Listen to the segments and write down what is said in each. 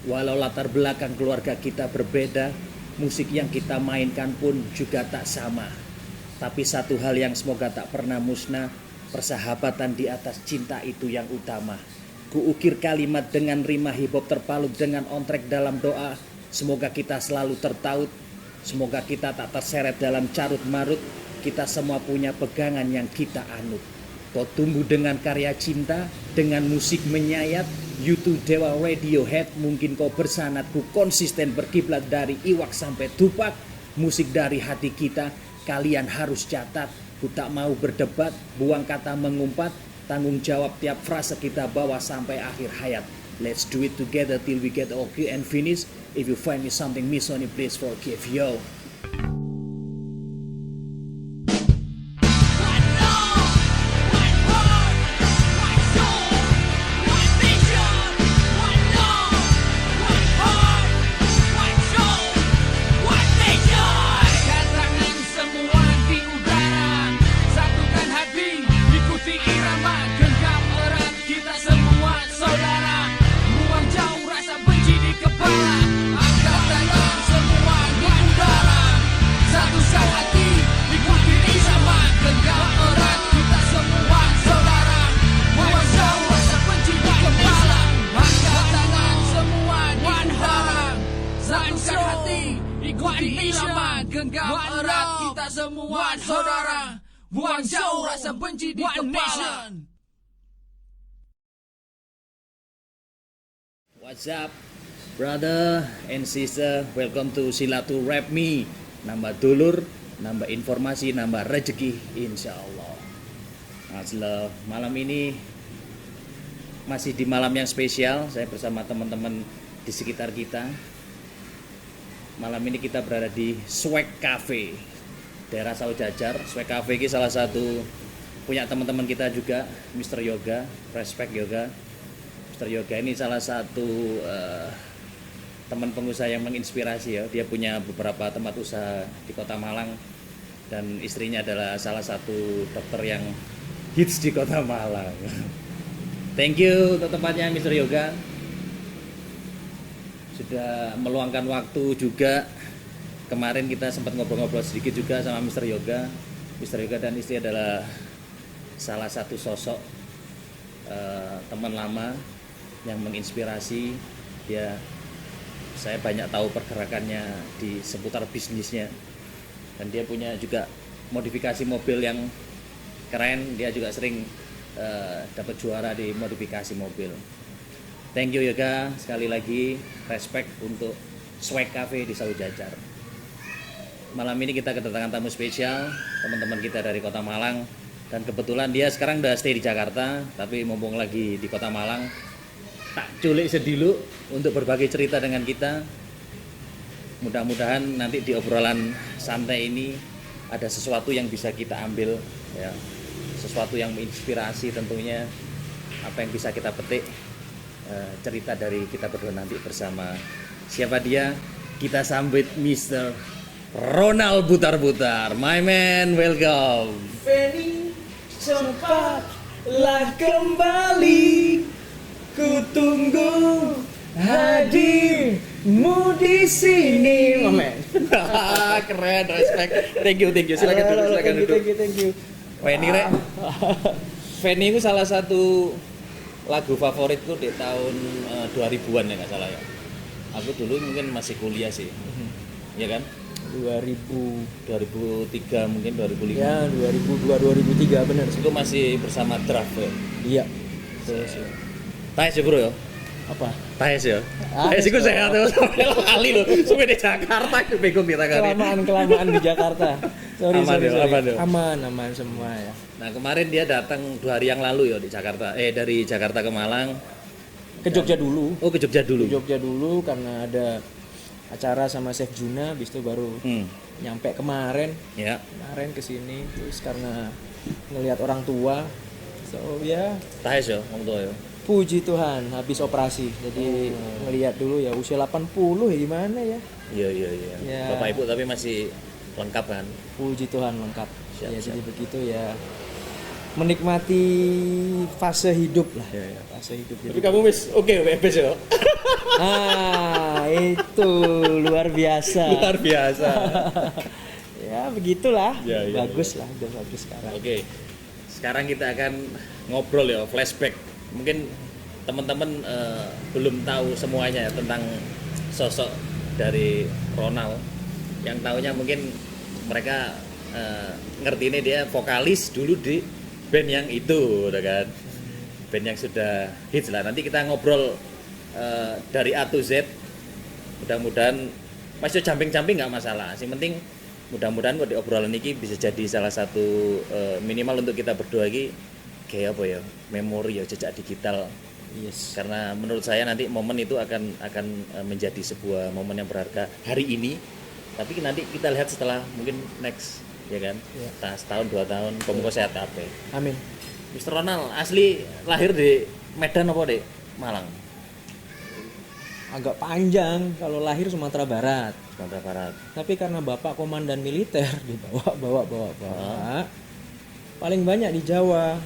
Walau latar belakang keluarga kita berbeda, musik yang kita mainkan pun juga tak sama. Tapi satu hal yang semoga tak pernah musnah, persahabatan di atas cinta itu yang utama. Kuukir kalimat dengan rima hip hop terpalut dengan on-track dalam doa. Semoga kita selalu tertaut, semoga kita tak terseret dalam carut marut. Kita semua punya pegangan yang kita anut. Kau tumbuh dengan karya cinta, dengan musik menyayat. YouTube Dewa Radiohead, mungkin kau bersanat. Ku konsisten berkiblat dari Iwak sampai Tupac. Musik dari hati kita, kalian harus catat. Ku tak mau berdebat, buang kata mengumpat. Tanggung jawab tiap frase kita bawa sampai akhir hayat. Let's do it together till we get okay and finish. If you find me something miss on it, please forgive yo. Genggam erat kita semua saudara. Buang jauh rasa benci di kepala. What's up, brother and sister? Welcome to Silatu Rap Me. Nambah dulur, nambah informasi, nambah rezeki, insya Allah. Nah, malam ini masih di malam yang spesial. Saya bersama teman-teman di sekitar kita. Malam ini kita berada di Swag Cafe, daerah Saujajar. Swag Cafe ini salah satu punya teman-teman kita juga, Mr. Yoga, Respect Yoga. Mr. Yoga ini salah satu teman pengusaha yang menginspirasi ya. Dia punya beberapa tempat usaha di Kota Malang dan istrinya adalah salah satu dokter yang hits di Kota Malang. Thank you untuk tempatnya Mr. Yoga. Sudah meluangkan waktu juga. Kemarin kita sempat ngobrol-ngobrol sedikit juga sama Mr. Yoga. Mr. Yoga dan istri adalah salah satu sosok teman lama yang menginspirasi. Saya banyak tahu pergerakannya di seputar bisnisnya. Dan dia punya juga modifikasi mobil yang keren. Dia juga sering dapat juara di modifikasi mobil. Thank you Yoga, sekali lagi respect untuk Swag Cafe di Saujajar. Malam ini kita kedatangan tamu spesial, teman-teman kita dari Kota Malang. Dan kebetulan dia sekarang udah stay di Jakarta, tapi mumpung lagi di Kota Malang, tak culik sedilu untuk berbagi cerita dengan kita. Mudah-mudahan nanti di obrolan santai ini ada sesuatu yang bisa kita ambil, ya, sesuatu yang menginspirasi tentunya, apa yang bisa kita petik. Cerita dari kita berdua nanti bersama siapa dia, kita sambut Mr. Ronald Butar-Butar. My man, welcome. Feni, cepatlah kembali, ku tunggu hadirmu di sini. Mamen. Keren, respect. Thank you. Silakan dulu. Thank you. Feni itu salah satu lagu favorit tuh di tahun 2000-an ya nggak salah ya. Aku dulu mungkin masih kuliah sih. Ya kan? 2003 mungkin 2005. Ya, 2002 2003 benar sih. Itu masih bersama Draft ya. Iya. Betul sih. Taes ya bro ya? Apa? Taes ya? Taes itu sehat tuh sampai kali loh. Sampai di Jakarta itu bingung kita kali. Kelamaan di Jakarta. Sorry. Aman semua ya. Nah kemarin dia datang 2 hari yang lalu ya di Jakarta. Dari Jakarta ke Malang. Ke Jogja dulu. Oh ke Jogja dulu. Ke Jogja dulu karena ada acara sama Chef Juna, habis itu baru nyampe kemarin. Ya. Kemarin kesini terus karena ngelihat orang tua. So ya. Taes ya, orang tua ya. Puji Tuhan habis operasi. Jadi ngelihat dulu ya usia 80 ya gimana ya. Iya. Ya. Bapak Ibu tapi masih lengkap kan? Puji Tuhan lengkap. Siap. Jadi begitu ya. Menikmati fase hidup lah. Ya. Fase hidup. Tapi kamu wis oke bebas ya. itu luar biasa. Luar biasa. Ya begitulah. Ya, ya, bagus lah, udah bagus sekarang. Oke. Sekarang kita akan ngobrol ya, flashback. Mungkin teman-teman belum tahu semuanya ya tentang sosok dari Ronald. Yang taunya mungkin mereka ngerti ini dia vokalis dulu di band yang itu, udah kan? Band yang sudah hits lah. Nanti kita ngobrol dari A to Z. Mudah-mudahan masih jumping-jumping nggak masalah. Yang penting mudah-mudahan di obrolan ini bisa jadi salah satu minimal untuk kita berdua ini kayak apa ya, memori ya, jejak digital. Yes. Karena menurut saya nanti momen itu akan menjadi sebuah momen yang berharga hari ini. Tapi nanti kita lihat setelah mungkin next, ya kan? Ya. Setahun 2 tahun, pemuka sehat kabeh. Amin. Mr. Ronald asli lahir di Medan apa di Malang? Agak panjang, kalau lahir Sumatera Barat. Sumatera Barat. Tapi karena bapak komandan militer dibawa paling banyak di Jawa.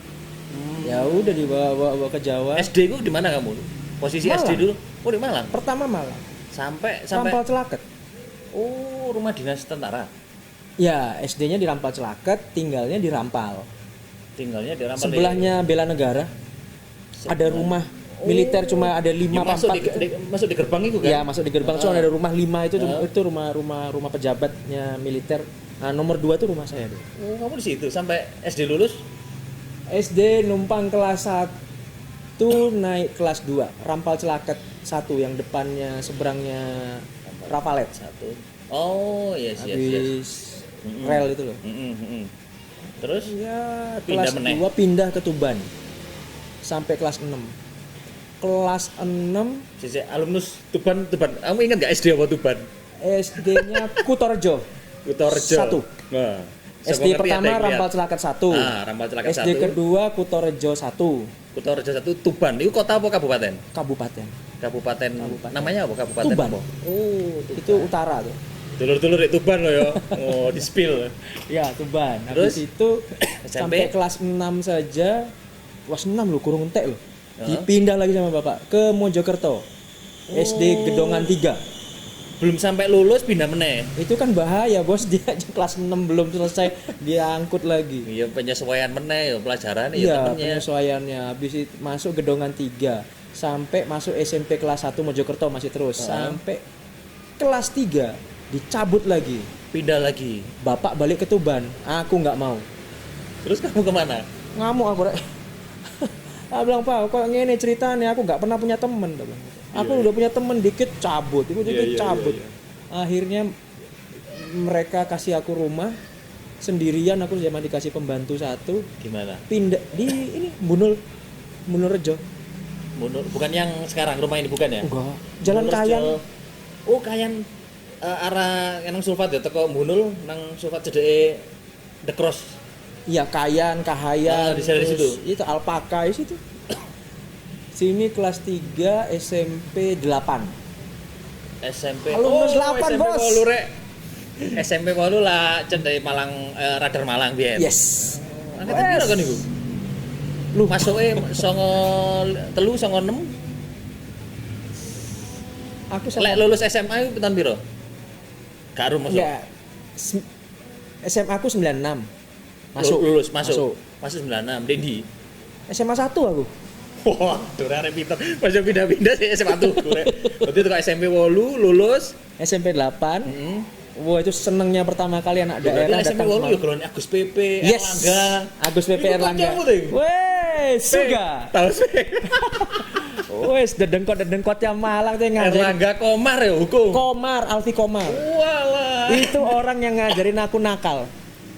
Ya udah dibawa ke Jawa. SD ku di mana kamu? Posisi Malang. SD dulu? Oh di Malang. Pertama Malang. Sampai Rampal Celaket. Oh, rumah dinas tentara. Ya, SD-nya di Rampal Celaket, tinggalnya di Rampal. Tinggalnya di Rampal. Sebelahnya Bela Negara. Ada rumah militer cuma ada 5 masuk apa 4. masuk di gerbang itu kan? Ya, masuk di gerbang cuma ada rumah 5 itu rumah pejabatnya militer. Nah, nomor 2 itu rumah saya tuh. Oh, kamu di situ sampai SD lulus? SD numpang kelas 1 naik kelas 2, Rampal Celaket 1 yang depannya seberangnya Rafalet. 1. Oh, yes. Habis rel itu loh. Terus Ya, pindah kelas meneh. 2 pindah ke Tuban. Sampai kelas 6. Kelas 6 sisi alumnus Tuban. Kamu ingat gak SD apa Tuban? SD-nya Kutorjo. Kutorjo. 1. Nah, SD pertama Rampal Celaket 1. Rampal Celaket 1. SD kedua Kutorjo 1. Kutorjo 1 Tuban. Itu kota apa kabupaten? Kabupaten. Kabupaten. Namanya apa kabupaten? Tuban. Apa? Oh, Tuban. Itu utara tuh. Dulur-dulur di Tuban loh ya. Oh, di spill. Ya, Tuban. Terus? Habis itu SMP? sampai kelas 6 saja. Kelas 6 loh, kurung entek loh. Heeh. Dipindah lagi sama bapak ke Mojokerto. SD Gedongan 3. Belum sampai lulus pindah meneh. Itu kan bahaya, Bos. Dia aja kelas 6 belum selesai dia angkut lagi. Iya, penyesuaian meneh ya pelajaran ya Iya, temennya. penyesuaiannya. Habis itu masuk Gedongan 3 sampai masuk SMP kelas 1 Mojokerto masih terus. Sampai kelas 3 dicabut lagi. Pindah lagi. Bapak balik ke Tuban. Aku nggak mau. Terus kamu kemana? Ngamuk aku. Aku bilang, Pak, kok ngene ceritanya, aku nggak pernah punya temen. Aku udah punya temen dikit cabut, cabut. Akhirnya mereka kasih aku rumah sendirian, aku cuma dikasih pembantu 1. Gimana? Pindah di ini Bunul Rejo. Bukan yang sekarang rumah ini bukan ya? Enggak. Jalan Bunul Kayan. Rejo. Oh, Kayan arah nang Sulfat ya, teko Bunul nang Sulfat cedeke The Cross. Iya, Kayan, Kahayan. Di situ. Itu Alpaka di situ. Sini kelas 3 SMP 8. SMP. Alumnus 8, SMP Bos. 8 rek. SMP 8 lah cendek Malang Radar Malang biyen. Yes. Angkatan piro kan iku? Lu Masuke 93 96. aku sama Lek lulus SMA iku tahun piro? Gak arum masuk. ya SMA aku 96. Masuk. Masuk 96. Dendi. SMA 1 aku. Wah, durare pinter. Masuk pindah-pindah sih SMA 1. Berarti itu SMP 8 lulus. SMP 8. Wah, itu senengnya pertama kali anak daerah Berarti SMP datang 8 ya golongan Agus PP, Yes. Erlangga. Agus PP Iku Erlangga. kancamu, Ting? Wes, suga. Tahu sih. Wes, dedengkot-dedengkotnya Malang tuh ngajarin. Erlangga Komar ya hukum. Komar, Alfi Komar. Walah. Itu orang yang ngajarin aku nakal.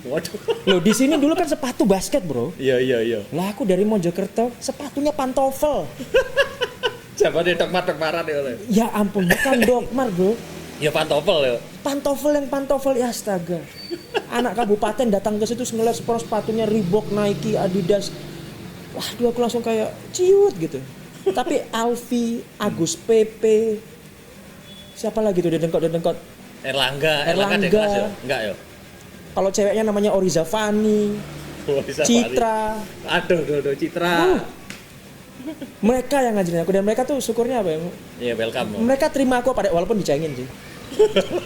Waduh. Loh, di sini dulu kan sepatu basket, Bro. Iya. Lah aku dari Mojokerto, sepatunya pantofel. Siapa dia dok marah dia oleh. Ya ampun, bukan Dokmar, Bro. Ya pantofel ya. Pantofel ya, astaga. Anak kabupaten datang ke situ ngeliat sepatunya Reebok, Nike, Adidas. Waduh, aku langsung kayak ciut gitu. Tapi Alfi, Agus PP, siapa lagi tuh dedengkot? Erlangga Erlangga. di kelas ya? Enggak ya? Kalau ceweknya namanya Oriza Fani, Oh, bisa Citra. Aduh, Citra. Mereka yang ngajarin aku dan mereka tuh syukurnya apa ya? Ya welcome. Loh. Mereka terima aku pada walaupun dicengin sih.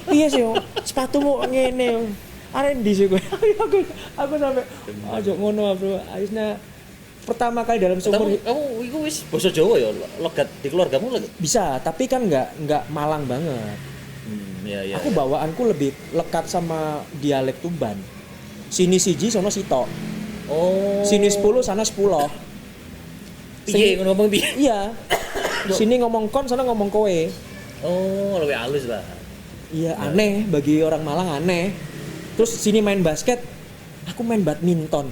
Iya sih, Om. Sepatumu ngene. Om. Arek ndi sih kowe? aku sampai aja ngono, Bro. Akhirnya pertama kali dalam seumur Kamu iku wis basa Jawa ya, logat di keluargamu logat. bisa, tapi kan nggak Malang banget. Iya. Aku bawaanku lebih lekat sama dialek Tuban. Sini siji sono sito. Oh. Sini 10 sana 10. Piye ngomong piye? Iya. Sini ngomong kon, sana ngomong kowe. Oh, lebih halus lah. Iya, aneh bagi orang Malang aneh. Terus sini main basket, aku main badminton.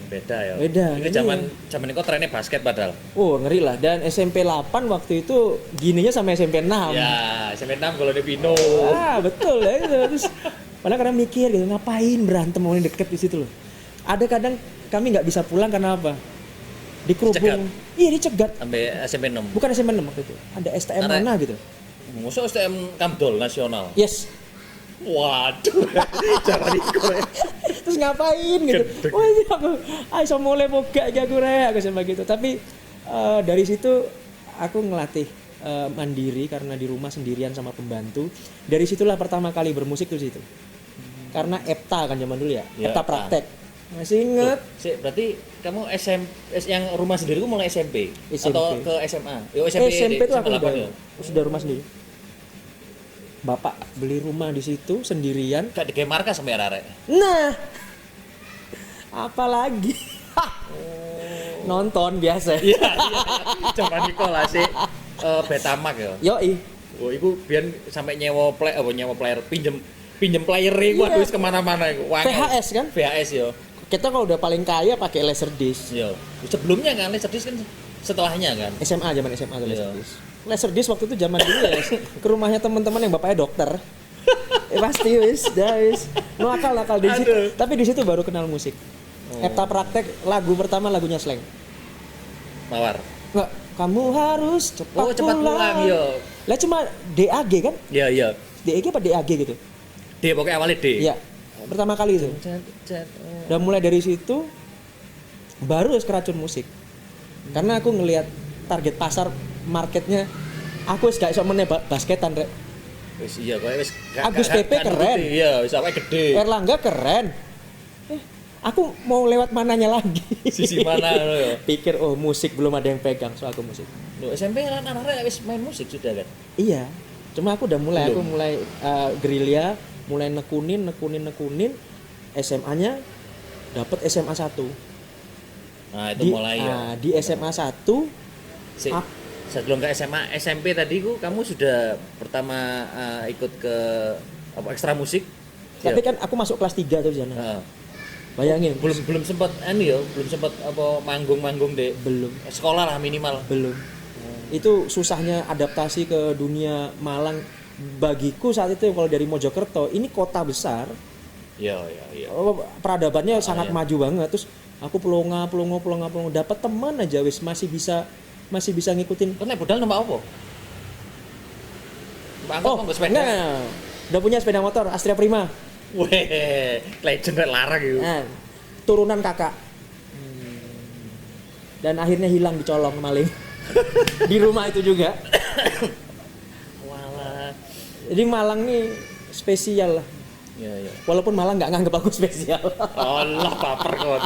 Beda ya. Beda, Ini iya. zaman itu trennya basket padahal. Oh, ngeri lah. Dan SMP 8 waktu itu gininya sama SMP 6. Ya, SMP 6 kalau di Pino. Ah, betul ya. Terus padahal kadang mikir gitu, ngapain berantem mau deket di situ loh. Ada kadang kami nggak bisa pulang karena apa? Dicegat. Dikerubung. Iya, dicegat. Sampai SMP 6. Bukan SMP 6 waktu itu. Ada STM Ada. mana gitu. Musuh STM Kamdol nasional. Yes. Waduh. Jangan ikut. Terus ngapain gitu. Oh ini aku ayo mulai moga aku rek aku sama gitu. Tapi dari situ aku ngelatih mandiri karena di rumah sendirian sama pembantu. Dari situlah pertama kali bermusik tuh situ. Karena EPTA kan zaman dulu ya. Ya, EPTA praktek. Masih inget? Berarti kamu yang rumah sendiri itu mulai SMP atau ke SMA? Yo SMP tuh aku 8 ya. sudah rumah sendiri. Bapak beli rumah di situ sendirian. Gak di markas sampai arek. Nah, apalagi nonton biasa. Iya. Coba Nikola sih Betamax ya. Yoi. Oh, iku biyen sampai nyewa player pinjem player iku Iya. wis kemana-mana iku. VHS kan? VHS yo. Kita kalau udah paling kaya pakai Laserdisc. Yo. Sebelumnya kan Laserdisc kan setelahnya kan. SMA zaman SMA tuh Iya. Laserdisc. Laserdisc waktu itu zaman dulu ya. Ke rumahnya teman-teman yang bapaknya dokter. Pasti wis. No akal di situ. Aduh. Tapi di situ baru kenal musik. EPTA praktek lagu pertama lagunya Slank. Mawar. Enggak, kamu harus cepat pulang yo. Lah cuma DAG kan? Iya. DAG apa DAG gitu? D pokoknya awalnya D. Iya. Pertama kali itu. Dan mulai dari situ baru keracun musik. Karena aku ngelihat target pasar marketnya aku wis gak iso meneh basketan rek. Wis iya kowe wis Agus PP keren. Iya, wis awake gede. Erlangga keren. Aku mau lewat mananya lagi. Sisi mana lo ya? Pikir oh musik belum ada yang pegang, so aku musik. Loh, SMP anak-anak wis main musik sudah kan? Iya. Cuma aku udah mulai, Belum. aku mulai gerilya, mulai nekunin. SMA-nya dapat SMA 1. Nah, itu mulai ya. Di SMA 1 Sebelum ke SMA, SMP tadi kamu sudah pertama ikut ke apa ekstra musik? tapi kan aku masuk kelas 3 tuh di sana. Heeh. Bayangin. belum sempat belum sempat apa manggung deh. Belum. Sekolah lah minimal. Belum. Itu susahnya adaptasi ke dunia Malang bagiku saat itu kalau dari Mojokerto, ini kota besar. Iya. Peradabannya sangat iya. maju banget. Terus aku pelongo dapat teman aja wis masih bisa ngikutin. Kan nek budal numpak apa? Numpak angkot apa sepeda? Nah, udah punya sepeda motor Astria Prima. Weh, legend rek larang itu. Nah, turunan kakak. Dan akhirnya hilang dicolong maling. Di rumah itu juga. Walah. Jadi Malang nih spesial lah. Iya. Walaupun Malang nggak nganggep aku spesial. Allah baper kon.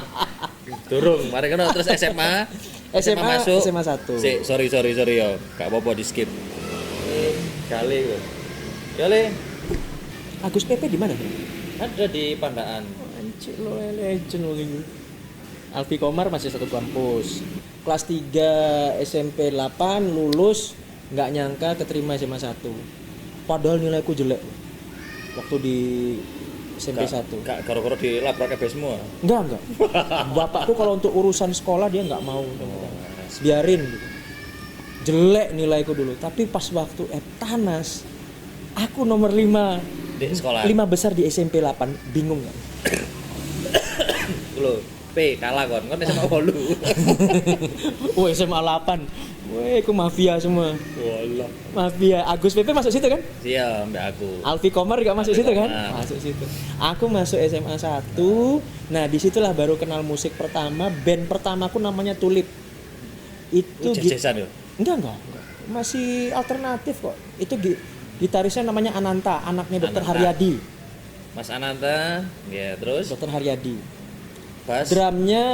Durung, mari kan terus SMA masuk. SMA 1. Sorry yo. Gak apa-apa di skip. Kali. Agus PP di mana? Ada di Pandaan. Anjir lo legend lo ini. Alfi Komar masih satu kampus. Kelas 3 SMP 8 lulus, nggak nyangka keterima SMA 1. Padahal nilaiku jelek. Waktu di SMP 1. Gak gara-gara dilabrak KB semua. Enggak. Bapakku kalau untuk urusan sekolah dia nggak mau. Biarin gitu. Jelek nilaiku dulu, tapi pas waktu Eptanas aku nomor 5 Di sekolah. 5 besar di SMP 8, bingung kan? Lho, P kalah kon SMA 8. Oh SMA 8. Weh, aku mafia semua. Wallah. Mafia. Agus PP masuk situ kan? Iya, mbak aku. Alfi Komar juga masuk situ kan? Komar. Masuk situ. Aku masuk SMA 1. Nah, disitulah baru kenal musik pertama. Band pertamaku namanya Tulip. Itu jazz-jazzan ya. enggak. Masih alternatif kok. Itu gitarisnya namanya Ananta, anaknya Dr. Ananta. Haryadi. Mas Ananta, ya terus Dr. Haryadi. bass Drumnya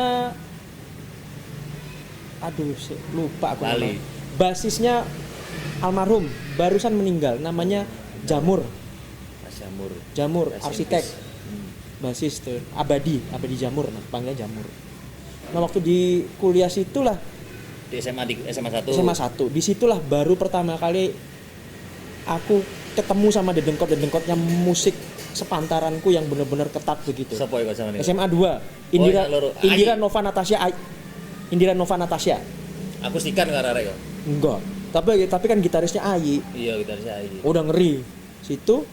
lupa aku Lali. namanya. Basisnya almarhum, barusan meninggal, namanya Jamur. Mas Jamur. Jamur, Rest in arsitek. peace. Basis tuh, Abadi Jamur, nah, panggilnya Jamur. Nah, waktu di kuliah situlah, Di SMA 1. SMA 1, disitulah baru pertama kali aku ketemu sama dedengkotnya musik sepantaranku yang benar-benar ketat begitu. Sopo iku sama niku? SMA 2, Indira yang loro. Indira Ai. Nova Natasha. Akustikan karo arek yo. Enggak. Tapi kan gitarisnya Ayi. Iya, gitar saya. Udah ngeri. Situ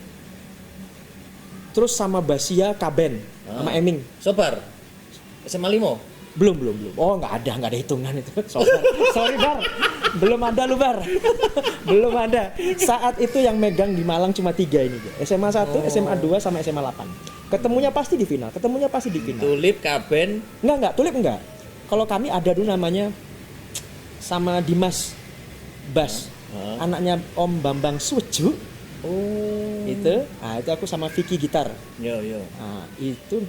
terus sama Basia Kaben sama Eming. Sobar. SMA 5. Belum. Oh, nggak ada hitungan itu. Sorry Bar. Belum ada lu Bar. Belum ada. Saat itu yang megang di Malang cuma 3 ini. SMA 1, SMA 2 sama SMA 8. Ketemunya pasti di final. Tulip, Kaben. Enggak, Tulip enggak. Kalau kami ada dulu namanya sama Dimas Bas. Anaknya Om Bambang Suju. Oh. Itu aku sama Vicky gitar. Yo. Nah, itu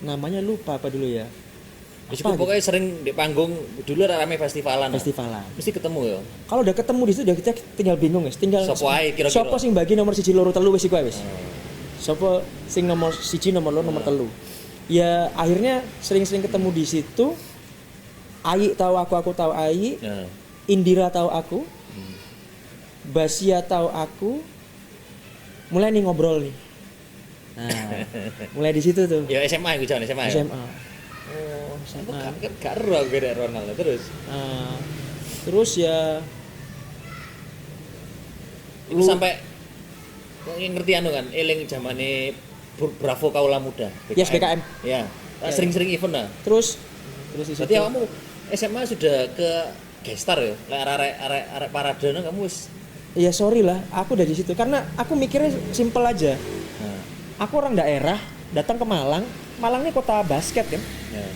namanya lupa apa dulu ya. Wis Apa pokoknya sering di panggung dulu rame festivalan. Festivalan. Mesti ketemu ya. Kalau udah ketemu di situ udah kita tinggal bingung guys. Tinggal Sopo ae kira-kira? Sopo sing bagi nomor 1 loro telu wis iku ae wis. Sopo sing nomor 1 nomor loro nomor telu. Ya akhirnya sering-sering ketemu di situ. Ayi tahu aku tahu Ayi. Nah. Indira tahu aku. Basia tahu aku. Mulai nih ngobrol nih. Nah, mulai di situ tuh. Ya SMA iku jaman SMA. Ya? SMA. Oh, SMA. Gak ero aku beda Ronald terus. Nah, terus ya Itu sampai ngerti anu kan, eling zamane Bravo Kaula Muda. Yes, BKM. Ya. Sering-sering event lah. Terus di situ. Berarti kamu SMA sudah ke gestar ya? Lek arek parade kamu wis. Ya sorry lah, aku dari situ karena aku mikirnya simple aja. Nah, Aku orang daerah, datang ke Malang. Malang ini kota basket kan. ya.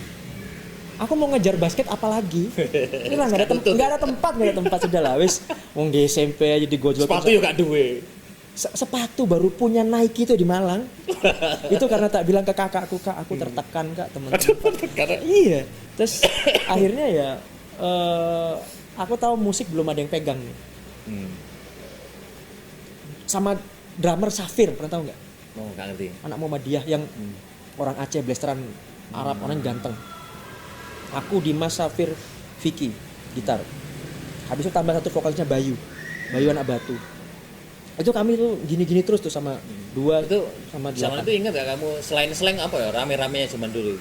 Aku mau ngejar basket apalagi? Ini lah nggak ada tempat sudah lah wis. Wong di SMP aja digojlok. Sepatu yo gak duwe. Sepatu baru punya Nike itu di Malang. Itu karena tak bilang ke kakakku, Kak, aku tertekan Kak, teman-teman. Karena Iya. Terus akhirnya ya aku tahu musik belum ada yang pegang nih. Sama drummer Safir, pernah tahu nggak? oh, gak ngerti. Anak Muhammadiyah yang orang Aceh, blasteran Arab, orang ganteng. Aku Dimas, Safir, Vicky, gitar. Habis itu tambah satu vokalisnya Bayu anak Batu. Itu kami tuh gini-gini terus tuh sama dua Itu sama zaman 8. itu ingat gak kamu selain slang apa ya rame-ramenya zaman dulu?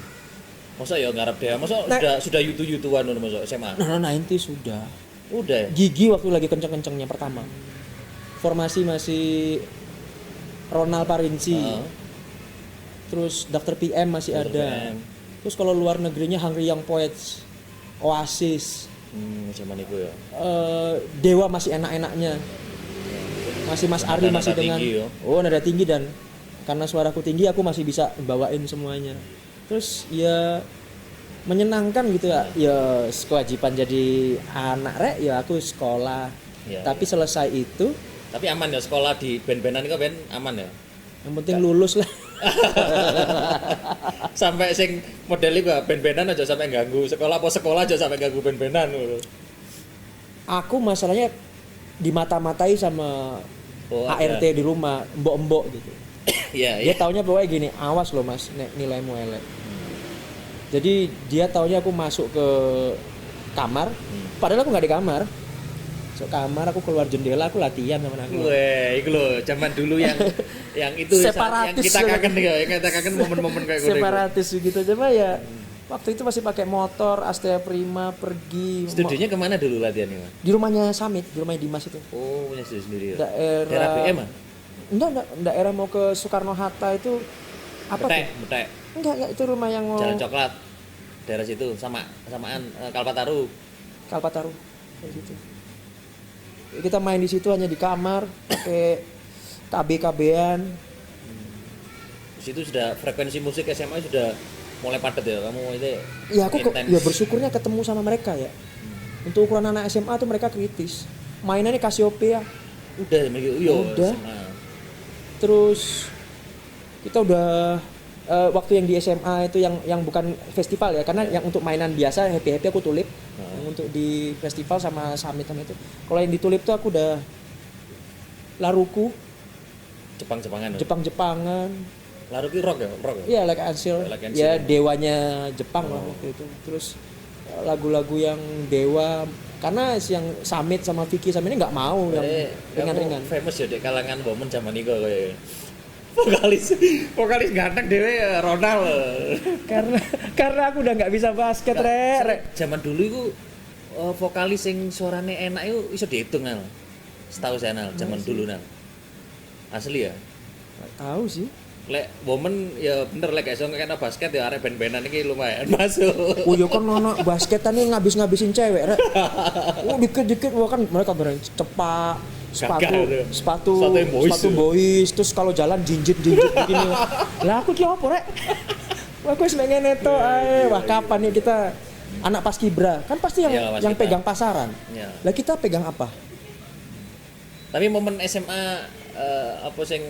Masa ya ngarep deh, masa Nah. sudah yutu-yutuan udah masuk SMA? Nah, 90 sudah. Udah ya? Gigi waktu lagi kenceng-kencengnya pertama. Formasi masih Ronald Parinci. Terus Dr. PM masih Dr. ada. PM. Terus kalau luar negerinya Hungry Young Poets, Oasis, Zaman itu ya. Dewa masih enak-enaknya. Masih Mas Ari Nada-nada masih dengan tinggi, yo. nada tinggi, dan karena suaraku tinggi aku masih bisa bawain semuanya. Terus ya menyenangkan gitu ya. Ya kewajiban jadi anak rek ya aku sekolah. Ya, Tapi selesai itu Tapi aman ya sekolah di band-bandan itu band aman ya. yang penting lulus lah. Sampai sing model itu band-bandan aja sampai ganggu sekolah, apa sekolah aja sampai ganggu band-bandan ngono. Aku masalahnya dimata-matai sama Oh, ART di rumah, mbok-mbok gitu. Iya, Dia iya. taunya bahwa gini, awas loh mas, nilaimu elek. Jadi dia taunya aku masuk ke kamar, padahal aku nggak di kamar. Masuk kamar, aku keluar jendela, aku latihan sama aku. Weh, itu loh, zaman dulu yang itu yang Separatis kita kangen ya, yang kita kangen momen-momen kayak gitu. Separatis gitu, coba ya. Waktu itu masih pakai motor, Astrea Prima, pergi. Studionya kemana dulu latihannya? Mas? Di rumahnya Samit, di rumahnya Dimas itu. Oh, punya studio sendiri ya. Daerah BM ah? Enggak, daerah mau ke Soekarno Hatta itu apa Betek, tuh? Betek. Enggak, itu rumah yang mau Jalan Coklat. Daerah situ samaan Kalpataru. Kalpataru kayak gitu. Kita main di situ hanya di kamar pakai KB-KB-an. Di situ sudah frekuensi musik SMA sudah mulai padat ya. Kamu itu Ya aku intens. ya bersyukurnya ketemu sama mereka ya. Untuk ukuran anak SMA tuh mereka kritis. Mainannya Cassiopeia. Udah Udah. Terus kita udah waktu yang di SMA itu yang bukan festival ya, karena yang untuk mainan biasa happy aku tulip. Yang untuk di festival sama summit itu. Kalau yang di tulip tuh aku udah Laruku, Jepang-Jepangan. Laruku rock ya? Iya, Like Ansel. Ya dewanya Jepang lah waktu itu. Terus lagu-lagu yang dewa, karena yang summit sama Vicky sama ini nggak mau yang ringan-ringan. Famous ya di kalangan woman zaman itu kayak vokalis ganteng dewe Ronald. karena aku udah nggak bisa basket, Rek. Zaman dulu itu vokalis yang suaranya enak itu bisa dihitung nal. Setahu saya nal, zaman dulu nal. Asli ya. Nggak tahu sih. Lek woman ya bener lek iso kena basket ya arek band-bandan iki lumayan masuk. Oh ya kan ono basketannya ngabis-ngabisin cewek, Rek. Oh dikit-dikit kan mereka berani cepak, sepatu boys, terus kalau jalan jinjit begini. Lah aku ki opo, Rek? Wah, aku wis ngene to ae. Wah, kapan nih kita anak paskibra? Kan pasti yang pegang pasaran. Ya. Lah kita pegang apa? Tapi momen SMA apa sing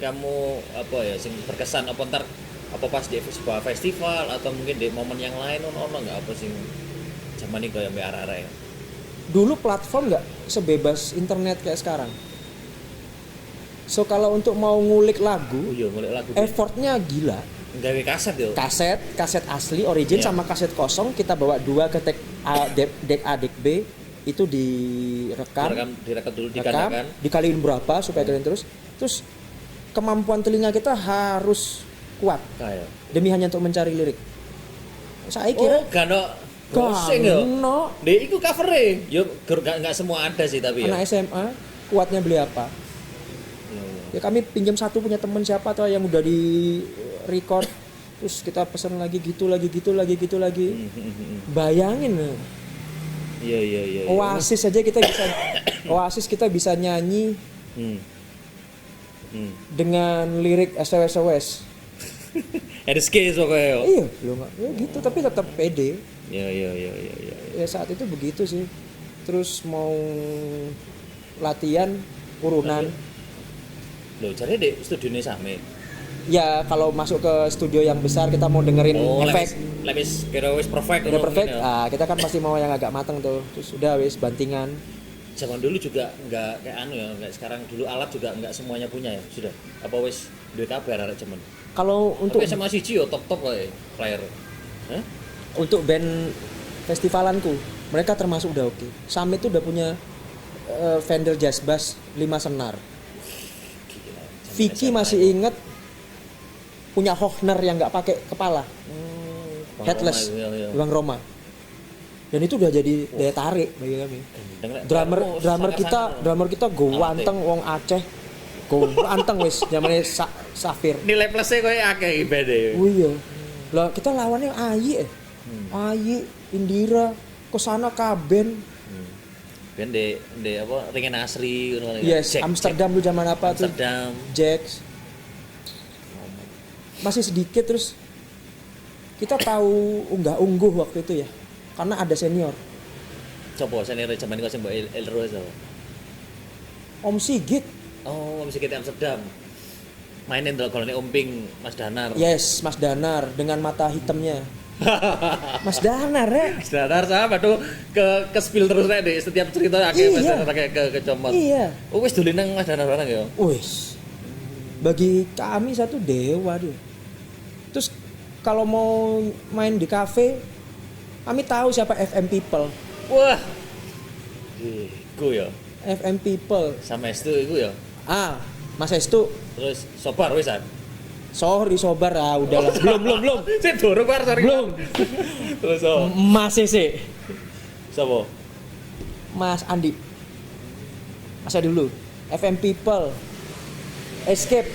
kamu apa ya sing berkesan apa ntar apa pas di sebuah festival atau mungkin di momen yang lain ono nggak apa sing zaman iki kayak arek-arek ya? Dulu platform nggak sebebas internet kayak sekarang. So kalau untuk mau ngulik lagu, effortnya gila. Gawe kaset yo. Kaset asli origin sama kaset kosong kita bawa dua ke deck A deck B itu direkam dulu dikaliin berapa supaya kalian terus kemampuan telinga kita harus kuat demi hanya untuk mencari lirik. Saya kira gak sing yo. Dek iku cover-e. Yo enggak semua ada sih tapi anak SMA kuatnya beli apa? Ya kami pinjam satu punya teman siapa atau yang udah di record terus kita pesan lagi gitu lagi. Bayangin. Iya. Oasis aja kita bisa nyanyi. Dengan lirik SOS. RSK pokoknya. Iya, gitu tapi tetap pede. Iya. Ya saat itu begitu sih. Terus mau latihan urunan. Loh, cari deh studionya same. Ya kalau masuk ke studio yang besar kita mau dengerin efek. Lebih kira wis perfect. Udah perfect. Ah, kita kan pasti mau yang agak matang tuh. Terus udah wis bantingan. Zaman dulu juga nggak kayak anu ya, nggak sekarang dulu alat juga nggak semuanya punya ya sudah. Apa wis duwe kabeh arek zaman. Kalau untuk sama siji yo top kae player. Hah? Untuk band festivalanku, mereka termasuk udah oke. Summit itu udah punya Fender Jazz Bass 5 senar. Vicky masih inget punya Hohner yang nggak pakai kepala, headless, Bang Roma. Dan itu udah jadi daya tarik bagi kami. Drummer kita ganteng wong Aceh. Ganteng wis zamane Safir. Nilai plusnya koyo akeh ibade. Oh iya. Lah kita lawannya Ayi Ayi, Indira, kesana Kaben. Ben de apa Ringen Asri ngono. Yes, Amsterdam dulu zaman apa tuh? Amsterdam. Jax. Masih sedikit terus kita tahu unggah-ungguh waktu itu ya. Karena ada senior. Coba senior zaman iku sing Mbak Elro itu. Om Sigit. Oh, Om Sigit Amsterdam. Mainin tuh kalau Omping Mas Danar. Yes, Mas Danar dengan mata hitamnya. Mas Danar ya. Mas Danar sama tuh ke spill terus aja deh setiap cerita akeh Mas Danar kayak kecomot. Iya. Oh wis dolen nang Mas Danar barang ya. Wis. Bagi kami satu dewa dia. Terus kalau mau main di kafe, kami tahu siapa FM People. Wah. Iku ya. FM People. Sama Estu iku ya. Mas Estu. Terus Sobar wisan. Sorry Sobar, udahlah. Belum. Sik durung bar, sorry. Belum. Terus Mas Sese. Sopo? Mas Andi. Masa dulu. FM People. Escape.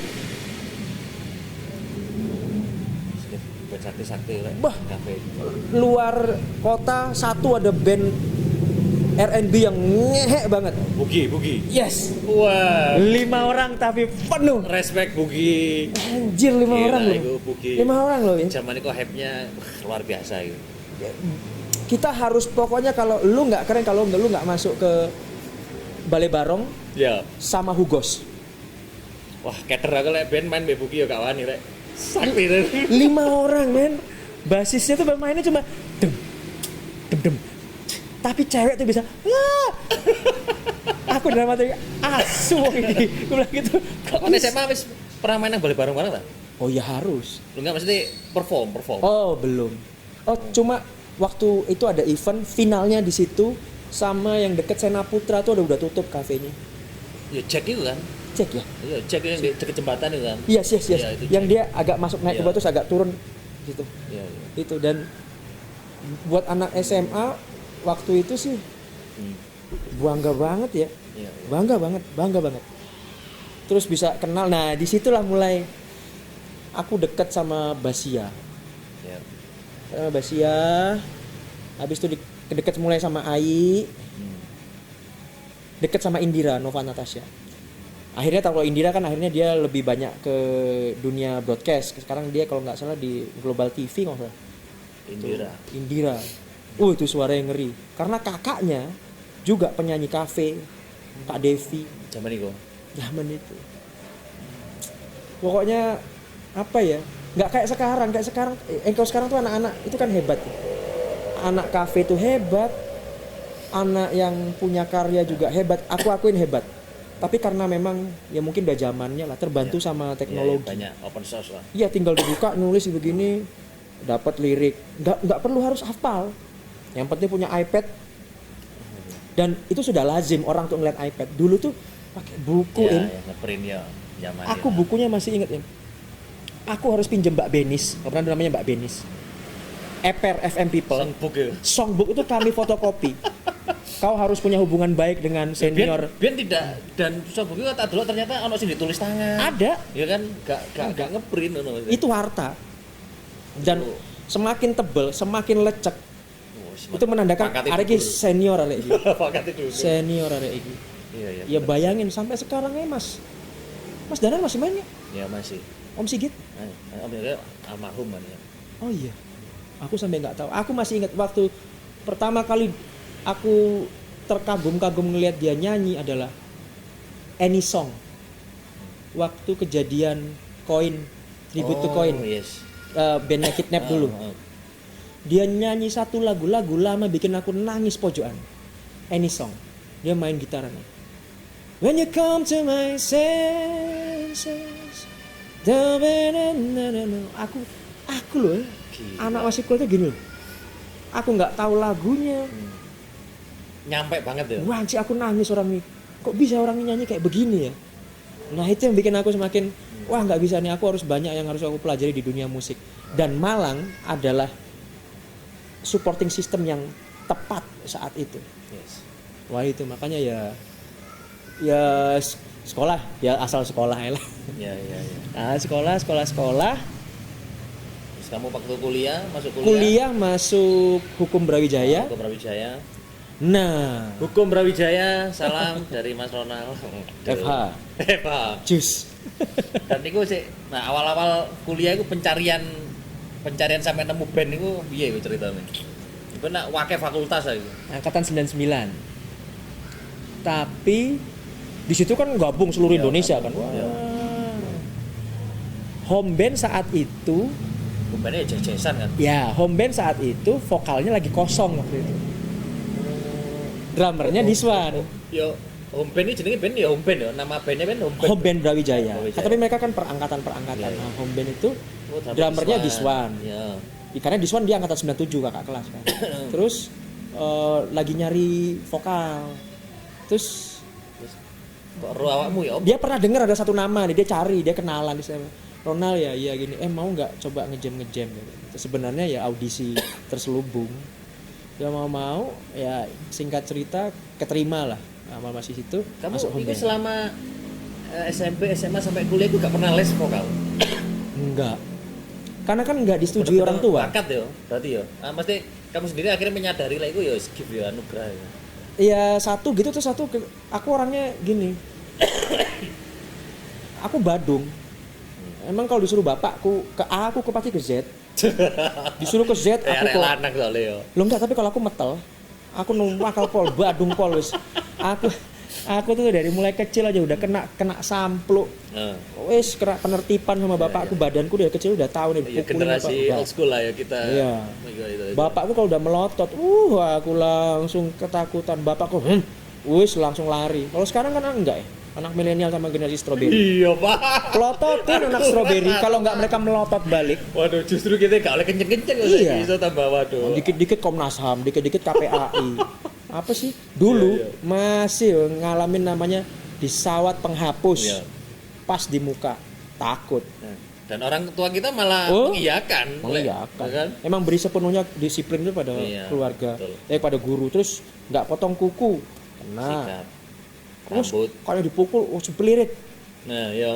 Sakti Bah, luar kota satu ada band R&B yang ngehek banget. Bugi. Yes. Wah. 5 orang tapi penuh. Respect Bugi. Anjir 5 orang loh. 5 orang loh ya. Zaman itu hype-nya luar biasa gitu. Kita harus pokoknya kalau lu nggak keren, kalau lu nggak masuk ke Balai Barong Ya. sama Hugos. Wah, keter aku lek band main mbek Buki ya gak wani rek. Sakti rek. 5 orang men. Basisnya tuh mainnya cuma dem dem dem. Tapi cewek tuh bisa "Ah!" Aku dalam hati asu ini. Gue bilang gitu. Kok SMA wis pernah main nang Balai Barong bareng ta? Oh ya harus. Lu enggak mesti perform. Oh belum. Oh cuma waktu itu ada event finalnya di situ sama yang deket Sena Putra tuh udah tutup kafenya. Ya cek itu kan. Cek ya. Iya, cek yang di dekat jembatan itu kan. Yes. Iya, itu Yang cek. dia agak masuk naik ke Iya. bawah terus agak turun gitu. Iya. Itu dan buat anak SMA waktu itu sih bangga banget ya. Iya. Bangga banget. Terus bisa kenal. Nah, disitulah mulai aku deket sama Basia. Iya. Sama Basia. Habis itu deket mulai sama Ai. Deket sama Indira Nova Natasha. Akhirnya kalau Indira kan akhirnya dia lebih banyak ke dunia broadcast. Sekarang dia kalau nggak salah di Global TV nggak salah. Indira. Itu suara yang ngeri. Karena kakaknya juga penyanyi kafe, Kak Devi. Zaman itu. Zaman itu. Pokoknya apa ya? Nggak kayak sekarang. Kalau sekarang tuh anak-anak itu kan hebat. Anak kafe tuh hebat. Anak yang punya karya juga hebat. Aku akuin hebat. Tapi karena memang ya mungkin udah zamannya lah terbantu sama teknologi. Banyak open source lah. Iya tinggal dibuka nulis begini dapat lirik. Nggak perlu harus hafal. Yang penting punya iPad. Dan itu sudah lazim orang tuh ngeliat iPad. Dulu tuh pakai buku Ya, ngeprint ya zaman. Aku bukunya masih inget ya. Aku harus pinjem Mbak Benis. Nggak pernah namanya Mbak Benis. Eper FM People. Songbook ya. Songbook itu kami fotokopi. Kau harus punya hubungan baik dengan senior. Biar tidak dan songbook itu tak dulu ternyata ono sing ditulis tangan. Ada. Ya kan gak ngeprint ono. Itu harta. Dan semakin tebel, semakin lecek. Itu menandakan arek iki senior arek iki. Pakate dulu. Senior arek iki. Iya. Ya bayangin sampai sekarang Mas Danan masih main ya? Ya masih. Om Sigit? Om Sigit almarhum kan ya. Oh iya. Aku sampai nggak tahu. Aku masih ingat waktu pertama kali aku terkagum-kagum ngelihat dia nyanyi adalah Any Song. Waktu kejadian koin, tribute to koin. Yes. Bandnya Kidnap dulu. Dia nyanyi satu lagu lama bikin aku nangis pojokan. Any Song. Dia main gitarnya. When you come to my senses. Aku loh. Anak masih kuliah tuh gini loh. Aku nggak tahu lagunya. Nyampe banget ya. Wah, sih aku nangis orang ini. Kok bisa orang ini nyanyi kayak begini ya? Nah, itu yang bikin aku semakin wah nggak bisa nih, aku harus banyak yang harus aku pelajari di dunia musik. Dan Malang adalah supporting system yang tepat saat itu. Yes. Wah, itu makanya ya sekolah, ya asal sekolah ya lah. Ya. Nah, sekolah. Terus kamu waktu kuliah, masuk Kuliah masuk Hukum Brawijaya. Hukum Brawijaya. Nah, Hukum Brawijaya, salam dari Mas Ronald. FH. Jus. Dan itu sih, nah awal-awal kuliah itu pencarian sampai nemu band itu piye iku ceritanya? Iku nak wake fakultas aja. Angkatan 99. Tapi di situ kan gabung seluruh Indonesia kan. Wah. Home band saat itu, Bandnya jazz-jazzan kan. ya home band saat itu vokalnya lagi kosong waktu itu. Drummernya Diswan. Yo, home band ini jenenge band ya home band ya. Nama bandnya band home band. Home band Brawijaya. Brawijaya. Tapi mereka kan perangkatan. Iya. Nah, home band itu Oh, drummernya Diswan. Ya. Karena Diswan dia angkatan 97 kakak kelas kan. Terus lagi nyari vokal. Terus Kok ro awakmu ya? dia pernah dengar ada satu nama nih, dia cari, dia kenalan di sana. Ronald ya, iya gini. Mau nggak coba ngejam gitu. Sebenarnya ya audisi terselubung. Ya mau ya singkat cerita keterima lah. Nah, masih situ. Kamu masuk home itu band. selama SMP, SMA sampai kuliah itu gak pernah les vokal? Enggak. Karena kan nggak disetujui orang tua. Bakat ya, berarti ya. Mesti kamu sendiri akhirnya menyadari lah itu ya gift ya anugerah ya. Ya satu gitu terus aku orangnya gini. Aku Badung. Emang kalau disuruh bapakku ke A, aku pasti ke Z. Disuruh ke Z aku Arek kok. lanang soalnya yo. Lo enggak, tapi kalau aku metel, aku numpakal pol, badung pol wis. Aku tuh dari mulai kecil aja udah kena sampluk. Wis kena penertiban sama bapakku, badanku dari kecil udah tahu nih Ya, pukulin apa generasi enggak. old school lah ya kita. Iya. Bapakku kalau udah melotot, aku langsung ketakutan. Bapakku, wis langsung lari. Kalau sekarang kan enggak ya. Anak milenial sama generasi stroberi. Iya, Pak. Pelototin anak stroberi, kalau enggak mereka melotot balik. Waduh, justru kita gak oleh kenceng-kenceng Iya. bisa tambah waduh. Dikit-dikit Komnas HAM, dikit-dikit KPAI. Apa sih? Dulu Iya. masih ngalamin namanya disawat penghapus. Iya. Pas di muka, takut. Nah, dan orang tua kita malah mengiyakan. Mengiyakan. Ya kan? Emang beri sepenuhnya disiplin itu pada Iya, keluarga, betul. pada guru. Terus nggak potong kuku, kena. Sikat. Terus Rambut. kalau dipukul, sepelirit. Nah, ya.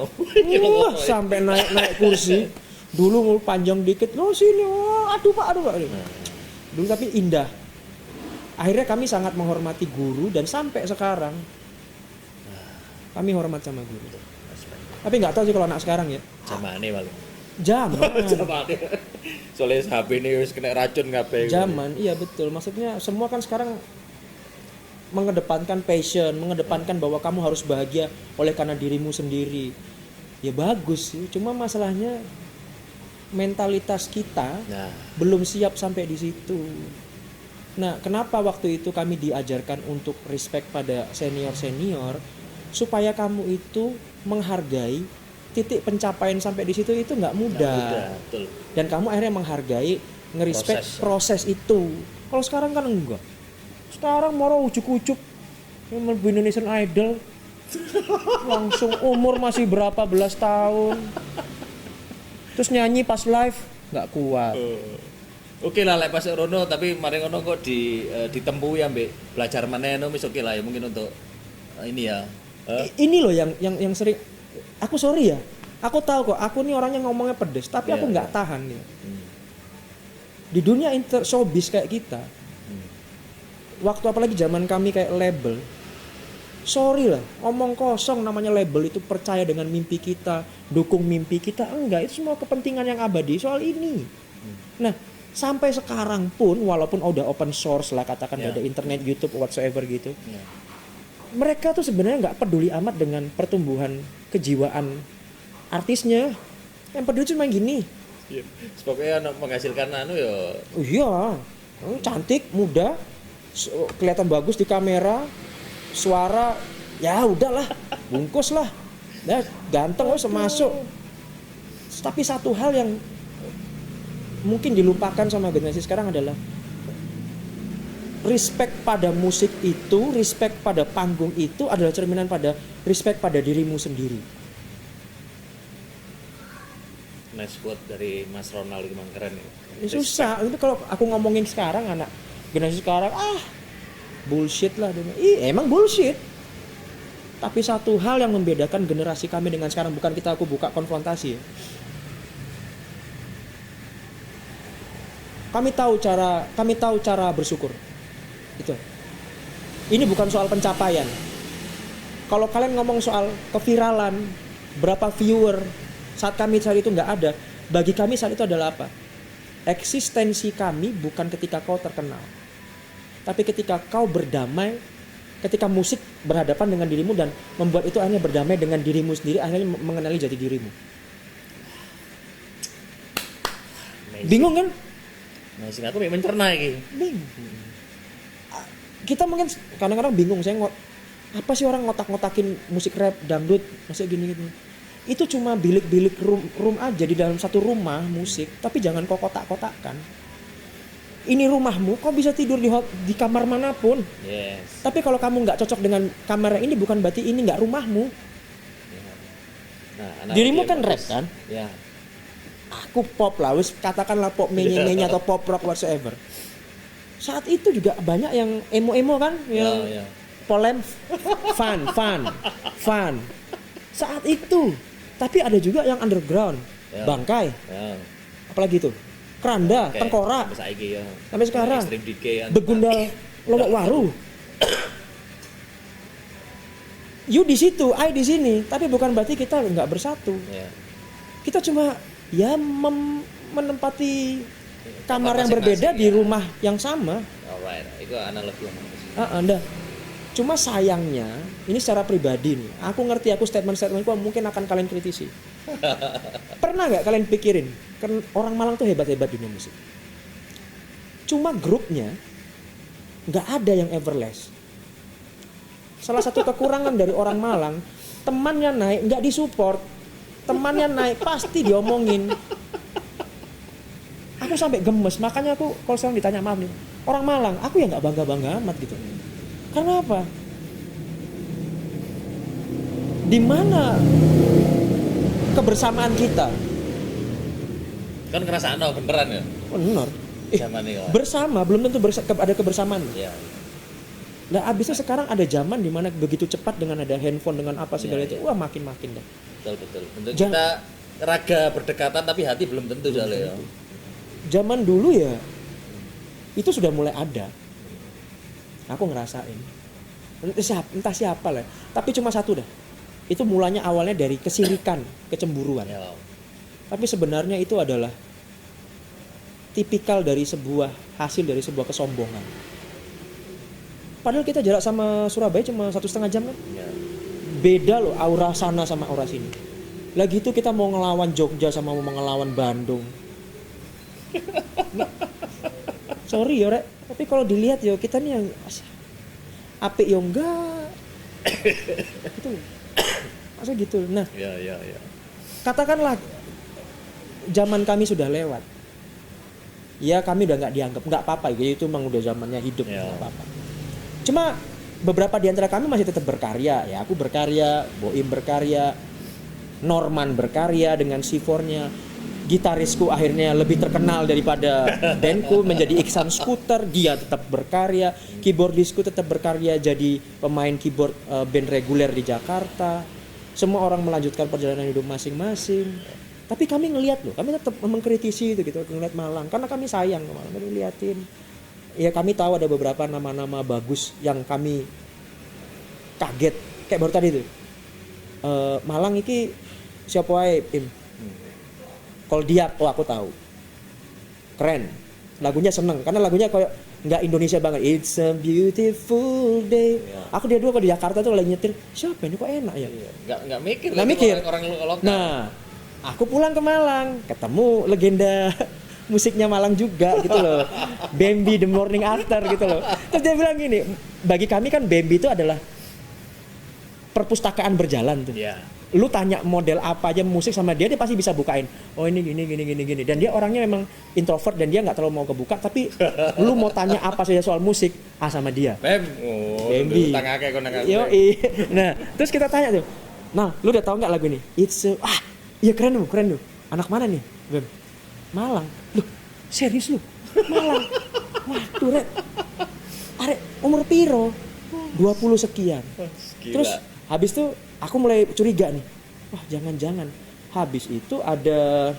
Sampai naik kursi. Dulu panjang dikit, sini, aduh pak. Dulu tapi indah. Akhirnya kami sangat menghormati guru dan sampai sekarang kami hormat sama guru. Tapi nggak tahu sih kalau anak sekarang ya. Zamane paling. Zaman. Zamane. Soalnya HP ini wis kena racun kabeh. Zaman, iya betul. Maksudnya semua kan sekarang mengedepankan passion, mengedepankan bahwa kamu harus bahagia oleh karena dirimu sendiri. Ya bagus sih, cuma masalahnya mentalitas kita belum siap sampai di situ. Nah, kenapa waktu itu kami diajarkan untuk respect pada senior-senior supaya kamu itu menghargai titik pencapaian sampai di situ itu nggak mudah. Betul. Dan kamu akhirnya menghargai, ngerespek proses itu. Kalau sekarang kan enggak. Sekarang mau ujuk-ujuk yang Indonesian Idol langsung umur masih berapa belas tahun. Terus nyanyi pas live nggak kuat. Oke lah, lek pas rono tapi mari ngono kok ditempuh ya mbek belajar maneh wis oke lah ya mungkin untuk ini ya. Ini loh yang sering aku sorry ya. Aku tahu kok, aku nih orangnya ngomongnya pedes, tapi aku nggak tahan nih. Di dunia showbiz kayak kita, waktu apalagi zaman kami kayak label, sorry lah, ngomong kosong namanya label itu percaya dengan mimpi kita, dukung mimpi kita, enggak, itu semua kepentingan yang abadi soal ini. Nah, sampai sekarang pun, walaupun udah open source lah, katakan ada internet, YouTube, whatsoever gitu, mereka tuh sebenarnya nggak peduli amat dengan pertumbuhan kejiwaan artisnya. Yang peduli cuma gini. Pokoknya menghasilkan ya. Iya, cantik, muda, kelihatan bagus di kamera, suara, ya udahlah, bungkus lah, ganteng wes masuk. Tapi satu hal yang mungkin dilupakan sama generasi sekarang adalah respect pada musik itu, respect pada panggung itu adalah cerminan pada respect pada dirimu sendiri. Nice quote dari Mas Ronald, gimana keren ya. Susah, itu kalau aku ngomongin sekarang anak generasi sekarang, bullshit lah. Emang bullshit. Tapi satu hal yang membedakan generasi kami dengan sekarang, bukan aku buka konfrontasi ya. Kami tahu cara bersyukur. Itu. Ini bukan soal pencapaian. Kalau kalian ngomong soal keviralan, berapa viewer, saat kami saat itu nggak ada, bagi kami saat itu adalah apa? Eksistensi kami bukan ketika kau terkenal, tapi ketika kau berdamai, ketika musik berhadapan dengan dirimu dan membuat itu akhirnya berdamai dengan dirimu sendiri, akhirnya mengenali jati dirimu. Bingung kan? Masih aku mencerna iki. Bingung. Kita mungkin kadang-kadang bingung, apa sih orang ngotak-ngotakin musik rap, dangdut, masih gini-gini. Itu cuma bilik-bilik room aja di dalam satu rumah musik, tapi jangan kau kotak-kotakkan. Ini rumahmu, kau bisa tidur di kamar manapun. Yes. Tapi kalau kamu nggak cocok dengan kamar ini, bukan berarti ini nggak rumahmu. Nah, dirimu kan rap kan? Ya. Aku pop lah, wis katakanlah pop menye-menye atau pop rock whatsoever. Saat itu juga banyak yang emo-emo kan, yang polem, fun. Saat itu. Tapi ada juga yang underground, bangkai. Apalagi itu? Keranda, tengkorak. Sampai sekarang. Begundal, Lowok Waru. You di situ, I di sini, tapi bukan berarti kita nggak bersatu. Kita cuma menempati kamar yang masing-masing, berbeda di ya. rumah yang sama. Alright, itu analogi yang bagus. Anda. Cuma sayangnya, ini secara pribadi nih, aku ngerti aku statement-statementku mungkin akan kalian kritisi. Pernah nggak kalian pikirin, kan orang Malang tuh hebat-hebat di dunia musik. Cuma grupnya nggak ada yang everlast. Salah satu kekurangan dari orang Malang, temannya naik nggak disupport, temannya naik pasti diomongin. Aku sampai gemes, makanya aku kalau sekarang ditanya maaf nih, orang Malang, aku ya nggak bangga-bangga amat gitu. Karena apa? Di mana kebersamaan kita? Kan ngerasa beneran ya? Benar. Zaman ini. Bersama belum tentu ada kebersamaan. Ya. Nah, abisnya sekarang ada zaman di mana begitu cepat dengan ada handphone dengan apa segala itu, wah makin-makin dah. Betul. Untuk kita raga berdekatan tapi hati belum tentu soalnya ya. Zaman dulu ya itu sudah mulai ada. Aku ngerasain. Entah siapa lah. Tapi cuma satu dah. Itu mulanya awalnya dari kesirikan, kecemburuan. Ya. Tapi sebenarnya itu adalah tipikal dari hasil dari sebuah kesombongan. Padahal kita jarak sama Surabaya cuma 1,5 jam kan. Ya. Beda loh aura sana sama aura sini. Lagi itu kita mau ngelawan Jogja sama mau ngelawan Bandung. Sorry ya Rek, tapi kalau dilihat ya kita nih yang apik ya enggak. Gitu. Masa gitu. Nah, Ya. katakanlah zaman kami sudah lewat. Ya kami udah nggak dianggap, nggak apa-apa gitu. Itu memang udah zamannya hidup, Ya. nggak apa-apa. Cuma beberapa di antara kami masih tetap berkarya. Ya aku berkarya, Boim berkarya, Norman berkarya dengan C4-nya. Gitarisku akhirnya lebih terkenal daripada bandku menjadi Iksan Scooter, dia tetap berkarya. Keyboardisku tetap berkarya jadi pemain keyboard band reguler di Jakarta. Semua orang melanjutkan perjalanan hidup masing-masing. Tapi kami ngelihat loh, kami tetap mengkritisi itu gitu, ngeliat Malang karena kami sayang ke Malang, kami liatin. Ya kami tahu ada beberapa nama-nama bagus yang kami kaget kayak baru tadi tuh. Malang iki siapa wae Im? Kalau dia, aku tahu. Keren. Lagunya seneng karena lagunya kayak nggak Indonesia banget. It's a beautiful day. Ya. Aku dia dulu di Jakarta tuh lagi nyetir. Siapa ini kok enak ya? Nggak mikir. Nggak mikir. Orang lokal. Nah, aku pulang ke Malang, ketemu legenda musiknya Malang juga gitu loh. Bambi The Morning After gitu loh. Terus dia bilang gini, bagi kami kan Bambi itu adalah perpustakaan berjalan tuh. Ya. Lu tanya model apa aja musik sama dia pasti bisa bukain. Oh ini gini. Dan dia orangnya memang introvert dan dia nggak terlalu mau kebuka. Tapi lu mau tanya apa saja soal musik, sama dia. Bambi. Nah, terus kita tanya tuh. Nah, lu udah tahu nggak lagu ini? Iya keren lu. Anak mana nih, Bam? Malang. Loh, serius lu? Malang. Waduh, Rek. Arek umur piro? 20 sekian. Gila. Terus habis itu aku mulai curiga nih. Wah, jangan-jangan habis itu ada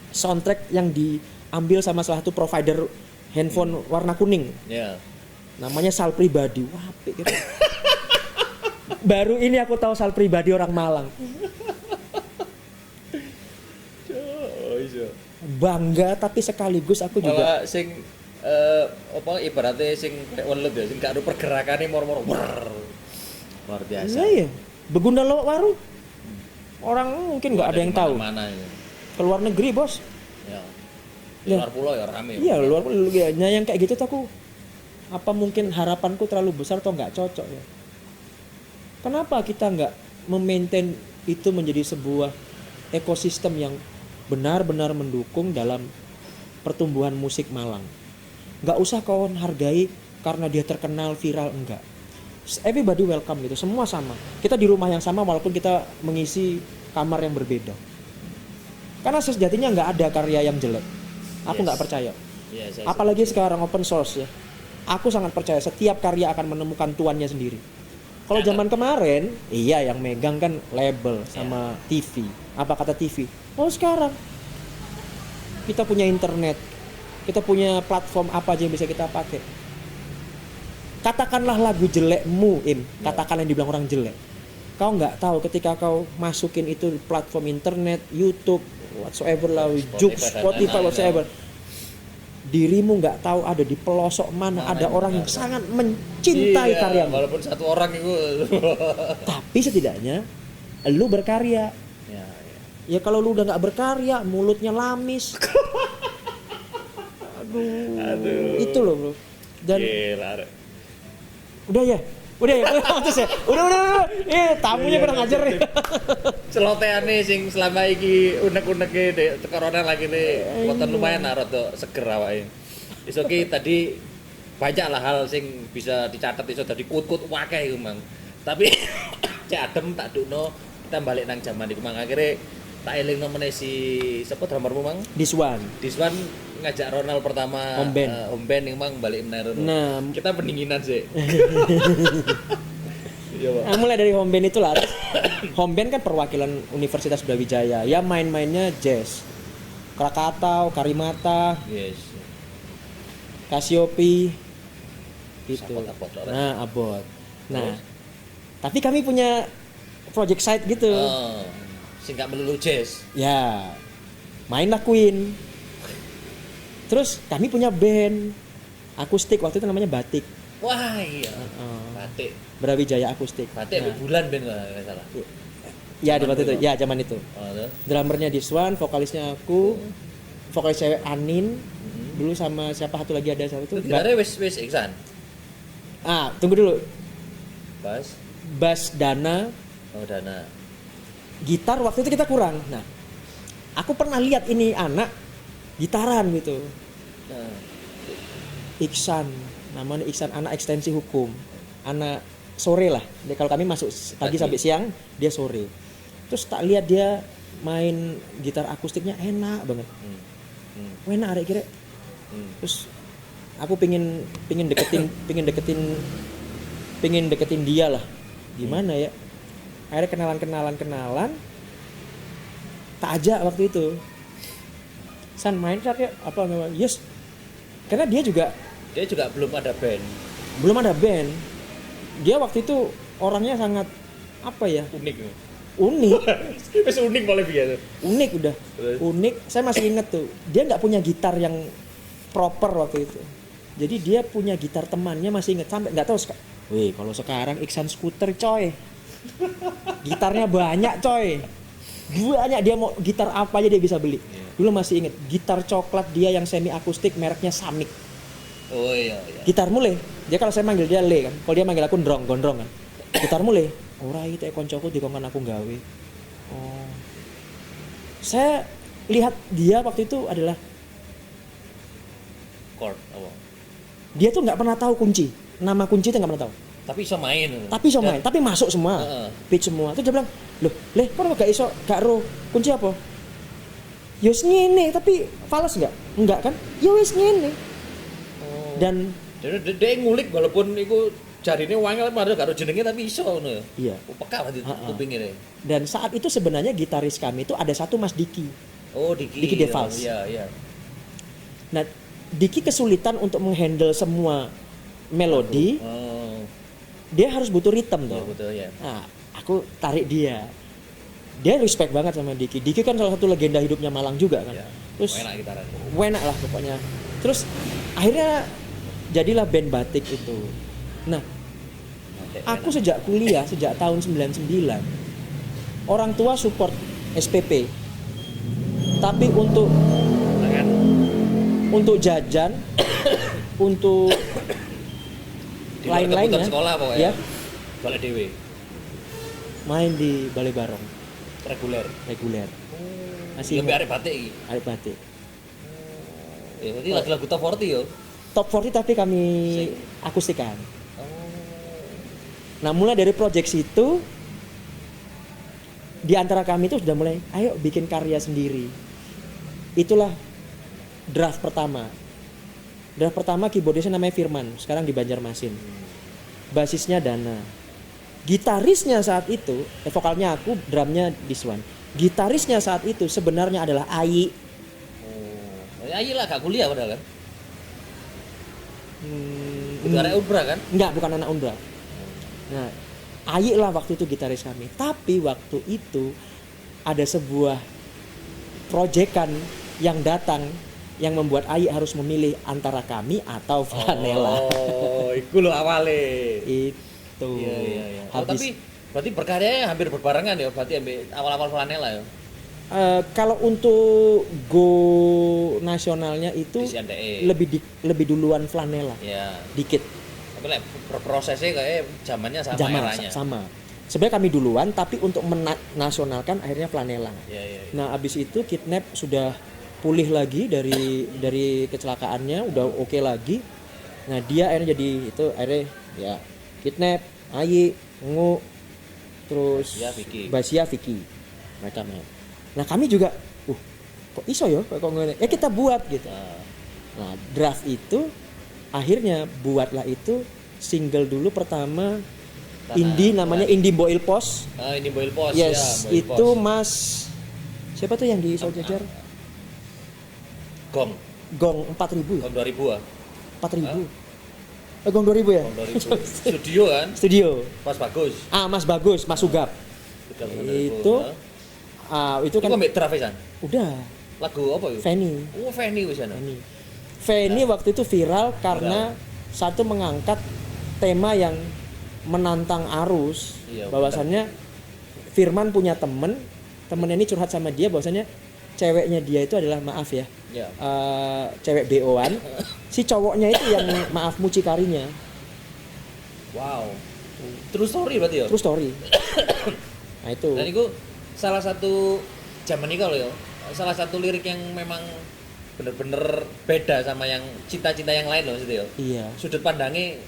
soundtrack yang diambil sama salah satu provider handphone warna kuning. Ya. Namanya Sal Pribadi. Wah, apik gitu. Baru ini aku tahu Sal Pribadi orang Malang. Bangga tapi sekaligus aku juga Malah sing ibaratnya sing kayak welut ya, sing gak ada pergerakannya mor-mor. Luar biasa. iya. Begundal lewat warung. Orang mungkin nggak ada yang tahu. Mana ya? Keluar negeri, Bos. Ya. Ya. Luar pulau ya rame. Iya, luar ya, yang kayak gitu tuh aku apa mungkin harapanku terlalu besar atau nggak cocok ya. Kenapa kita nggak memaintain itu menjadi sebuah ekosistem yang benar-benar mendukung dalam pertumbuhan musik Malang? Nggak usah kau hargai karena dia terkenal viral, enggak. Everybody welcome gitu, semua sama. Kita di rumah yang sama walaupun kita mengisi kamar yang berbeda. Karena sejatinya nggak ada karya yang jelek. Aku nggak percaya. Yes, Apalagi sekarang open source ya. Aku sangat percaya setiap karya akan menemukan tuannya sendiri. Kalau zaman kemarin, iya yang megang kan label sama TV. Apa kata TV? Oh sekarang kita punya internet, kita punya platform apa aja yang bisa kita pakai. Katakanlah lagu jelekmu, katakan yang dibilang orang jelek. Kau nggak tahu ketika kau masukin itu di platform internet, YouTube, whatsoever lah, Joox, Spotify whatsoever. Dirimu nggak tahu ada di pelosok mana ada orang yang sangat mencintai karyamu. Walaupun satu orang itu. Tapi setidaknya lu berkarya. Ya. Ya kalau lu udah nggak berkarya, mulutnya lamis. Aduh. Itu loh, bro. Dan Gila. udah ya. Udah. Tamunya kurang ngajar ya. Celoteane sing selama iki unek-uneke dek corona lagi nih wonten lumayan lah rada seger awake. Is oke tadi banyak lah hal sing bisa dicatat iso dadi kut-kut wakeh iku Mang. Tapi cek adem tak dukno kita balik nang jaman iku Mang. Akhire tak elingno meneh si sapa drummermu Mang? Diswan. Diswan ngajak Ronald pertama home band yang Mang balik meneh Ronald. Nah, Kita pendinginan sih. Iya, Pak. Nah, mulai dari home band itulah. Home band kan perwakilan Universitas Brawijaya. Ya main-mainnya jazz. Krakatau, Karimata, Yes. Cassiope gitu. Abot lah. Nah, abot. Nah, tapi kami punya project side gitu. Oh. Sing gak melulu jazz. Ya. Mainlah Queen. Terus kami punya band akustik waktu itu namanya Batik. Wah, iya. Batik. Brawijaya Akustik. Batik Nah, bulan ben enggak salah. ya di waktu itu, ya zaman itu. Oh, tuh. Drummernya Diswan, vokalisnya aku, vokalis cewek Anin, dulu sama siapa satu lagi ada satu tuh. Gitarnya wis Iksan. Tunggu dulu. Bass. Bass Dana, Oh, Dana. gitar waktu itu kita kurang. Nah, aku pernah lihat ini anak gitaran gitu. Nah, Iksan, namanya Iksan, anak ekstensi hukum, anak sore lah. Dia, kalau kami masuk pagi sampai siang, dia sore. Terus tak lihat dia main gitar akustiknya enak banget. Enak arek kira. Terus aku pingin deketin dia lah. Gimana ya? Akhirnya kenalan. Tak ajak waktu itu. San main ya apa namanya? Yes. Karena dia juga belum ada band. belum ada band. Dia waktu itu orangnya sangat apa ya? Unik. Unik. Wis unik boleh biasa. Unik udah. Unik. Saya masih inget tuh. Dia nggak punya gitar yang proper waktu itu. Jadi dia punya gitar temannya, masih inget sampai nggak tahu. Wih, kalau sekarang Iksan Scooter coy. Gitarnya banyak coy. Banyak, dia mau gitar apa aja dia bisa beli. Dulu masih inget gitar coklat dia yang semi akustik mereknya Samik. Oh iya. Gitar mulai. Dia kalau saya manggil dia Le kan. Kalau dia manggil aku gondrong kan. Gitar mulai. Ora iki teh koncoku dikongkon aku gawe. Oh. Saya lihat dia waktu itu adalah Chord apa? dia tuh nggak pernah tahu kunci. Nama kunci itu nggak pernah tahu. Tapi iso main. Tapi iso main, tapi masuk semua. Pitch semua. Terus dia bilang, "Loh, Le, kok gak iso gak ro kunci apa?" Ya wis ngene, tapi fals enggak? Enggak kan? Ya wis ngene. Dan dia ngulik walaupun iku jarine wangel padahal gak ro jenenge tapi iso ngono. iya. Peka banget kupingnya. Dan saat itu sebenarnya gitaris kami itu ada satu Mas Diki. Oh, Diki. Diki Devals. Iya. Nah, Diki kesulitan untuk menghandle semua melodi. Oh. Dia harus butuh ritme Iya dong. betul ya. Nah, aku tarik dia. Dia respect banget sama Diki. Diki kan salah satu legenda hidupnya Malang juga kan. Iya. Terus Enak gitaran. enak lah pokoknya. Terus akhirnya jadilah band Batik itu. Nah, aku sejak kuliah, sejak tahun 99, orang tua support SPP. Tapi untuk jajan, untuk lain-lainnya, sekolah pokoknya. ya, Balik dewe. main di Balai Barong Reguler. masih Lebih arek batik iki. Arek Batik Ya, berarti lagu-lagu top 40 yo. top 40 tapi kami akustikan. Nah, mulai dari project situ di antara kami itu sudah mulai ayo bikin karya sendiri. Itulah draft pertama keyboardisnya namanya Firman, sekarang di Banjarmasin. Basisnya Dana. Gitarisnya saat itu, vokalnya aku, drumnya Diswan. Gitarisnya saat itu sebenarnya adalah Ayi. Oh, ya iyalah gak kuliah padahal kan. Itu arek Unbra kan? Enggak, bukan anak Undra. Nah, Ayi lah waktu itu gitaris kami. Tapi waktu itu ada sebuah proyekan yang datang yang membuat Ai harus memilih antara kami atau Flanela. Oh, iku lho awale. Itu. Iya. Oh, Habis, tapi berarti berkaryanya hampir berbarengan ya, berarti ambil awal-awal Flanela ya. kalau untuk go nasionalnya itu Di CNDE. lebih duluan Flanela Iya. dikit. Tapi like, berprosesnya kayak zamannya sama Zaman eranya. sama. Sebenarnya kami duluan tapi untuk menasionalkan akhirnya Flanela. Iya. Nah, abis itu Kidnap sudah pulih lagi dari kecelakaannya, udah oke lagi. Nah, dia akhirnya jadi itu akhirnya ya Kidnap, Ayi, Ngu, terus Basia, Vicky. Macamnya. Nah, kami juga kok iso ya kok ngene. Ya kita buat gitu. Nah, draft itu akhirnya buatlah itu single dulu pertama indie namanya Indie Boil Post. Ini Boil Post Yes, ya, Boil itu Post. Mas siapa tuh yang di Soldier? Gong 4.000 ya? tahun 2000 ah. 4.000. Gong 2000 ya? Tahun 2000. Studio kan? Studio. Pas bagus. Mas Bagus, Mas Sugap. Tahun 2000. Itu itu Itu kan ambek Travisan. udah Lagu apa itu? Fanny. Oh, Fanny wis ana. Fanny waktu itu viral karena satu mengangkat tema yang menantang arus. Iya, Bahwasannya Firman punya temennya ini curhat sama dia bahwasannya ceweknya dia itu adalah maaf ya. Iya. Cewek BO-an. Si cowoknya itu yang maaf mucikarinya. Wow. True story berarti ya? True story. Nah itu. Dan itu salah satu zaman ini kalau ya, salah satu lirik yang memang bener-bener beda sama yang cinta-cinta yang lain loh situ ya. Iya. Sudut pandangnya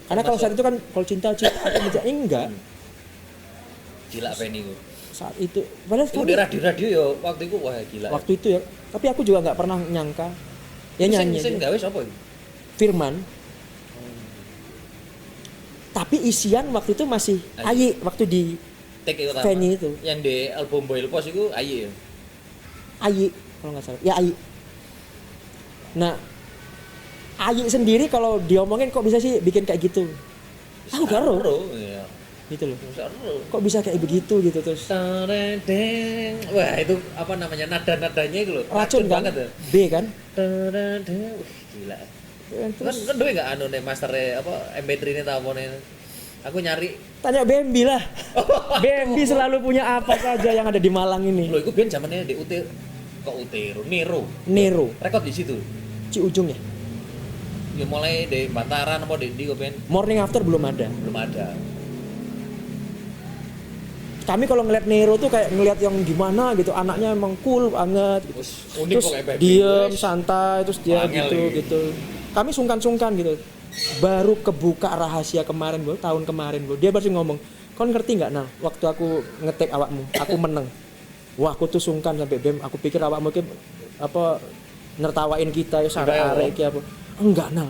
Karena kalau saat itu kan kalau cinta atau enggak. Gila Fanny itu. Saat itu padahal Itu di radio ya waktu itu wah gila. waktu itu ya. Tapi aku juga nggak pernah nyangka. Ya nyanyi. Sing dia. gawe sapa itu? Firman. Tapi isian waktu itu masih Ayi waktu di Take itu Fanny itu. Yang di album Boil Post itu Ayi ya. Ayi kalau nggak salah. Ya Ayi. Nah, Ayi sendiri kalau diomongin kok bisa sih bikin kayak gitu? Aku gak ero. Iya. Gitu loh. Seru. Kok bisa kayak begitu gitu terus. Wah itu apa namanya nada-nadanya itu loh. Racun kan? Banget ya. B kan? Gila. Terus Kan duwe enggak anu nih master apa MP3 ini tau apa nih. Aku nyari. tanya Bambi lah. Bambi selalu punya apa saja yang ada di Malang ini. Loh itu ben zamannya di UT kok Utero Nero, rekod di situ. Ciujung ya. Ya mulai di Bantaran apa di kok ben Morning After belum ada. belum ada. Kami kalau ngeliat Nero tuh kayak ngeliat yang gimana gitu, anaknya emang cool banget gitu. Terus unik Terus kok kayak Bambi. diem Wes. santai terus dia Angel gitu ini. gitu. Kami sungkan-sungkan gitu. Baru kebuka rahasia kemarin bro, tahun kemarin bro. Dia baru ngomong, "Kau ngerti nggak Nal? Waktu aku ngetek awakmu, aku menang. Wah, aku tuh sungkan sampai Bem. Aku pikir awakmu ki apa nertawain kita ya arek iki apa. Enggak Nal.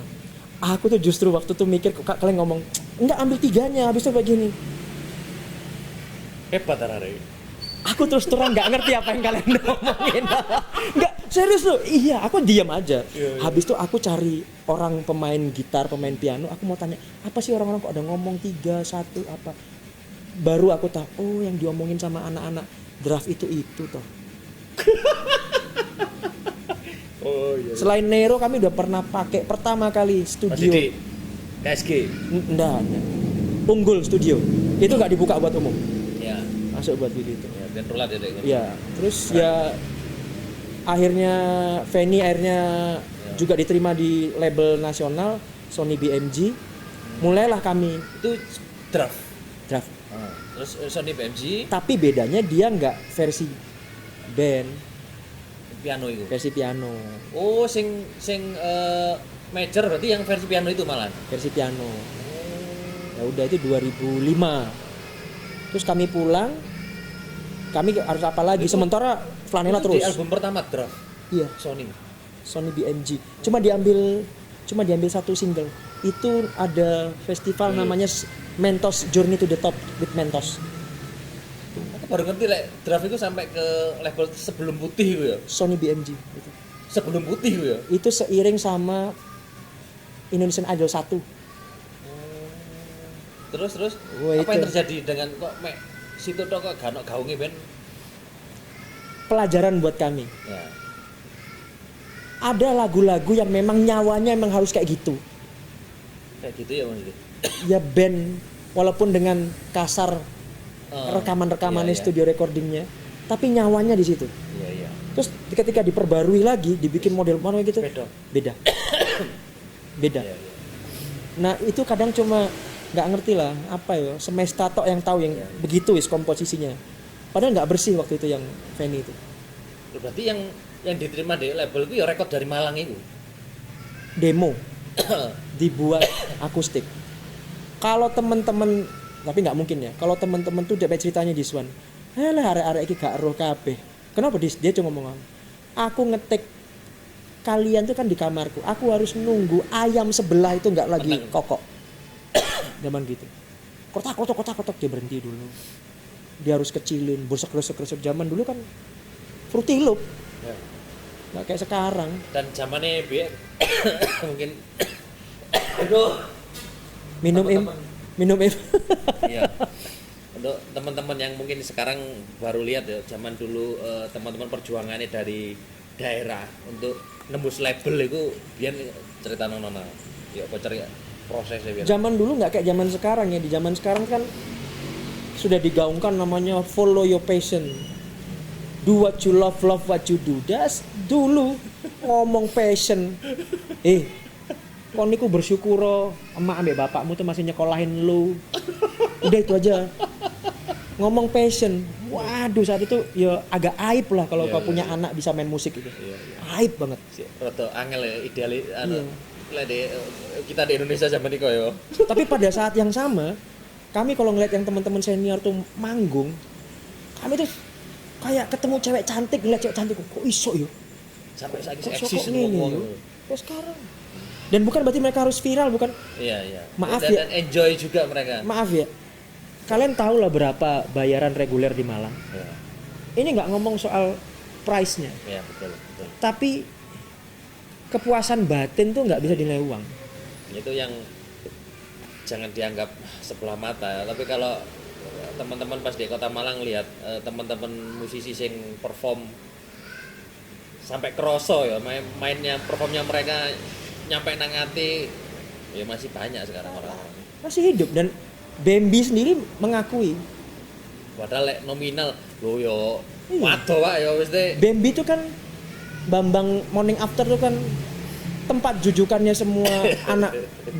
Aku tuh justru waktu tuh mikir kalian ngomong, "Enggak ambil tiganya, habis itu begini." Hebat arek. Aku terus terang nggak ngerti apa yang kalian ngomongin. Nggak, serius loh. Iya, aku diam aja. Habis itu aku cari orang pemain gitar, pemain piano. Aku mau tanya, apa sih orang-orang kok ada ngomong 3, 1, apa. Baru aku tahu, oh yang diomongin sama anak-anak draft itu toh. Oh iya. Selain Nero kami udah pernah pakai pertama kali Masih studio. di KSG. Enggak. Unggul studio. Itu nggak dibuka buat umum. Ya. Masuk buat video itu. Ya, ben rolat ya Dek. Ya, terus ya akhirnya Fanny juga diterima di label nasional Sony BMG. Mulailah kami Itu draft. draft. Terus Sony BMG Tapi bedanya dia nggak versi band, piano itu. versi piano, Oh, sing major berarti yang versi piano itu malah. versi piano. Ya udah itu 2005. Terus kami pulang, kami harus apa lagi? Itu- Sementara Flanela Itu terus. Di album pertama draft Iya, Sony. Sony BMG. Cuma diambil satu single. Itu ada festival namanya Mentos Journey to the Top with Mentos. Aku baru ngerti lek draft itu sampai ke level sebelum putih itu ya. Sony BMG gitu. Sebelum putih itu ya. Itu seiring sama Indonesian Idol 1. Terus Wah, apa yang itu. terjadi dengan kok situ tok kok gak ono gaunge ben. pelajaran buat kami. Ya. Ada lagu-lagu yang memang nyawanya emang harus kayak gitu. Kayak gitu ya maksudnya. Ya band walaupun dengan kasar rekaman-rekamannya iya. studio recordingnya, tapi nyawanya di situ. Iya, iya. Terus ketika diperbarui lagi, dibikin model gitu, beda. Beda. Iya, iya. Nah itu kadang cuma nggak ngerti lah apa ya, semesta tok yang tahu yang begitu is komposisinya. Padahal nggak bersih waktu itu yang Fanny itu. Berarti yang diterima di label itu ya rekod dari Malang itu. Demo dibuat akustik. Kalau teman-teman, tapi nggak mungkin ya. Kalau teman-teman tuh dapat ceritanya di Swan. Lah arek-arek iki gak roh kabeh. Kenapa dia cuma ngomong, aku ngetik kalian tuh kan di kamarku. Aku harus nunggu ayam sebelah itu nggak lagi kokok. Zaman gitu. Kotak dia berhenti dulu. Dia harus kecilin, bersek-resek zaman dulu kan Fruity Loop. Ya. Nggak kayak sekarang. Dan zamannya biar mungkin aduh Minum iya. Untuk teman-teman yang mungkin sekarang baru lihat ya, zaman dulu teman-teman perjuangannya dari daerah untuk nembus label itu biar cerita nona. Ya bocor ya prosesnya biar. Zaman dulu nggak kayak zaman sekarang ya. Di zaman sekarang kan sudah digaungkan namanya follow your passion. Do what you love what you do. Das dulu ngomong passion. Kau niku bersyukur emak ambek bapakmu tuh masih nyekolahin lu. Udah itu aja. Ngomong passion. Waduh saat itu ya agak aib lah kalau kau punya anak bisa main musik itu. Aib banget. Roto angel ya idealis kita di Indonesia zaman itu ya. Tapi pada saat yang sama, kami kalau ngeliat yang teman-teman senior tuh manggung, kami tuh kayak ketemu cewek cantik, ngeliat cewek cantik kok iso yo. Sampai saat Kok eksis ini ngomong. yo. Kok sekarang? Dan bukan berarti mereka harus viral, bukan? Iya. Maaf dan, ya. Dan enjoy juga mereka. Maaf ya. Kalian tahu lah berapa bayaran reguler di Malang. Ya. Ini nggak ngomong soal price-nya, Iya, betul. tapi kepuasan batin tuh nggak bisa dinilai uang. Itu yang jangan dianggap sebelah mata, tapi kalau teman-teman pas di Kota Malang lihat teman-teman musisi sing perform sampai kroso ya mainnya performnya mereka nyampe nang ati ya masih banyak sekarang orang-orang. Masih hidup dan Bambi sendiri mengakui. Padahal nominal lo yo Iya. waduh Pak ya wis deh. Bambi itu kan Bambang Morning After itu kan tempat jujukannya semua anak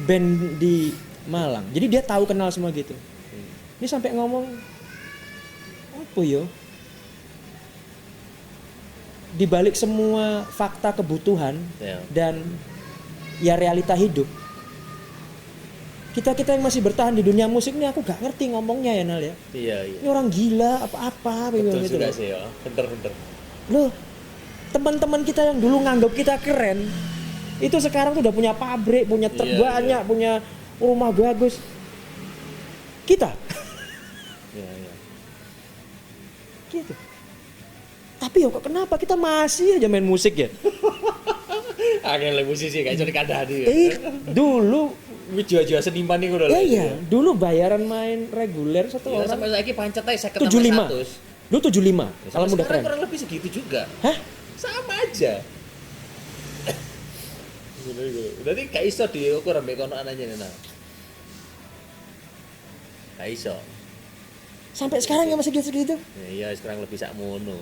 band di Malang. Jadi dia tahu kenal semua gitu. Ini sampai ngomong apa yo? Di balik semua fakta kebutuhan Ya. dan ya realita hidup. Kita yang masih bertahan di dunia musik ini aku gak ngerti ngomongnya ya Nal ya. Iya. Ini orang gila apa-apa Betul gitu juga loh. sih ya. Bener. Loh, teman-teman kita yang dulu nganggap kita keren, itu sekarang tuh udah punya pabrik, punya truk Iya, banyak, punya rumah bagus. Kita, Iya. gitu. Tapi ya kok kenapa kita masih aja main musik ya? Angel musisi kayak jadi kandhani ya. Dulu, Jual-jual seniman nih udah. iya, dulu bayaran main reguler satu Ya, orang sampai saiki pancet aja 75. 100. Dulu 75, Ya, kalau sampai udah sekarang keren. kurang lebih segitu juga. Hah? Sama aja. Berarti gak iso diukur ambek kono ananya Nena. Gak iso. Sampai sekarang ya masih gitu-gitu. Ya, iya sekarang lebih sak mono.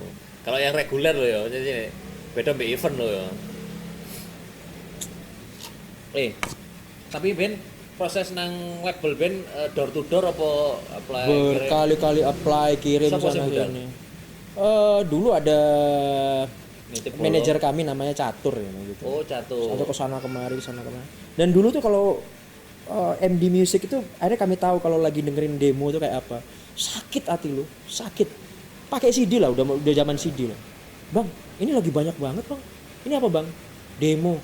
Kalau yang reguler loh ya, jadi beda mbek event loh ya. Tapi Ben proses nang label Ben door to door apa apply Berkali-kali apply, kirim Siapa sana sih budal? sini. Dulu ada nitip manajer kami namanya Catur ya gitu. Oh, Catur. Ada kesana kemari. Dan dulu tuh kalau MD Music itu akhirnya kami tahu kalau lagi dengerin demo tuh kayak apa. Sakit hati lu, sakit. Pakai CD lah, udah zaman CD lah. Bang, ini lagi banyak banget bang. Ini apa bang? Demo.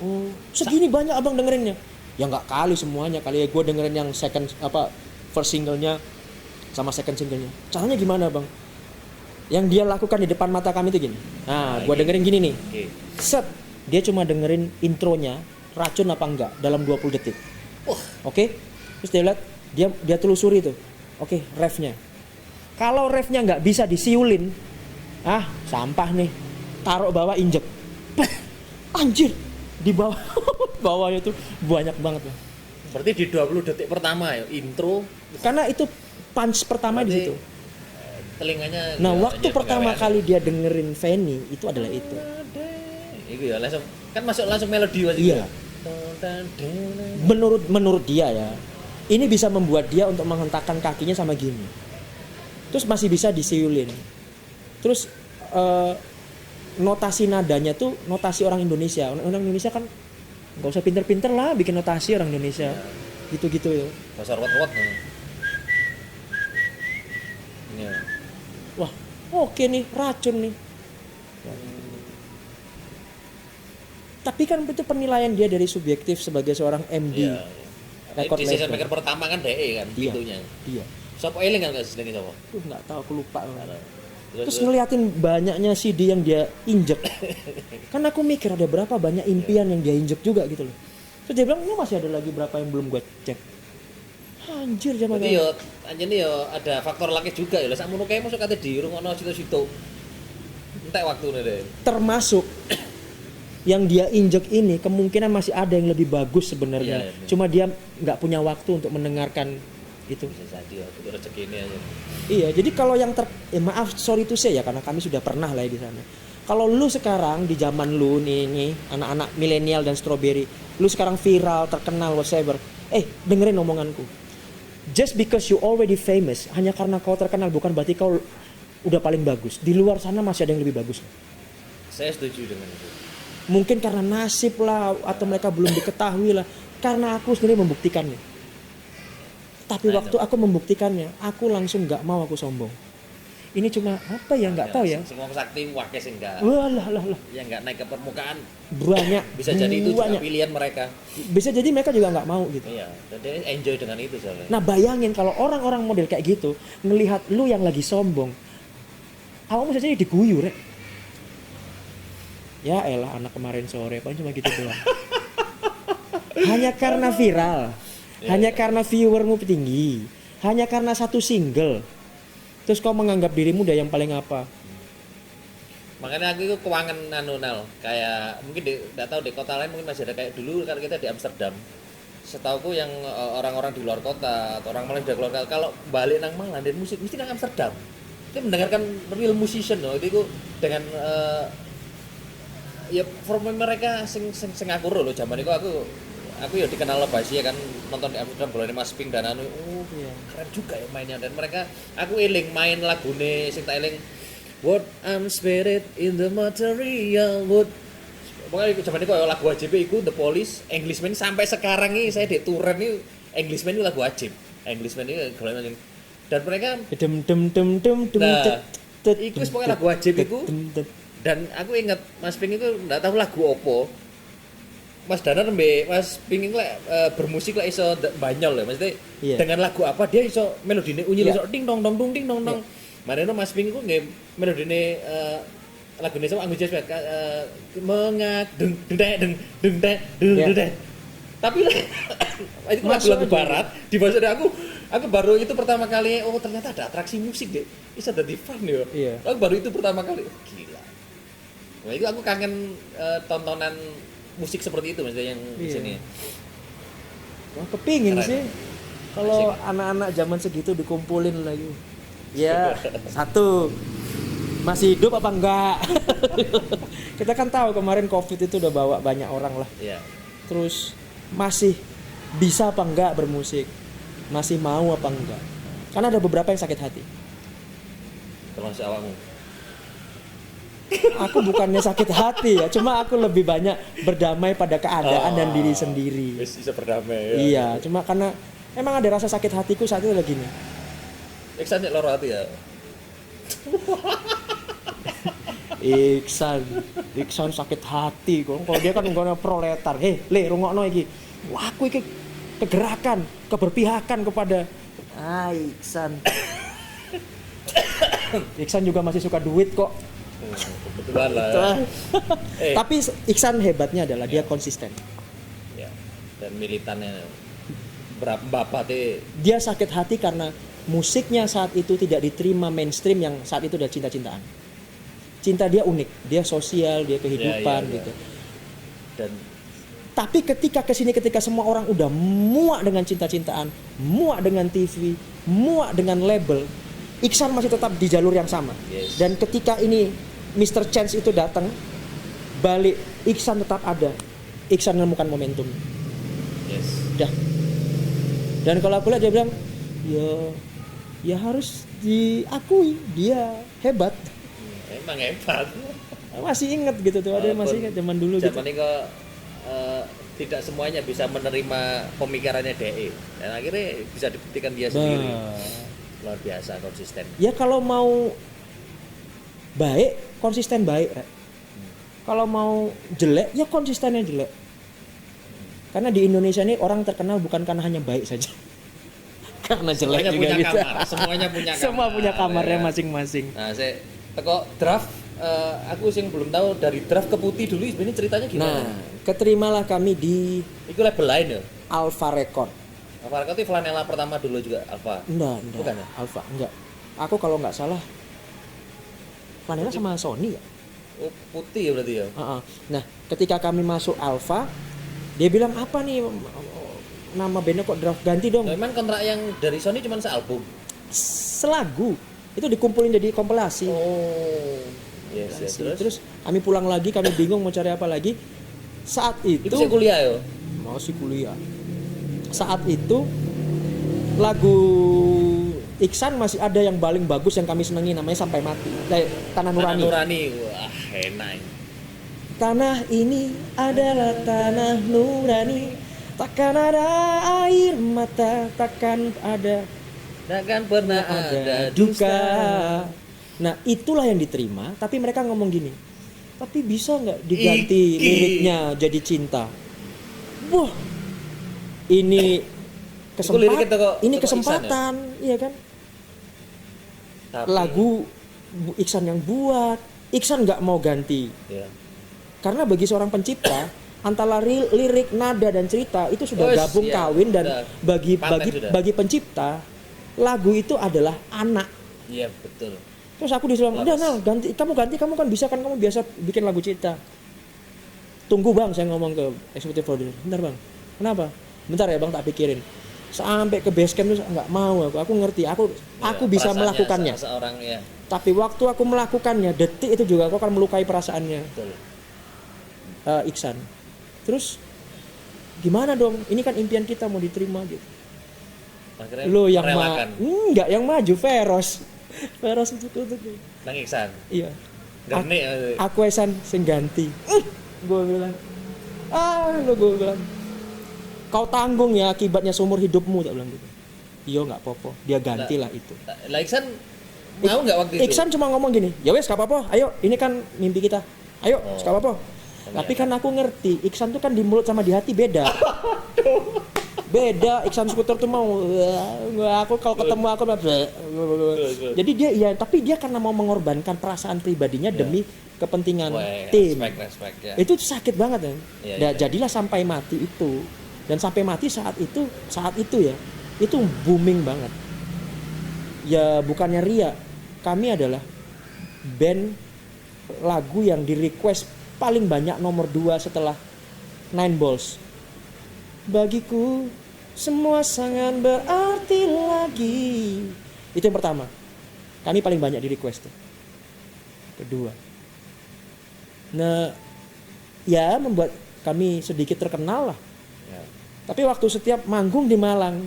Oh, segini banyak abang dengerinnya. Ya nggak kali semuanya, kali ya gue dengerin yang first singlenya sama second singlenya. Caranya gimana bang? Yang dia lakukan di depan mata kami itu gini. Nah, gue dengerin gini nih. Oke. Set, dia cuma dengerin intronya, racun apa enggak dalam 20 detik. Oke? Terus dia lihat, dia telusuri tuh. Oke, refnya. Kalau refnya nggak bisa disiulin, sampah nih, taruh bawah injek, anjir di bawah bawahnya tuh banyak banget lah. Berarti di 20 detik pertama ya intro Karena itu punch pertama di berarti situ. telinganya. Nah, ya, waktu hanya pertama pegawaian. kali dia dengerin Fanny itu adalah itu. Itu ya langsung kan masuk langsung melodi pasti. Iya. Menurut dia ya, ini bisa membuat dia untuk menghentakkan kakinya sama gini. Terus masih bisa disiulin. Terus notasi nadanya tuh notasi orang Indonesia. Orang Indonesia kan nggak usah pinter-pinter lah bikin notasi orang Indonesia. Gitu-gitu ya. Bahasa ruwet-ruwet. Iya. Wah, oke nih, racun nih. Tapi kan itu penilaian dia dari subjektif sebagai seorang MD. Iya. Record Di season label. maker pertama kan DE kan Iya. pintunya. Iya. Siapa eling kan gak sih siapa? Nggak tahu, aku lupa. Terus Terus ngeliatin banyaknya CD yang dia injek. Kan aku mikir ada berapa banyak impian yang dia injek juga gitu loh. Terus dia bilang, lu masih ada lagi berapa yang belum gue cek. Anjir zaman berarti yo anjene yo ada faktor laki juga ya. Lah sakmono kae masuk kate dirungokno situ-situ. Entek waktune deh. termasuk yang dia injek ini kemungkinan masih ada yang lebih bagus sebenarnya. Iya, iya. Cuma dia nggak punya waktu untuk mendengarkan itu. Bisa jadi ya, itu rezeki ini aja. Iya, jadi kalau yang maaf sorry to say ya karena kami sudah pernah lah ya di sana. Kalau lu sekarang di zaman lu nih anak-anak milenial dan strawberry, lu sekarang viral, terkenal whatever. Dengerin omonganku. Just because you already famous, hanya karena kau terkenal bukan berarti kau udah paling bagus. Di luar sana masih ada yang lebih bagus. Saya setuju dengan itu. Mungkin karena nasib lah atau mereka belum diketahui lah. Karena aku sendiri membuktikannya. Tapi Nah, waktu aku membuktikannya, aku langsung nggak mau aku sombong. Ini cuma apa ya nggak tahu ya. Sing wong sakti wake sing enggak. Walah Yang enggak naik ke permukaan banyak. bisa jadi itu juga banyak. pilihan mereka. Bisa jadi mereka juga nggak mau gitu. Iya, dan dia enjoy dengan itu soalnya. Nah bayangin kalau orang-orang model kayak gitu ngelihat lu yang lagi sombong, awakmu saja diguyu rek. Ya elah anak kemarin sore paling cuma gitu doang. Hanya karena viral, hanya karena viewermu tinggi, hanya karena satu single. Terus kau menganggap dirimu udah yang paling apa? Makanya aku itu keuangan nal kayak mungkin enggak tahu di kota lain mungkin masih ada kayak dulu kan kita di Amsterdam. Setauku yang orang-orang di luar kota atau orang Malaysia dari luar kota kalau balik nang Malang dan musik mesti nang Amsterdam. Kita mendengarkan real musician loh. Itu dengan ya performa mereka sing aku loh zaman itu aku ya dikenal lebih sih ya kan nonton di Amsterdam boleh Mas Pink dan anu keren juga ya mainnya dan mereka aku eling main lagune sing tak eling What I'm spirit in the material wood pokoknya zaman itu lagu wajib itu The Police Englishman sampai sekarang ini saya di touren ini Englishman itu lagu wajib Englishman ini golongan dan mereka nah itu pokoknya lagu wajib itu dan aku ingat Mas Pink itu nggak tahu lagu opo Mas Danar mbek Mas Pink itu bermusik lah iso banyol ya maksudnya dengan lagu apa dia iso melodine unyil iso ding dong dong dong ding dong dong marino Mas Pink itu nggih melodine lagune sama Anggun Jazz mengat deng deng deng deng deng tapi itu lagu barat di bahasa aku baru itu pertama kali ternyata ada atraksi musik deh bisa ada di fun ya aku baru itu pertama kali gila nah itu aku kangen tontonan musik seperti itu maksudnya yang di sini wah kepingin keren. sih kalau anak-anak zaman segitu dikumpulin lagi ya satu masih hidup apa enggak kita kan tahu kemarin COVID itu udah bawa banyak orang lah terus masih bisa apa enggak bermusik masih mau apa enggak karena ada beberapa yang sakit hati termasuk awakmu aku bukannya sakit hati ya cuma aku lebih banyak berdamai pada keadaan dan diri sendiri bisa berdamai iya cuma karena emang ada rasa sakit hatiku saat itu lagi nih Iksan loro hati ya Iksan sakit hati kok. Kalau dia kan ngono proletar. Le rungokno iki. Wah, aku iki kegerakan, keberpihakan kepada Iksan. Iksan juga masih suka duit kok. Kebetulan lah. Tapi Iksan hebatnya adalah dia konsisten. Ya. Dan militannya bapak dia sakit hati karena musiknya saat itu tidak diterima mainstream yang saat itu udah cinta-cintaan. cinta dia unik, dia sosial, dia kehidupan Iya. gitu. Dan Tapi ketika semua orang udah muak dengan cinta-cintaan, muak dengan TV, muak dengan label, Iksan masih tetap di jalur yang sama. Yes. Dan ketika ini Mr. Chance itu datang, balik Iksan tetap ada. Iksan menemukan momentum. yes. Dah. Dan kalau aku lihat dia bilang, ya harus diakui dia hebat. Emang hebat. Masih ingat gitu tuh, ada yang masih ingat zaman dulu gitu. Zaman ini kok tidak semuanya bisa menerima pemikirannya DE. Dan akhirnya bisa dibuktikan dia sendiri. Luar biasa konsisten. Ya kalau mau baik, konsisten baik. Rek. Kalau mau jelek, ya konsistennya jelek. Karena di Indonesia ini orang terkenal bukan karena hanya baik saja. Karena jelek Semuanya juga punya bisa. kamar. Semuanya punya kamar. Semua punya kamarnya Ya. masing-masing. Nah, saya teko draft aku sing belum tahu dari draft ke putih dulu sebenarnya ceritanya gimana? Nah, keterimalah kami di Itu label lain ya. Alpha Record. Alpha Record itu flanela pertama dulu juga Alpha. Enggak. Bukan ya? Alpha, enggak. Aku kalau nggak salah Vanilla sama Sony ya. Oh, putih ya berarti ya. Nah, ketika kami masuk Alpha, dia bilang apa nih nama bandnya kok draft ganti dong. Nah, memang kontrak yang dari Sony cuma sealbum. Selagu itu dikumpulin jadi kompilasi. Oh. Yes, yes. Terus kami pulang lagi, kami bingung mau cari apa lagi. Saat itu Itu saya kuliah ya. masih kuliah. Saat itu lagu Iksan masih ada yang paling bagus yang kami senangi, namanya Sampai Mati. Tanah Nurani. Tanah Nurani. Wah, enak. Tanah ini adalah tanah nurani, takkan ada air mata, takkan ada Takkan pernah ada duka. Nah, itulah yang diterima, tapi mereka ngomong gini, tapi bisa nggak diganti liriknya jadi cinta? Wah, ini liriknya toko kesempatan, iya kan? Tapi, Lagu Iksan yang buat, Iksan nggak mau ganti, ya. karena bagi seorang pencipta antara lirik, nada dan cerita itu sudah gabung iya, kawin, dan udah. bagi Paten sudah. bagi pencipta lagu itu adalah anak. Iya, betul. Terus aku disuruh, udah Nal, ganti, kamu kan bisa kan, kamu biasa bikin lagu cinta. Tunggu bang, saya ngomong ke eksekutif produser. Bentar bang, kenapa? Bentar ya bang, tak pikirin. Sampai ke base camp itu nggak mau aku ngerti, aku bisa Perasaannya melakukannya. Seorang ya, Tapi waktu aku melakukannya, detik itu juga aku akan melukai perasaannya betul. Iksan. Terus gimana dong? Ini kan impian kita mau diterima gitu. Akhirnya Lo yang merelakan. enggak, yang maju Veros. Veros itu. Nang Iksan. Iya. Gernik. Aku Iksan sing ganti. Gue bilang, gue bilang, kau tanggung ya akibatnya seumur hidupmu, tak bilang gitu. Iya nggak apa-apa, dia gantilah itu. Lah Iksan mau nggak waktu itu? Iksan cuma ngomong gini, ya wes gak apa-apa, ayo ini kan mimpi kita, ayo gak apa-apa. Tapi kan aku ngerti, Iksan tuh kan di mulut sama di hati beda. Beda, Iksan Skuter tuh mau, aku kalau ketemu aku jadi dia iya, tapi dia karena mau mengorbankan perasaan pribadinya demi kepentingan tim. Respect ya. Itu sakit banget kan. Iya, Nah, iya. jadilah Sampai Mati itu. Dan Sampai Mati saat itu ya, itu booming banget. Ya bukannya ria, kami adalah band lagu yang di request paling banyak nomor 2 setelah Nine Balls. Bagiku semua sangat berarti lagi. Itu yang pertama. Kami paling banyak di request tuh. Kedua. Nah, ya membuat kami sedikit terkenal lah. Ya. Tapi waktu setiap manggung di Malang,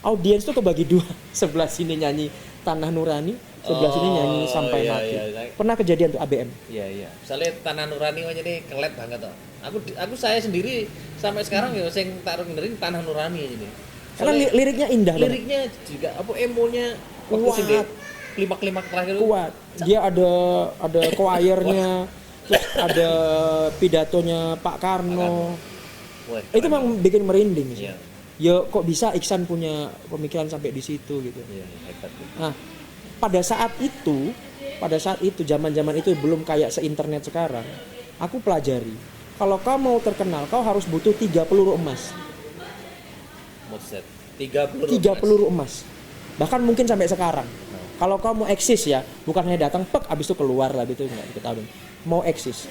audiens tuh kebagi 2. Sebelah sini nyanyi Tanah Nurani, sebelah sini nyanyi Sampai iya, Mati. iya. Pernah kejadian tuh ABM. Iya. Misalnya Tanah Nurani aja nih kelep banget toh. Aku saya sendiri sampai sekarang ya sing tak dengerin Tanah Nurani aja nih. Karena liriknya indah banget. Liriknya juga apa emonya waktu Kuat. sing di klimak-klimak terakhir itu. Kuat. Dia ada choir-nya, terus ada pidatonya Pak Karno. Wah, Itu memang bikin merinding sih. Iya. Ya kok bisa Iksan punya pemikiran sampai di situ gitu. Iya, hebat. Nah, pada saat itu zaman-zaman itu belum kayak seinternet sekarang. Aku pelajari, kalau kau mau terkenal, kau harus butuh 3 peluru emas. Moset. 3 peluru. 3 peluru emas. Bahkan mungkin sampai sekarang. Kalau kau mau eksis ya, bukan hanya datang pek abis itu keluar lah gitu, enggak kita tahu. Mau eksis.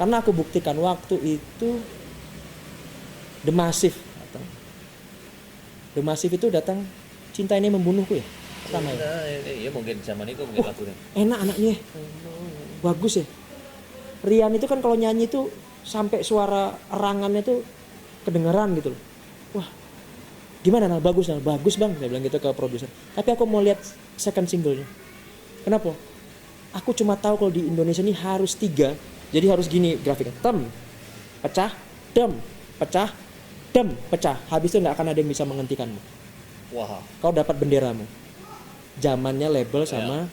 Karena aku buktikan waktu itu The Massive datang. The Massive itu datang, cinta ini membunuhku ya. Sama ya. Iya mungkin zaman itu mungkin lagunya. Enak anaknya. Bagus ya. Rian itu kan kalau nyanyi tuh sampai suara erangannya tuh kedengeran gitu loh. Wah, gimana Nal? Bagus Nal? Bagus bang, saya bilang gitu ke produser. Tapi aku mau lihat second singlenya. Kenapa? Aku cuma tahu kalau di Indonesia ini harus 3. Jadi harus gini grafiknya. Tem, pecah, dem, pecah, dem, pecah. Habis itu nggak akan ada yang bisa menghentikanmu. Wah. Kau dapat benderamu. Zamannya label sama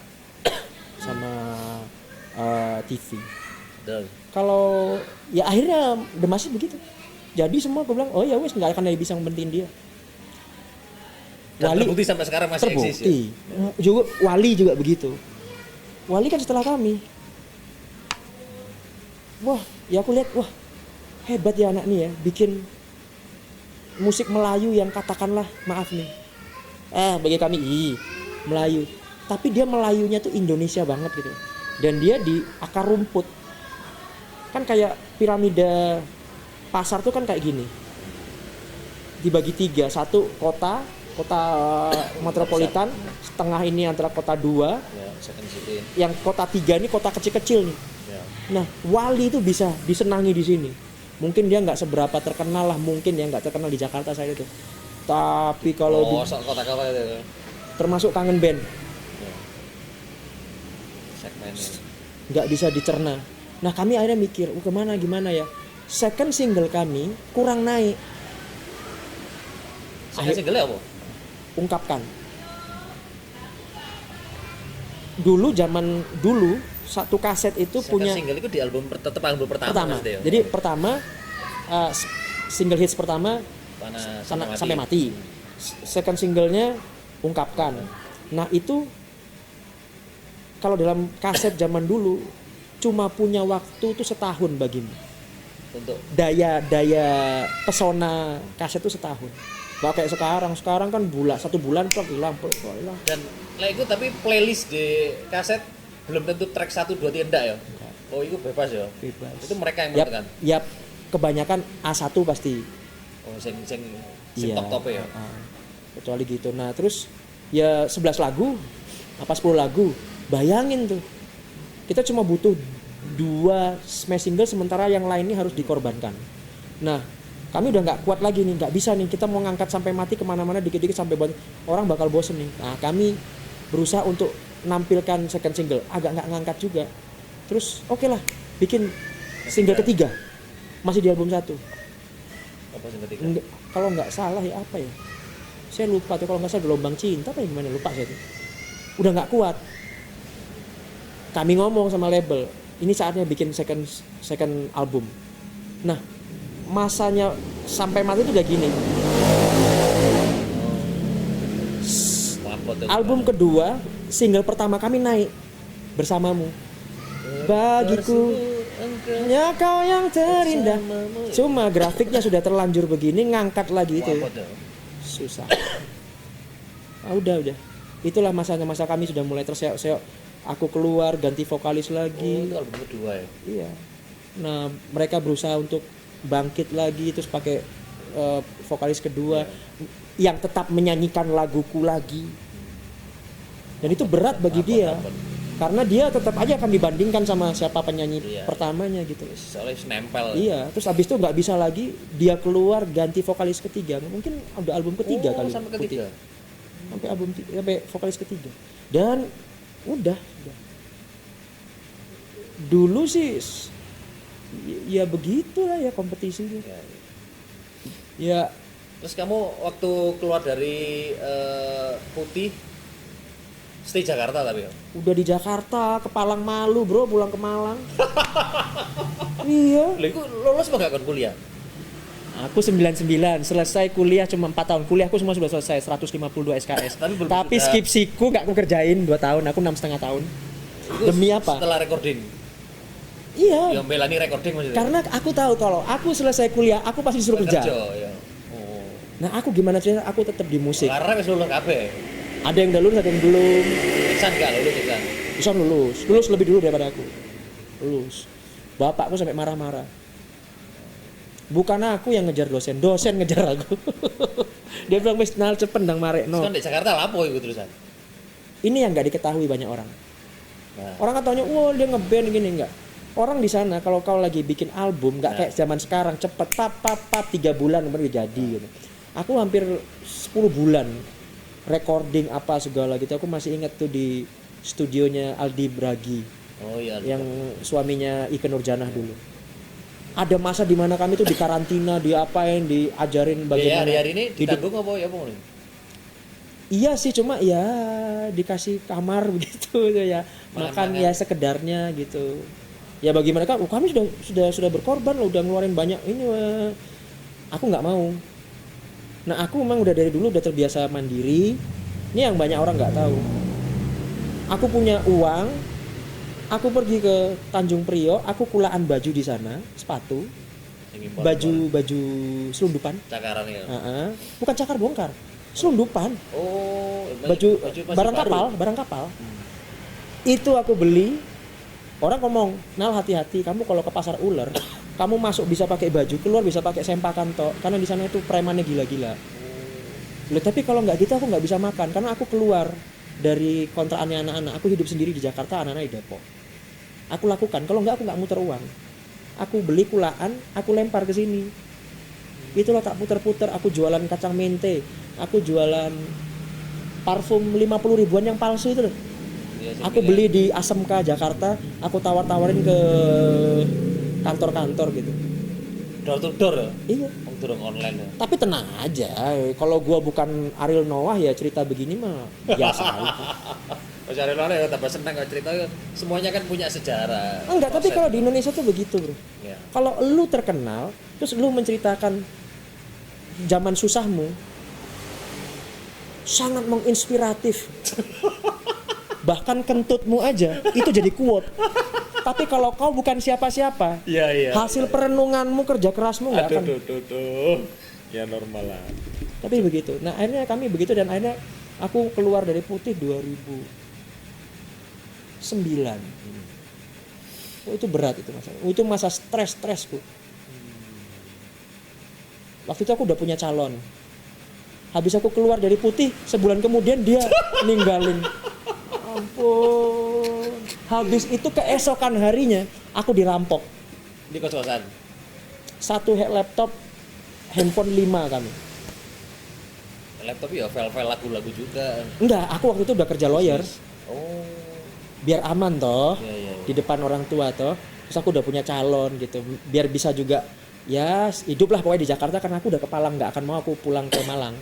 TV. Dan Kalau ya akhirnya The Massive begitu. Jadi semua aku bilang, oh ya wes nggak akan ada yang bisa ngebentin dia. terbukti sampai sekarang masih eksis ya. Terbukti. Juga Wali juga begitu. Wali kan setelah kami. Wah, ya aku lihat, wah hebat ya anak nih ya, bikin musik Melayu yang katakanlah maaf nih. Bagi kami Melayu. Tapi dia Melayunya tuh Indonesia banget gitu. Dan dia di akar rumput. Kan kayak piramida pasar tuh kan kayak gini. Dibagi 3, satu kota metropolitan, setengah ini antara kota 2. Ya, second city. Yang kota 3 ini kota kecil-kecil nih. Ya. Nah, Wali itu bisa disenangi di sini. Mungkin dia nggak seberapa terkenal lah, mungkin ya nggak terkenal di Jakarta saya itu. Tapi kalau kota-kota itu. termasuk Kangen Band, Segmennya. nggak bisa dicerna. Nah, kami akhirnya mikir, gimana ya? Second single kami kurang naik. Second single apa? Ungkapkan. Zaman dulu satu kaset itu Second punya single itu di album tetap album pertama. Maksudnya, ya? Jadi pertama single hits pertama sampai mati. Second singlenya Ungkapkan. Nah itu kalau dalam kaset zaman dulu cuma punya waktu tuh setahun bagimu. Untuk Daya pesona kaset tuh setahun. Gak kayak sekarang kan satu bulan hilang. dan itu tapi playlist di kaset belum tentu track 1, 2, 3 enggak ya? Oh itu bebas ya? Bebas. Itu mereka yang menentukan? Yap, kebanyakan A1 pasti. Oh sing Iya. top ya? Kecuali gitu. Nah terus ya 11 lagu apa 10 lagu, bayangin tuh kita cuma butuh 2 smash single sementara yang lain ini harus dikorbankan. Nah kami udah nggak kuat lagi nih, nggak bisa nih, kita mau ngangkat sampai mati kemana-mana dikit-dikit sampai orang bakal bosen nih. Nah kami berusaha untuk nampilkan second single, agak nggak ngangkat juga. Terus oke lah, bikin single ketiga masih di album 1. Apa sing ketiga? Kalau nggak salah ya apa ya, saya lupa tuh, kalau nggak salah Gelombang Cinta apa gimana, lupa saya tuh. Udah nggak kuat, kami ngomong sama label ini saatnya bikin second album. Nah masanya sampai mati itu udah gini. Album kedua single pertama kami naik Bersamamu, bagiku hanya kau yang terindah. Cuma grafiknya sudah terlanjur begini, ngangkat lagi itu susah. Udah itulah masa kami sudah mulai terseok-seok. Aku keluar ganti vokalis lagi. Itu album kedua ya? Iya. Nah mereka berusaha untuk bangkit lagi, terus pakai vokalis kedua yang tetap menyanyikan laguku lagi. Dan itu berat bagi dia. Karena dia tetap aja akan dibandingkan sama siapa penyanyi pertamanya gitu. Soalnya nempel. Iya, terus abis itu nggak bisa lagi, dia keluar ganti vokalis ketiga. Mungkin udah album ketiga kali. Sampai ketiga. Sampai vokalis ketiga. Dan udah. Dulu sih ya begitulah ya kompetisinya. Ya. Terus kamu waktu keluar dari Putih stay Jakarta tapi ya? Udah di Jakarta, ke Palang malu bro, pulang ke Malang. Iya. Lalu lolos apa gak kan kuliah? Aku 99, selesai kuliah cuma 4 tahun. Kuliahku semua sudah selesai, 152 SKS. Tapi skripsiku gak aku kerjain 2 tahun, aku 6,5 tahun. Itu demi apa? Setelah recording? Iya. Yang belani recording maksudnya? Karena aku tahu kalau aku selesai kuliah, aku pasti disuruh kerja. Ya. Nah aku gimana cerita, aku tetap di musik. Karena wis lulus kabeh. Ada yang udah lulus, ada yang belum. Iksan enggak lulus Iksan. Iksan lulus lebih dulu daripada aku. Lulus. Bapakku sampai marah-marah. Bukan aku yang ngejar dosen ngejar aku. Dia bilang wis nal cepet ndang marekno. Kan di Jakarta lapo iku terusan. Ini yang nggak diketahui banyak orang. Nah, Orang kan taunya, wah dia ngeband gini enggak. Orang di sana kalau kau lagi bikin album nggak kayak zaman sekarang cepet pap 3 bulan kemudian jadi gitu. Aku hampir 10 bulan recording apa segala gitu. Aku masih ingat tuh di studionya Aldi Bragi oh iya. yang suaminya Ikke Nurjanah dulu. Ada masa di mana kami tuh di karantina, diapain, diajarin Biaya bagaimana hari-hari ini hidup. ditanggung apa ya Bung? Iya sih, cuma ya dikasih kamar begitu ya. Makan ya sekedarnya gitu. Ya bagi mereka, kami sudah berkorban loh, udah ngeluarin banyak ini. Aku nggak mau. Nah aku memang udah dari dulu udah terbiasa mandiri. Ini yang banyak orang nggak tahu. Aku punya uang. Aku pergi ke Tanjung Priok, aku kulaan baju di sana, sepatu, baju selundupan. Cakaran ya. Bukan cakar bongkar, selundupan. Oh, Baju masih barang kapal. Itu aku beli. Orang ngomong, Nal hati-hati, kamu kalau ke pasar ular, kamu masuk bisa pakai baju, keluar bisa pakai sempakan tok, karena di sana itu premannya gila-gila. Loh, tapi kalau nggak gitu aku nggak bisa makan, karena aku keluar dari kontrakannya anak-anak, aku hidup sendiri di Jakarta, anak-anak di Depok. Aku lakukan, kalau nggak aku nggak muter uang. Aku beli kulaan, aku lempar ke sini. Itulah tak puter-puter, aku jualan kacang mente, aku jualan parfum 50 ribuan yang palsu itu loh. Aku beli di ASMK Jakarta, aku tawar-tawarin ke kantor-kantor gitu. Door to door ya? Iya. Turun online ya. Tapi tenang aja, kalau gua bukan Ariel Noah ya cerita begini mah biasa aja. Mas Ariel Noah ya tambah senang kalau cerita, semuanya kan punya sejarah. Enggak, tapi kalau di Indonesia tuh begitu, Bro. Ya. Kalau lu terkenal, terus lu menceritakan zaman susahmu, sangat menginspiratif. Bahkan kentutmu aja itu jadi quote. Tapi kalau kau bukan siapa-siapa, Iya. hasil perenunganmu, kerja kerasmu nggak akan. Aduh. Ya normal lah. Tapi begitu. Nah akhirnya kami begitu dan akhirnya aku keluar dari Putih 2009. Oh, itu berat itu masa. Itu masa stresku. Waktu itu aku udah punya calon. Habis aku keluar dari Putih, sebulan kemudian dia ninggalin. Ampun. Habis itu keesokan harinya aku dirampok. Di kos-kosan. 1 laptop, handphone 5 kami. Laptop ya file-file lagu-lagu juga. Enggak, aku waktu itu udah kerja lawyer. Oh. Biar aman toh. Iya. Di depan orang tua toh. Terus aku udah punya calon gitu. Biar bisa juga ya hiduplah pokoknya di Jakarta karena aku udah ke Malang, nggak akan mau aku pulang ke Malang.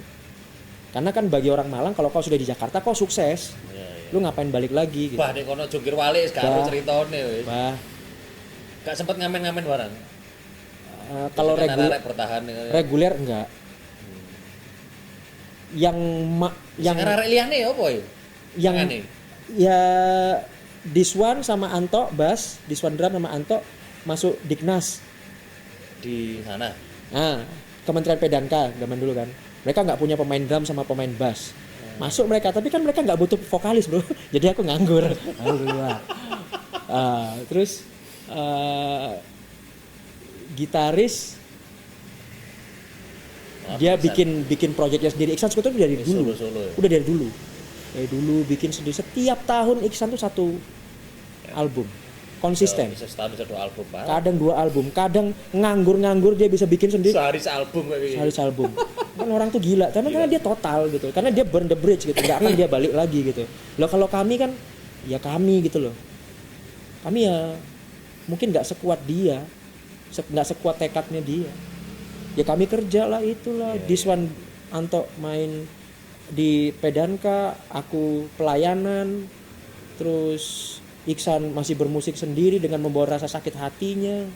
Karena kan bagi orang Malang kalau kau sudah di Jakarta kau sukses. Iya. Lu ngapain balik lagi gitu. Bah nek kono jungkir walik sekarang ceritane wis. Bah, Gak sempet ngamen-ngamen barang. kalau reguler bertahan reguler enggak. Yang arek liyane apa ya? yang Tangane? ya Diswan sama Anto bass, Diswan drum sama Anto masuk Dignas. Di sana. Nah, Kementerian Pedanka zaman dulu kan. Mereka nggak punya pemain drum sama pemain bass. Masuk mereka, tapi kan mereka nggak butuh vokalis, Bro. Jadi aku nganggur. Alhamdulillah. Terus gitaris dia bikin proyeknya sendiri. Iksan Skuter dari dulu. Solo ya? Udah dari dulu. Dari dulu bikin sendiri. Setiap tahun Iksan tuh 1 album. Konsisten. Bisa setahun bisa 2 album, Pak. Kadang 2 album, kadang nganggur dia bisa bikin sendiri. Sehari sealbum kayak Sehari album. Kan orang tuh gila, karena dia total gitu. Karena dia burn the bridge gitu, nggak akan dia balik lagi gitu. Loh kalau kami kan, ya kami gitu loh. Kami ya mungkin nggak sekuat dia, nggak sekuat tekadnya dia. Ya kami kerja lah itulah. Diswan Anto main di Pedanka, aku pelayanan, terus Iksan masih bermusik sendiri dengan membawa rasa sakit hatinya.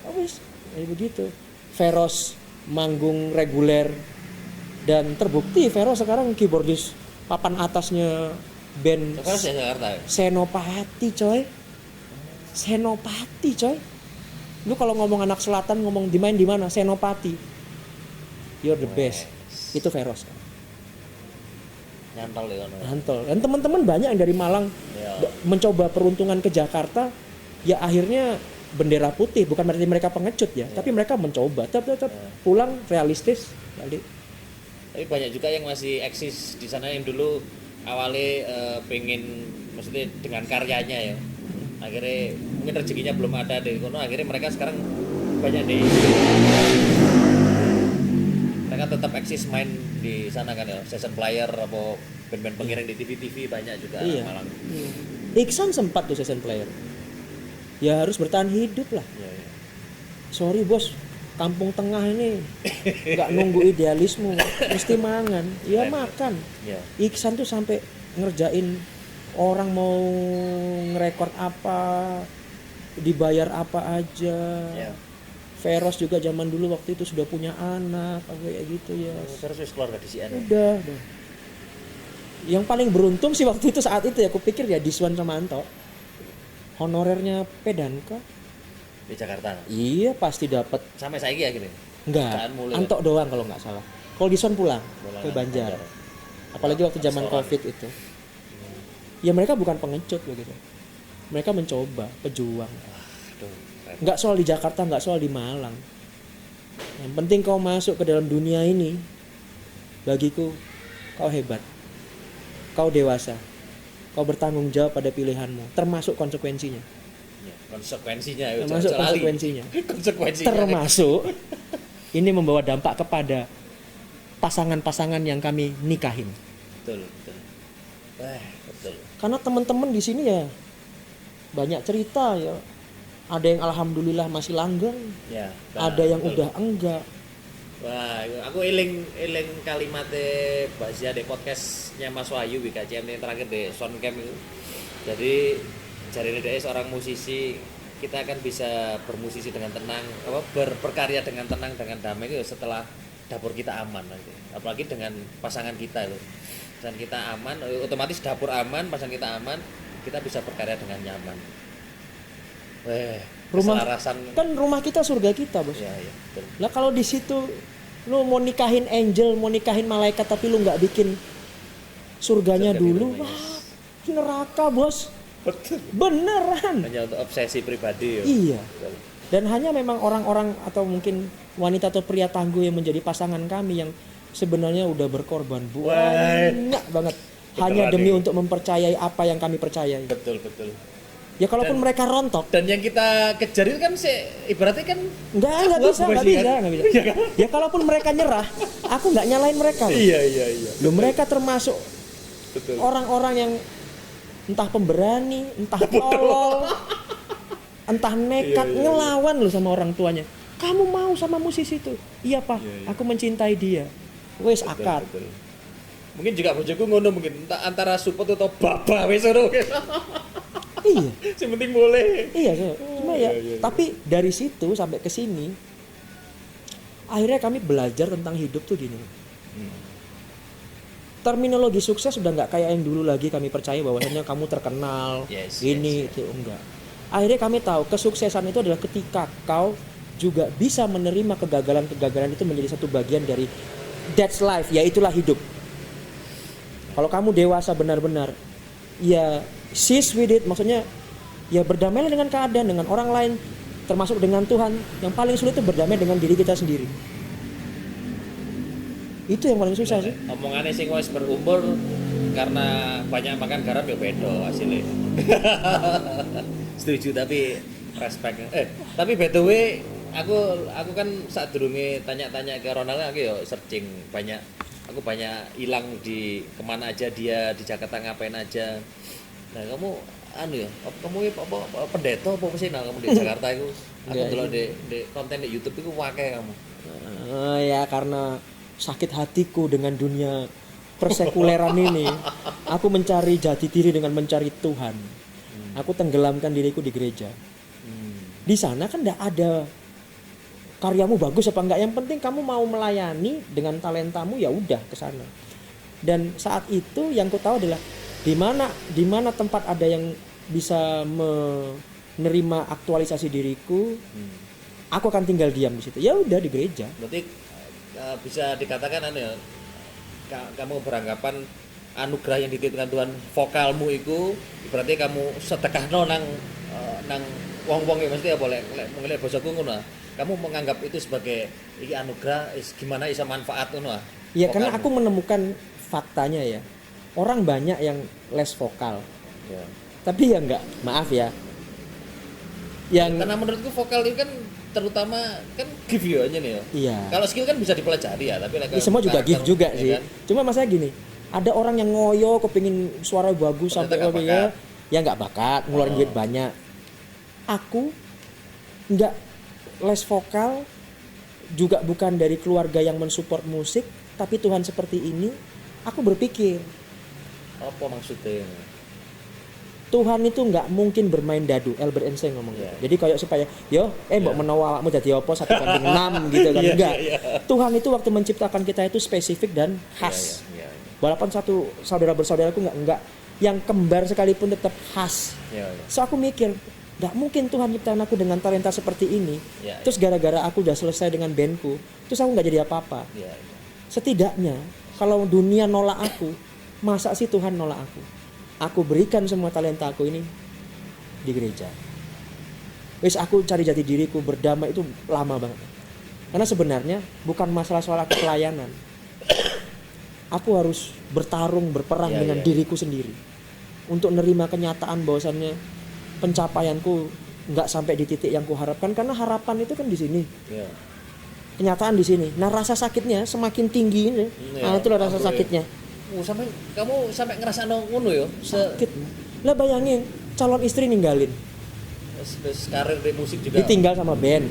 Oh wis, ya begitu. Feros manggung reguler dan terbukti Vero sekarang keyboardis papan atasnya band Sekarang saya Jakarta ya? Senopati coy. Lu kalau ngomong anak selatan ngomong dimain di mana? Senopati. You're the best. Itu Veros. Nyantol ya ono. Nyantol. Dan teman-teman banyak yang dari Malang Ya. mencoba peruntungan ke Jakarta, ya akhirnya bendera putih. Bukan berarti mereka pengecut ya, tapi mereka mencoba. Tetap pulang realistis balik. Tapi banyak juga yang masih eksis di sana yang dulu awalnya pengen maksudnya dengan karyanya ya. Akhirnya mungkin rezekinya belum ada di kono, akhirnya mereka sekarang banyak di mereka tetap eksis main di sana kan ya, session player atau band-band pengiring di TV-TV banyak juga Iya. Malang. Iksan sempat tuh session player. Ya harus bertahan hidup lah. Iya, iya. Sorry bos, kampung tengah ini nggak nunggu idealisme, mesti mangan. Ya makan. Iya. Iksan tuh sampai ngerjain orang mau ngerekord apa, dibayar apa aja. Iya. Veros juga zaman dulu waktu itu sudah punya anak, kayak gitu ya. Terus wis keluarga di CN. Udah. Yang paling beruntung sih waktu itu saat itu ya, aku pikir ya Diswan sama Anto. Honorernya Pedanka. Di Jakarta. Iya pasti dapat. Sampai saiki ya gini. Enggak, Pecahan mulai. Anto doang kalau nggak salah. Kalau Diswan pulang Pulang ke Banjar. Banjar. Apalagi waktu zaman Restoran. Covid itu. Ya mereka bukan pengecut begitu. Mereka mencoba, pejuang. Aduh, keren. Nggak soal di Jakarta, nggak soal di Malang. Yang penting kau masuk ke dalam dunia ini, bagiku kau hebat. Kau dewasa. Kau bertanggung jawab pada pilihanmu, termasuk konsekuensinya. Ya, konsekuensinya ya, Termasuk jangan lali. konsekuensinya. Konsekuensinya. Termasuk ini membawa dampak kepada pasangan-pasangan yang kami nikahin. Betul, betul. Betul. Karena teman-teman di sini ya banyak cerita ya. Ada yang alhamdulillah masih langgeng, Ya. ada yang betul. udah enggak. Wah, aku eling kalimatnya Mbak Zia di podcastnya Mas Wahyu WKCM yang terakhir di Soundcamp itu. Jadi jari dia seorang musisi, kita akan bisa bermusisi dengan tenang, berkarya dengan tenang dengan damai itu setelah dapur kita aman nanti. Apalagi dengan pasangan kita itu. Pasangan kita aman, otomatis dapur aman, pasangan kita aman, kita bisa berkarya dengan nyaman. Keselarasan. Kan rumah kita surga kita, Bos. Ya, ya, betul. Lah kalau di situ lu mau nikahin angel, mau nikahin malaikat tapi lu nggak bikin surganya Surga dulu, di rumahnya. wah, neraka, Bos. Betul. Beneran. Hanya untuk obsesi pribadi ya. Iya. Betul. Dan hanya memang orang-orang atau mungkin wanita atau pria tangguh yang menjadi pasangan kami yang sebenarnya udah berkorban banyak banget hanya Beneran demi nih. untuk mempercayai apa yang kami percayai. Betul, betul. Ya kalaupun mereka rontok, Dan yang kita kejar itu kan ibaratnya kan nggak bisa, Wah, nggak bukan bisa, sih, nggak bisa. Iya kan? Ya kalaupun mereka nyerah, aku nggak nyalain mereka loh. iya. Loh, mereka termasuk Betul. orang-orang yang entah pemberani, entah tolol, entah nekat ngelawan loh sama orang tuanya. Kamu mau sama musisi itu? Iya pak, aku mencintai dia. Wes akad. Betul. Mungkin juga bojoku ngono mungkin antara support atau baba wis ngono. Iya, Sing penting boleh. iya. Cuma ya, tapi dari situ sampai ke sini, akhirnya kami belajar tentang hidup tuh gini. Terminologi sukses sudah nggak kayak yang dulu lagi kami percaya bahwasanya kamu terkenal, Yes, ini yes. itu enggak. Akhirnya kami tahu kesuksesan itu adalah ketika kau juga bisa menerima kegagalan-kegagalan itu menjadi satu bagian dari that's life, ya itulah hidup. Kalau kamu dewasa benar-benar, ya seize with it, maksudnya ya berdamailah dengan keadaan, dengan orang lain, termasuk dengan Tuhan. Yang paling sulit itu berdamai dengan diri kita sendiri. Itu yang paling susah sih. Omongannya sing wis berumur karena banyak makan garam ya beda hasilnya. Setuju tapi respect. Tapi by the way, aku kan saat durunge tanya-tanya ke Ronald aku ya searching banyak. Aku banyak hilang di kemana aja dia, di Jakarta ngapain aja. Nah, kamu kamu apa pendeta apa sih kamu di Jakarta itu? Aku Enggak, dulu di konten di YouTube itu wakai kamu. Ya karena sakit hatiku dengan dunia persekuleran ini. Aku mencari jati diri dengan mencari Tuhan. Aku tenggelamkan diriku di gereja. Di sana kan enggak ada karyamu bagus apa enggak, yang penting kamu mau melayani dengan talentamu, ya udah ke sana. Dan saat itu yang ku tahu adalah di mana tempat ada yang bisa menerima aktualisasi diriku, aku akan tinggal diam di situ. Ya udah di gereja. Berarti bisa dikatakan kamu beranggapan anugerah yang dititipkan Tuhan vokalmu iku berarti kamu sedekahno nang wong-wong mesti ya boleh lek bojoku ngono. Kamu menganggap itu sebagai iki anugerah gimana bisa manfaat ngono ah. Ya karena aku menemukan faktanya ya. Orang banyak yang les vokal. Ya. Tapi ya enggak, maaf ya. Yang Karena menurutku vokal itu kan terutama kan gift ya nih ya. iya. Kalau skill kan bisa dipelajari ya, tapi Ya, semua juga gift juga sih. kan? Cuma masalah gini, ada orang yang ngoyo kepingin suara bagus Ternyata sampai nggak kepingin bakat. ya nggak bakat, ngeluarin duit banyak. Aku nggak les vokal, juga bukan dari keluarga yang mensupport musik, tapi Tuhan seperti ini, aku berpikir Apa maksudnya? Tuhan itu nggak mungkin bermain dadu. Albert Einstein ngomong gitu. Iya. Jadi kayak supaya mbok menawa awakmu jadi apa 1/6 gitu kan. Iya, Enggak. iya, iya. Tuhan itu waktu menciptakan kita itu spesifik dan khas. Iya. Walaupun satu saudara bersaudaraku nggak yang kembar sekalipun tetap khas. Iya. So aku mikir nggak mungkin Tuhan ciptakan aku dengan talenta seperti ini. Iya, Terus gara-gara aku udah selesai dengan bandku, terus aku nggak jadi apa-apa. Iya. Setidaknya kalau dunia nolak aku, masa sih Tuhan nolak aku? Aku berikan semua talenta aku ini di gereja. Wis aku cari jati diriku, berdamai itu lama banget. Karena sebenarnya bukan masalah soal aku pelayanan. Aku harus bertarung, berperang Iya, dengan iya. diriku sendiri. Untuk nerima kenyataan bahwasannya pencapaianku nggak sampai di titik yang kuharapkan. Karena harapan itu kan di sini. Iya. Kenyataan di sini. Nah rasa sakitnya semakin tinggi. Iya, Nah itulah rasa aku, sakitnya. Kamu sampai ngerasa ngono ya? Sakit. Lah bayangin calon istri ninggalin. Karir di musik juga. Ditinggal sama band,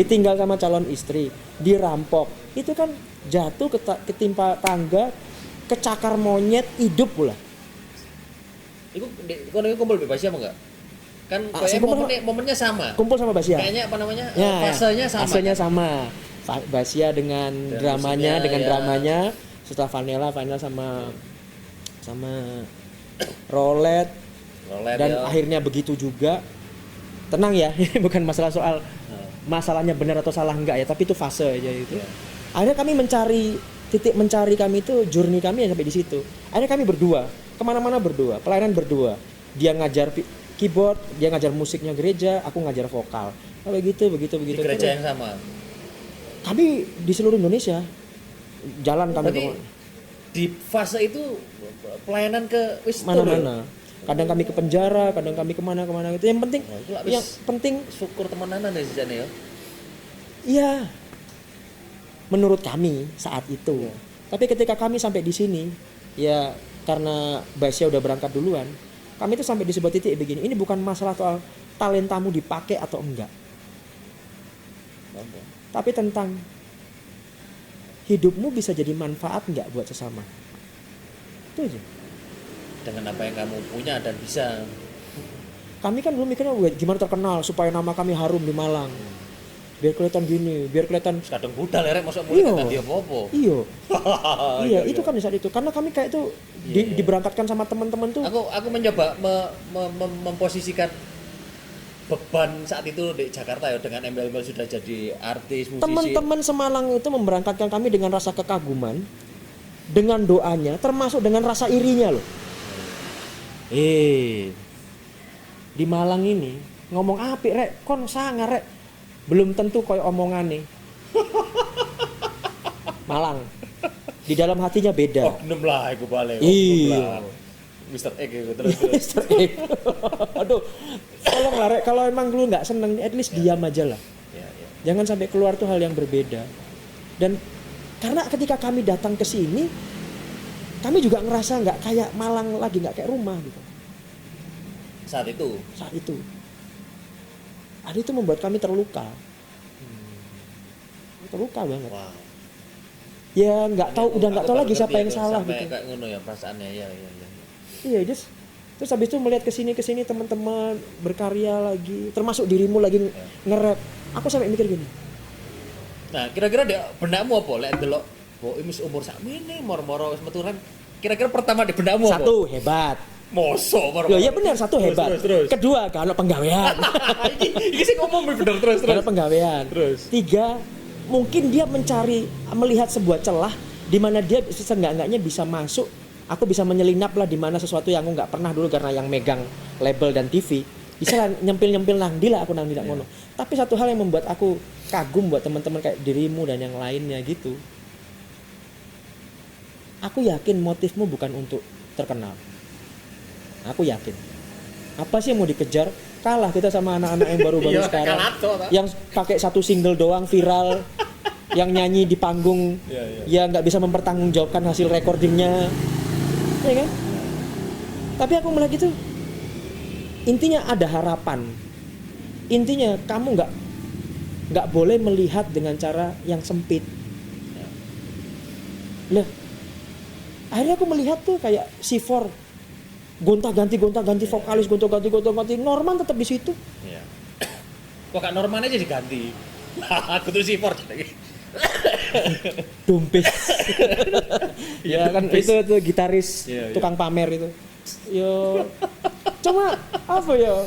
ditinggal sama calon istri, dirampok. Itu kan jatuh ketimpa tangga, kecakar monyet, hidup pula. Iku kono iku kumpul bebas apa enggak? Kan saya kayaknya momennya sama. Kumpul sama Basia. Kayaknya apa namanya? Ya, Fasenya sama. Fasenya kan? sama. Basia dengan Dan dramanya, musiknya, dengan ya. dramanya. Setelah Vanilla sama Rolet. Rolet, Dan ya. akhirnya begitu juga. Tenang ya, ini bukan masalah soal masalahnya benar atau salah enggak ya, tapi itu fase aja itu. Ya. Akhirnya kami titik mencari kami itu, journey kami yang sampai di situ. Akhirnya kami berdua, kemana-mana berdua, pelayanan berdua. Dia ngajar keyboard, dia ngajar musiknya gereja, aku ngajar vokal. Kalau begitu. Di gereja yang sama. Kami di seluruh Indonesia jalan kami Berarti di fase itu pelayanan ke wis mana-mana. Kadang kami ke penjara, kadang kami kemana gitu. Yang penting, Oh, itu lah, yang wis. penting, syukur temenanan ya sih ya. iya. Menurut kami saat itu. Tapi ketika kami sampai di sini, ya karena Basia udah berangkat duluan, kami itu sampai di sebuah titik begini. Ini bukan masalah soal talentamu dipakai atau enggak, tapi tentang hidupmu bisa jadi manfaat enggak buat sesama. Itu aja. Dengan apa yang kamu punya dan bisa. Kami kan dulu mikirnya gimana terkenal supaya nama kami harum di Malang. Biar kelihatan gini, biar kelihatan Kadang budal lerek masuk mulai Iya. kata dia apa-apa. Iya, itu kan di saat itu. Karena kami kayak itu diberangkatkan sama teman-teman tuh. Aku mencoba memposisikan beban saat itu di Jakarta ya dengan embel-embel sudah jadi artis, musisi. Teman-teman Semalang itu memberangkatkan kami dengan rasa kekaguman, dengan doanya, termasuk dengan rasa irinya loh. Di Malang ini ngomong apik rek, kon sangar rek. Belum tentu koyo omongane. Malang. Di dalam hatinya beda. Oknum lah iku balik. Iya. Mr. X gitu terus. Mr. X. Aduh, tolong lah rek, kalau emang lu nggak seneng, at least diam aja lah. Ya. Jangan sampai keluar tuh hal yang berbeda. Dan karena ketika kami datang ke sini, kami juga ngerasa nggak kayak Malang lagi, nggak kayak rumah gitu. Saat itu. Saat itu, ada itu membuat kami terluka. Terluka banget. Wow. Ya nggak tahu, udah nggak tahu Aku lagi baru siapa ngerti yang itu, salah sampai gitu. kayak ngono ya perasaannya ya. Iya, terus habis itu melihat kesini teman-teman berkarya lagi, termasuk dirimu lagi nge-rap. Aku sampai mikir gini. Nah, kira-kira dia benakmu apa? Lek ndelok kok imis umur sakmene moro-moro wis metu rem. Kira-kira pertama di benakmu apa? Satu, hebat. Mosok moro. Loh, ya benar, satu hebat. Terus. Kedua, kalau penggawean. Iki sing ngomong bener terus. Kalau penggawean. Terus. Tiga, mungkin dia melihat sebuah celah di mana dia seenggak-enggaknya bisa masuk Aku bisa menyelinap lah di mana sesuatu yang aku nggak pernah dulu karena yang megang label dan TV. Bisa lah nyempil nang di lah aku nang tidak ngono. Tapi satu hal yang membuat aku kagum buat teman-teman kayak dirimu dan yang lainnya gitu. Aku yakin motifmu bukan untuk terkenal. Aku yakin. Apa sih yang mau dikejar? Kalah kita sama anak-anak yang baru-baru Iya, sekarang. kalah tuh, tak? Yang pakai satu single doang viral. Yang nyanyi di panggung. Ya nggak bisa mempertanggungjawabkan hasil recordingnya. Ya kan? Tapi aku melihat itu intinya ada harapan. Intinya kamu nggak boleh melihat dengan cara yang sempit. Lah, akhirnya aku melihat tuh kayak C4 gonta-ganti vokalis, gonta-ganti Norman tetap di situ. Iya. Kok gak Norman aja diganti? Aku tuh si Ford lagi. Dompes. Ya kan Dompes. itu tuh gitaris Iya, tukang pamer itu. Yo, cuma apa ya?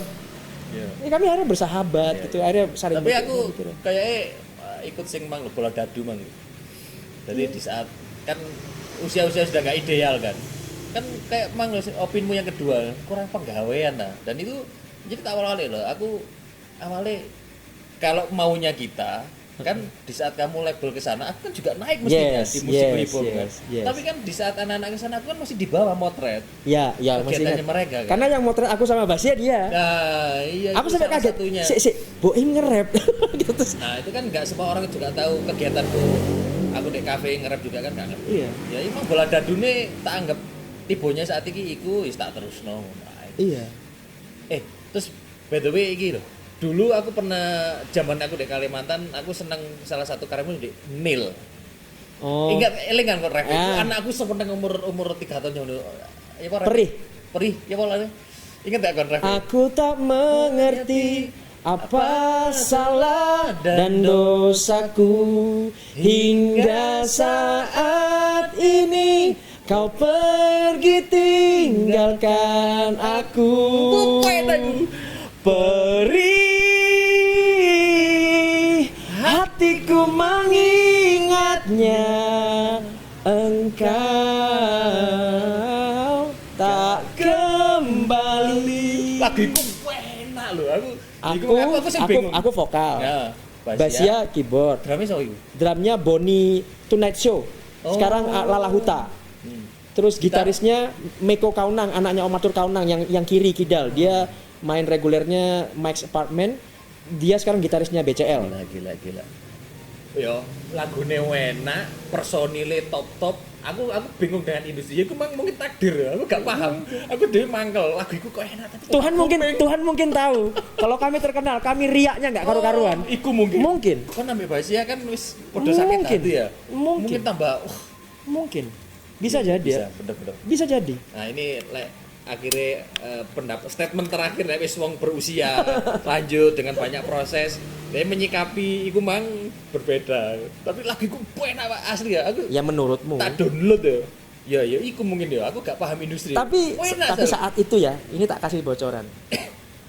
Iya. Ya, kami akhirnya bersahabat gitu, akhirnya saling. Tapi aku gitu. kayaknya ikut sing mang bola dadu mang. Jadi di saat kan usia-usia sudah nggak ideal kan kayak mang opinimu yang kedua kurang penggawean lah. Dan itu jadi tak awal-awal loh. Aku awalnya kalau maunya kita kan di saat kamu label ke sana aku kan juga naik mestinya Yes, di musik yes, hip hop kan. yes. Tapi kan di saat anak-anak ke sana aku kan masih di bawah motret. Ya masih Kegiatannya ingat. mereka kan. Karena yang motret aku sama Basia dia. Nah, iya Aku itu sampai salah kaget. satunya. Boim nge-rap gitu terus. Nah itu kan nggak semua orang juga tahu kegiatanku. Aku di kafe nge-rap juga kan nggak ngerti. Iya. Ya emang bola dadune tak anggap tibonya saat ini iku wis tak terusno. Iya. Terus by the way iki lho. Dulu aku pernah zaman aku di Kalimantan, aku seneng salah satu karyamu di Nil. Oh. Ingat elingan kok rap itu Ah. anakku semeneng umur 3 tahun yang ya apa rap? Perih. Perih ya apa ingat gak kon rap? Aku tak mengerti apa salah dan dosaku hingga saat ini kau pergi tinggalkan aku. Perih hatiku mengingatnya, engkau tak kembali. Lagiku enak lho aku sing bingung. Aku vokal. Ya, Basia keyboard. Drumnya so iku. Drumnya Boni Tonight Show. Sekarang Lala Huta. Terus gitarisnya Meko Kaunang, anaknya Om Atur Kaunang yang kiri kidal. Dia main regulernya Mike's Apartment. Dia sekarang gitarisnya BCL. Gila. Yo, lagune enak, personile top. Aku bingung dengan industri. Iku mungkin takdir ya. Aku gak paham. Aku dhewe mangkel, lagu iku kok enak tapi Tuhan mungkin tahu. Kalau kami terkenal, kami riaknya nggak karu-karuan. Iku mungkin. Mungkin. Kan ambek Basia kan wis padha sakit Mungkin. hati ya. Mungkin. Tambah Mungkin. Bisa jadi bisa, ya. bener-bener. Bisa jadi. Nah, ini akhirnya pendapat statement terakhir dari wis wong berusia lanjut dengan banyak proses. Dia menyikapi iku mang berbeda. Tapi lagiku enak Pak, asli ya. Aku Ya menurutmu. tak download ya. Ya iku mungkin ya. Aku gak paham industri. Tapi Enak, Sal. saat itu ya, ini tak kasih bocoran.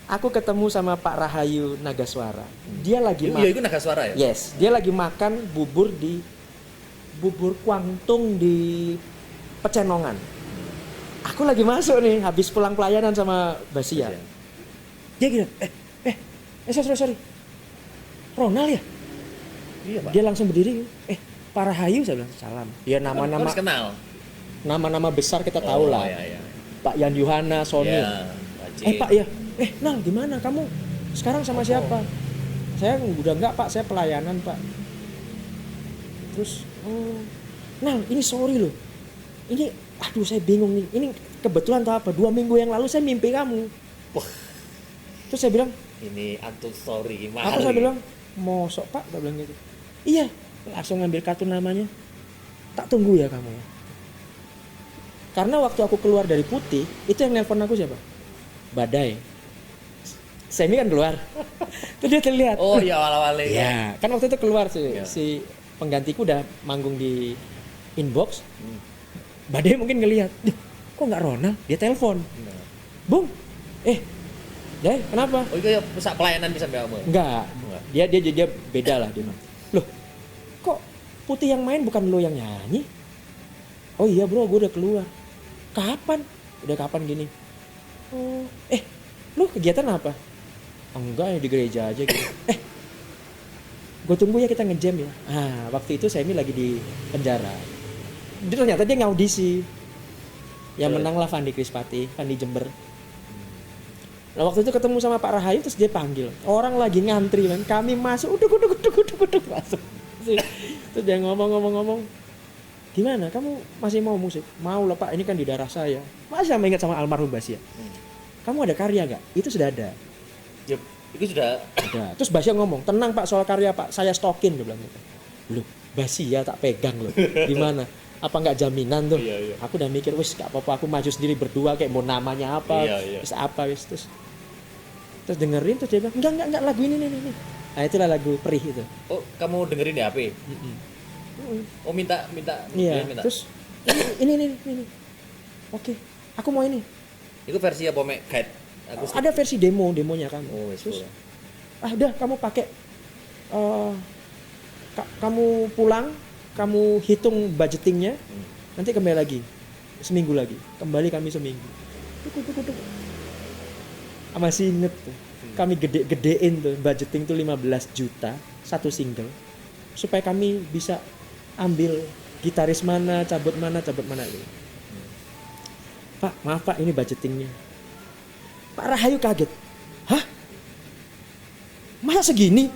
Aku ketemu sama Pak Rahayu Nagaswara. Dia lagi Iya, itu naga suara ya. Yes, dia lagi makan bubur kuangtung di Pecenongan. Aku lagi masuk nih, habis pulang pelayanan sama Basia. Dia gini, sorry. Ronald ya? Iya, Pak. Dia langsung berdiri, Pak Rahayu, saya bilang, salam. Dia nama-nama Harus kenal. nama-nama besar kita tahu lah. Iya. Pak Yan Yuhana, Sony. Iya, Pak Pak ya, Nal gimana kamu sekarang sama siapa? Saya udah enggak Pak, saya pelayanan Pak. Terus, Nal ini sorry loh, ini aduh saya bingung nih, ini kebetulan tahu apa, 2 minggu yang lalu saya mimpi kamu. Wah. Terus saya bilang, Ini antuk story aku saya bilang, mosok Pak, tak bilang gitu. Iya, langsung ngambil kartu namanya, tak tunggu ya kamu ya. Karena waktu aku keluar dari Putih, itu yang nelpon aku siapa? Badai. Semi kan keluar. Terus dia terlihat. Oh iya awal-awalnya. Ya, kan waktu itu keluar Ya. si penggantiku udah manggung di inbox. Badai mungkin ngelihat, "Duh, kok nggak Ronald?" Dia telepon. Bung, Jai, kenapa? Oh itu ya pusat pelayanan bisa mbak kamu? Enggak. Dia beda lah dia. Loh, kok Putih yang main bukan lo yang nyanyi? Oh iya bro, gue udah keluar. kapan? Udah kapan gini? Oh, lu kegiatan apa? Enggak ya di gereja aja gitu. Gue tunggu ya kita ngejam ya. Waktu itu Semi lagi di penjara. Ternyata dia ngaudisi. Yang menang lah Fandi Krispati, Fandi Jember. Nah waktu itu ketemu sama Pak Rahayu terus dia panggil. Orang lagi ngantri kan, kami masuk, uduk masuk. Terus dia ngomong. Gimana, kamu masih mau musik? Mau lah Pak, ini kan di darah saya. Masih sama ingat sama almarhum Basia. Kamu ada karya gak? Itu sudah ada. Yep, itu sudah Ada. Terus Basia ngomong, tenang Pak soal karya Pak, saya stokin, dia bilang gitu. Loh, Basia tak pegang loh. Gimana? Apa nggak jaminan tuh? Iya. Aku udah mikir, wis gak apa-apa, aku maju sendiri berdua kayak mau namanya apa, Iya. terus apa, terus dengerin terus dia bilang enggak lagu ini. Nah itulah lagu Perih itu. Oh, kamu dengerin di HP? Oh, minta. Iya. Dia minta. Terus ini. Oke, aku mau ini. Itu versi apa Mek? Guide. Ada versi demonya kan. Oh, Terus boleh. udah kamu pakai kamu pulang, kamu hitung budgetingnya, nanti kembali lagi seminggu lagi, kembali kami seminggu. Tuk. Masih inget tuh, kami gedein tuh budgeting tuh 15 juta satu single, supaya kami bisa ambil gitaris mana, cabut mana itu. Pak, maaf Pak, ini budgetingnya. Pak Rahayu kaget. Hah? Masa segini?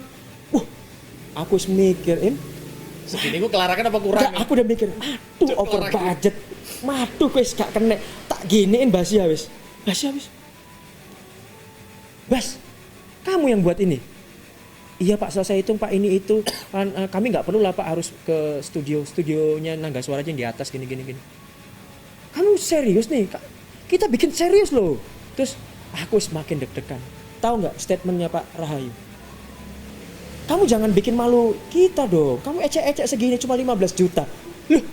Aku mikirin. Segini gue kelarakan apa kurang? Enggak, aku udah mikir, over budget. Matuh wis gak kena. Tak giniin Basia wis. Bas, kamu yang buat ini? Iya Pak, selesai hitung Pak, ini itu. Kami nggak perlu lah Pak harus ke studionya Nangga Suara aja yang di atas gini. Kamu serius nih? Kita bikin serius loh. Terus aku semakin deg-degan. Tahu nggak statementnya Pak Rahayu? Kamu jangan bikin malu kita dong. Kamu ecek-ecek segini cuma 15 juta. Loh.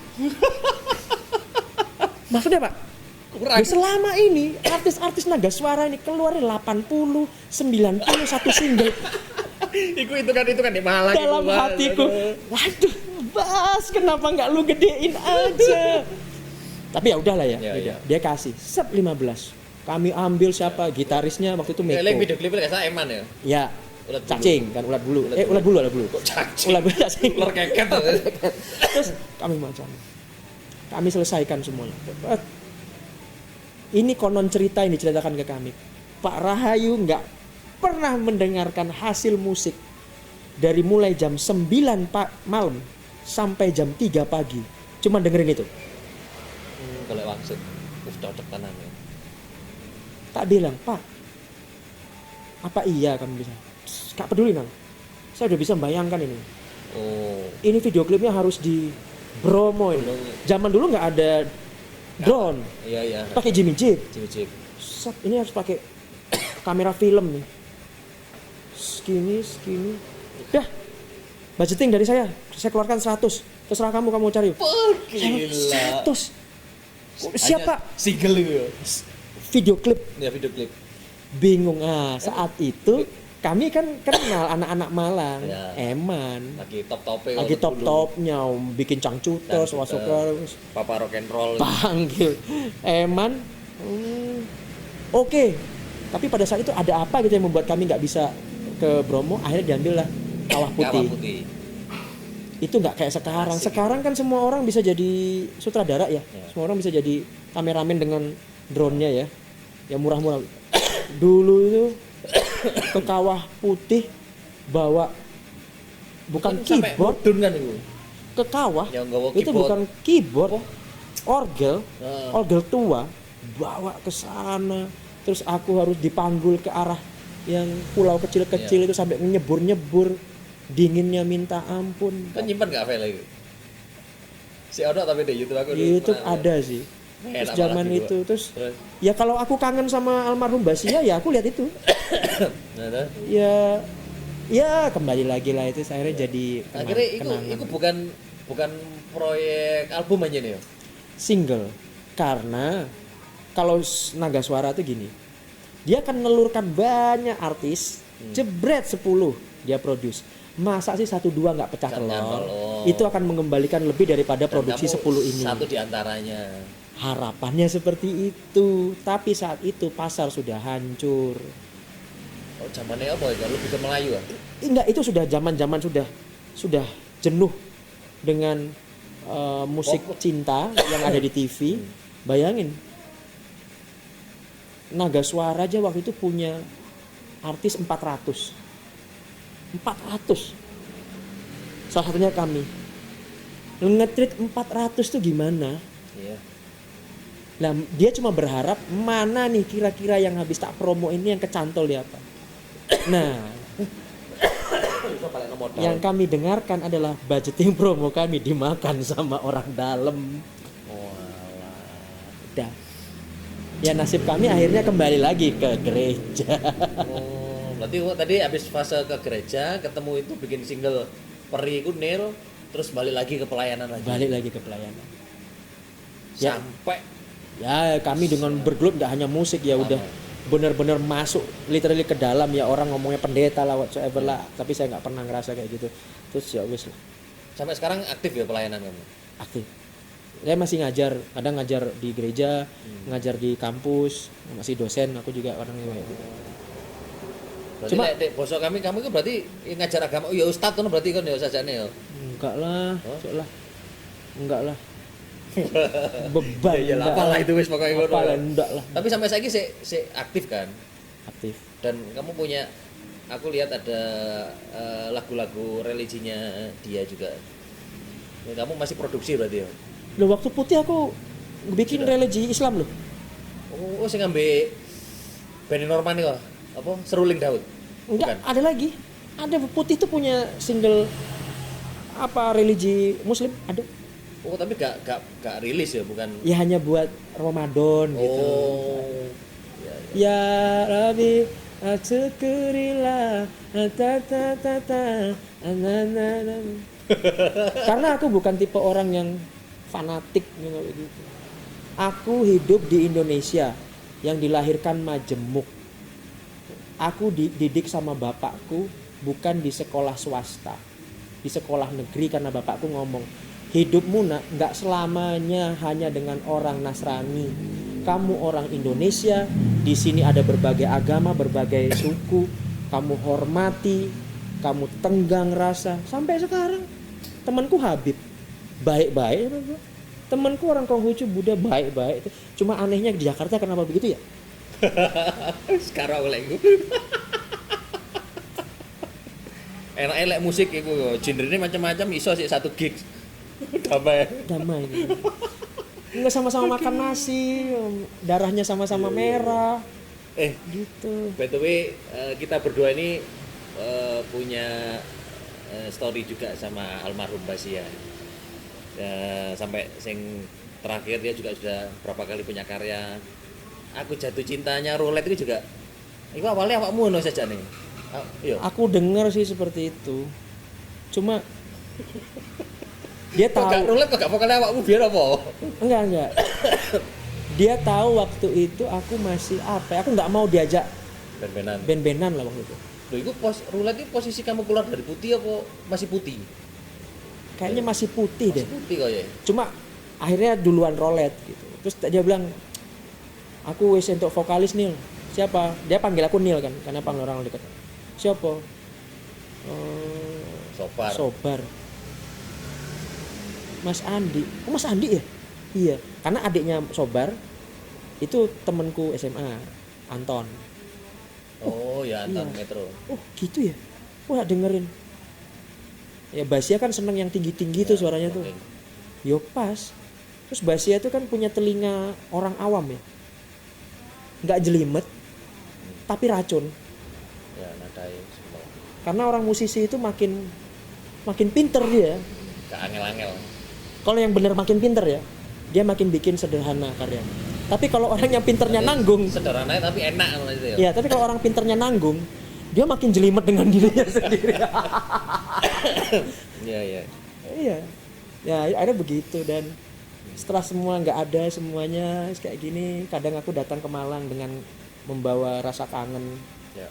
Maksudnya Pak? Kurang. Selama ini artis-artis Nangga Suara ini keluarin 80, 90 satu single. itu kan di Malang. Dalam itu, hatiku, waduh, Bas, kenapa nggak lu gedein aja? Tapi ya udahlah ya, Ya. dia kasih 15. Kami ambil siapa gitarisnya waktu itu Meko. Kayak video klipnya kayak saya Eman ya. Ya, Ulat bulu. cacing kan ulat bulu. Ulat bulu. Kok cacing? Ulat bulu cacing. Ular keket. Terus kami selesaikan semuanya. Ini konon cerita yang diceritakan ke kami. Pak Rahayu nggak pernah mendengarkan hasil musik dari mulai jam 9 malam sampai jam 3 pagi. Cuma dengerin itu. Kalau wangsit, cocok kanan ya. Tak bilang, Pak, apa iya kamu bisa? Gak peduli nang. Saya udah bisa membayangkan ini. Oh. Ini video klipnya harus di Bromo ini. Zaman dulu nggak ada drone. Iya. Pakai Jimmy Jeep. Cip. Set, ini harus pakai kamera film nih. Segini. Dah. Budgeting dari saya keluarkan 100. Terserah kamu mau cari. Gila. 100. Siapa? Single itu ya. Video klip. Ya video klip. Bingung. Saat itu kami kan kenal anak-anak Malang. Ya. Eman. Lagi top-topnya. Lagi top-topnya bikin cangcuter, masuk ke Papa rock and roll. panggil Eman. Oke. Tapi pada saat itu ada apa gitu yang membuat kami nggak bisa ke Bromo, akhirnya diambil lah Kawah Putih. Itu nggak kayak sekarang. Asik. Sekarang kan semua orang bisa jadi sutradara ya. Semua orang bisa jadi kameramen dengan drone-nya ya. Yang murah-murah. Dulu itu ke Kawah Putih bawa bukan keyboard kan itu. ke kawah. Yang bawa Itu keyboard. bukan keyboard. Orgel Ah. tua bawa ke sana. Terus aku harus dipanggul ke arah yang pulau kecil-kecil itu sampai nyebur-nyebur. Dinginnya minta ampun. Kan nyimpan enggak file itu? Si Ono tapi di YouTube aku. Di YouTube ada sih. Terus zaman itu terus ya kalau aku kangen sama almarhum Basia ya aku lihat itu. Ya kembali lagi lah itu akhirnya jadi akhirnya kenangan. itu bukan proyek album aja nih ya. Single. Karena kalau Nangga Suara tuh gini. Dia akan nelurkan banyak artis, jebret 10 dia produce. Masa sih 1-2 nggak pecah Nggak telur? nyantol, oh. Itu akan mengembalikan lebih daripada Dan produksi kamu 10 ini. Satu di antaranya. Harapannya seperti itu, tapi saat itu pasar sudah hancur. Oh, zamannya apa ya? Lebih ke Melayu ah. Enggak, itu sudah zaman-zaman sudah jenuh dengan musik cinta yang ada di TV. Bayangin, Naga Suara aja waktu itu punya artis 400. Salah satunya kami. Nge-treat 400 tuh gimana? Iya. Nah, dia cuma berharap mana nih kira-kira yang habis tak promo ini yang kecantol di apa. Nah, yang kami dengarkan adalah budgeting promo kami dimakan sama orang dalam. Udah. Ya nasib kami akhirnya kembali lagi ke gereja. Oh, berarti kok tadi habis fase ke gereja, ketemu itu bikin single Peri ku Nil, terus balik lagi ke pelayanan lagi. Balik lagi ke pelayanan. Ya. Sampai Ya kami dengan bergelut nggak hanya musik ya udah benar-benar masuk literally ke dalam ya, orang ngomongnya pendeta lah whatsoever lah, tapi saya nggak pernah ngerasa kayak gitu. Terus ya wis lah, sampai sekarang aktif ya pelayanan kamu? aktif. Saya masih ngajar, kadang ngajar di gereja, ngajar di kampus, masih dosen, aku juga orang yang kayak gitu. Berarti Cuma- Dek, bosok kami kamu itu berarti ngajar agama. Oh ya ustad kan berarti kan ya sajane ya. Enggak lah, Oh? cok lah. Enggak lah. Beban. Ya enggak apalah itu wis pokoknya ngono. Apalah, enggak lah. Tapi sampai saiki sik aktif kan? Aktif. Dan kamu punya, aku lihat ada lagu-lagu religinya dia juga. Ya, kamu masih produksi berarti ya? Loh, waktu putih aku bikin religi Islam loh. Oh, sing ngambil Benny Norman kok. Apa? Seruling Daud. Enggak, Bukan. ada lagi. Ada putih tuh punya single apa religi Muslim ada. Oh, tapi gak rilis ya, bukan. Ya hanya buat Ramadan gitu. Oh. Ya Rabbi, asyukurilah, ta ta ta ta, na. Karena aku bukan tipe orang yang fanatik gitu. Aku hidup di Indonesia yang dilahirkan majemuk. Aku dididik sama bapakku bukan di sekolah swasta, di sekolah negeri, karena bapakku ngomong, hidupmu nggak selamanya hanya dengan orang Nasrani. Kamu orang Indonesia, di sini ada berbagai agama, berbagai suku. Kamu hormati, kamu tenggang rasa. Sampai sekarang temanku Habib baik-baik. Temanku orang Konghucu Buddha baik-baik. Cuma anehnya di Jakarta kenapa begitu ya? Sekarang oleh gue. Enak lek musik iku genre-ne macam-macam iso sih satu gig. Damai gitu. Nggak sama-sama makan nasi, darahnya sama-sama merah gitu. By the way, kita berdua ini punya story juga sama almarhum Basia. Sampai sing terakhir dia juga sudah berapa kali punya karya. Aku jatuh cintanya roulette itu juga. Itu awalnya awakmu ngono saja nih. Iya. Aku dengar sih seperti itu. Cuma dia Kok tahu. gak roulette kok gak vokalnya awakmu biar apa? Enggak. Dia tahu waktu itu aku masih apa? Aku nggak mau diajak Ben-benan. band-bandan lah waktu itu. Loh, itu roulette itu posisi kamu keluar dari putih apa masih putih? Kayaknya masih putih deh. Masih putih kok ya. Cuma akhirnya duluan roulette gitu. Terus dia bilang, aku wis untuk vokalis Nil. Siapa? Dia panggil aku Nil kan, karena panggil orang dekat. Siapa? Sopar. Sobar. Mas Andi. Oh, Mas Andi ya? Iya, karena adiknya Sobar itu temenku SMA, Anton. Oh ya, Anton iya. Metro. Oh gitu ya? Wah dengerin. Ya Basia kan seneng yang tinggi-tinggi tuh suaranya tuh. Yo pas. Terus Basia tuh kan punya telinga orang awam ya. Nggak jelimet, tapi racun. Ya, nadai semua. Karena orang musisi itu makin pinter dia. Gak angel-angel. Kalau yang bener makin pinter ya, dia makin bikin sederhana karya. Tapi kalau orang yang pinternya nanggung, Sederhana tapi enak kan itu ya. ya tapi kalau orang pinternya nanggung, dia makin jelimet dengan dirinya sendiri. Iya, iya. Iya, ya ada begitu. Dan setelah semua nggak ada semuanya kayak gini, kadang aku datang ke Malang dengan membawa rasa kangen. Ya.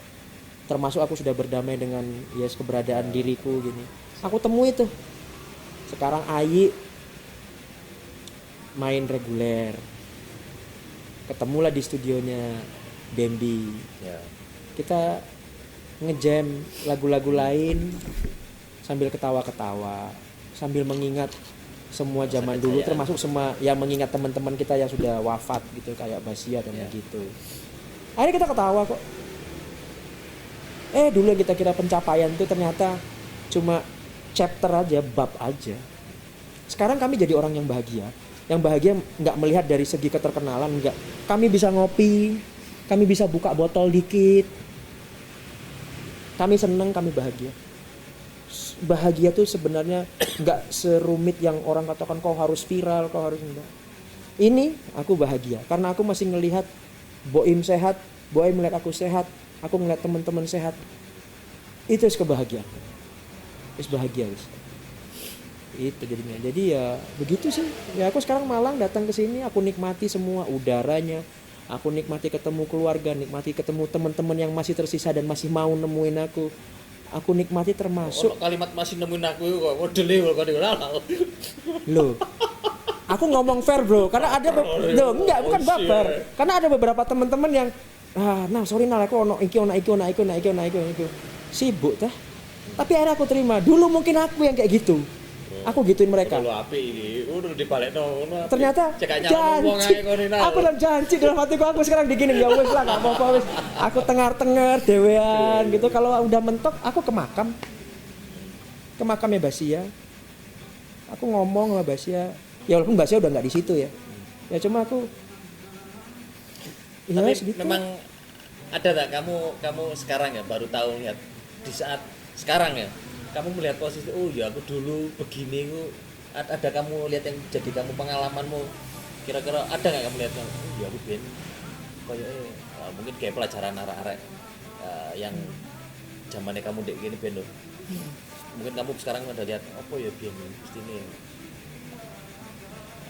Termasuk aku sudah berdamai dengan keberadaan diriku gini. Aku temui tuh. Sekarang Ayi main reguler. ketemulah di studionya Bambi. Ya. Kita ngejam lagu-lagu lain sambil ketawa-ketawa, sambil mengingat semua zaman dulu, termasuk semua yang mengingat teman-teman kita yang sudah wafat gitu, kayak Basia dan begitu. Akhirnya kita ketawa kok. Dulu yang kita kira pencapaian itu ternyata cuma chapter aja, bab aja. Sekarang kami jadi orang yang bahagia. Yang bahagia nggak melihat dari segi keterkenalan, nggak. Kami bisa ngopi, kami bisa buka botol dikit. Kami senang, kami bahagia. Bahagia tuh sebenarnya nggak serumit yang orang katakan kau harus viral, kau harus enggak. Ini aku bahagia karena aku masih ngelihat Boim sehat, Boim melihat aku sehat, aku ngeliat teman-teman sehat. Itu kebahagiaan. Bahagia. Itu jadinya. Jadi ya begitu sih. Ya aku sekarang Malang datang ke sini, aku nikmati semua udaranya. Aku nikmati ketemu keluarga, nikmati ketemu teman-teman yang masih tersisa dan masih mau nemuin aku. Aku nikmati termasuk kalimat masih nemuin aku kok modele kok diulang. Loh. Aku ngomong fair, Bro, karena ada enggak bukan baper. Karena ada beberapa teman-teman yang sorry aku ono iki. Sibuk tah. Tapi akhirnya aku terima. Dulu mungkin aku yang kayak gitu. Aku gituin mereka. Lu api iki, udah dibalekno ngono. Ternyata janji. Aku udah janji dalam hatiku, aku sekarang digini ya wis lah enggak apa-apa wis. Aku tengar-tengar dewean gitu. Kalau udah mentok aku ke makam. Ke makamnya Basia. Aku ngomong sama Basia. Ya walaupun Basia udah enggak di situ ya. Ya cuma aku tapi segitu. Memang ada tak kamu sekarang ya baru tahu lihat di saat sekarang ya kamu melihat posisi ya aku dulu begini ada kamu lihat yang jadi kamu pengalamanmu kira-kira ada nggak kamu lihat ya aku ben kayak mungkin kayak pelajaran arek-arek yang zamannya kamu dek gini ben mungkin kamu sekarang udah lihat apa ya ben mesti ini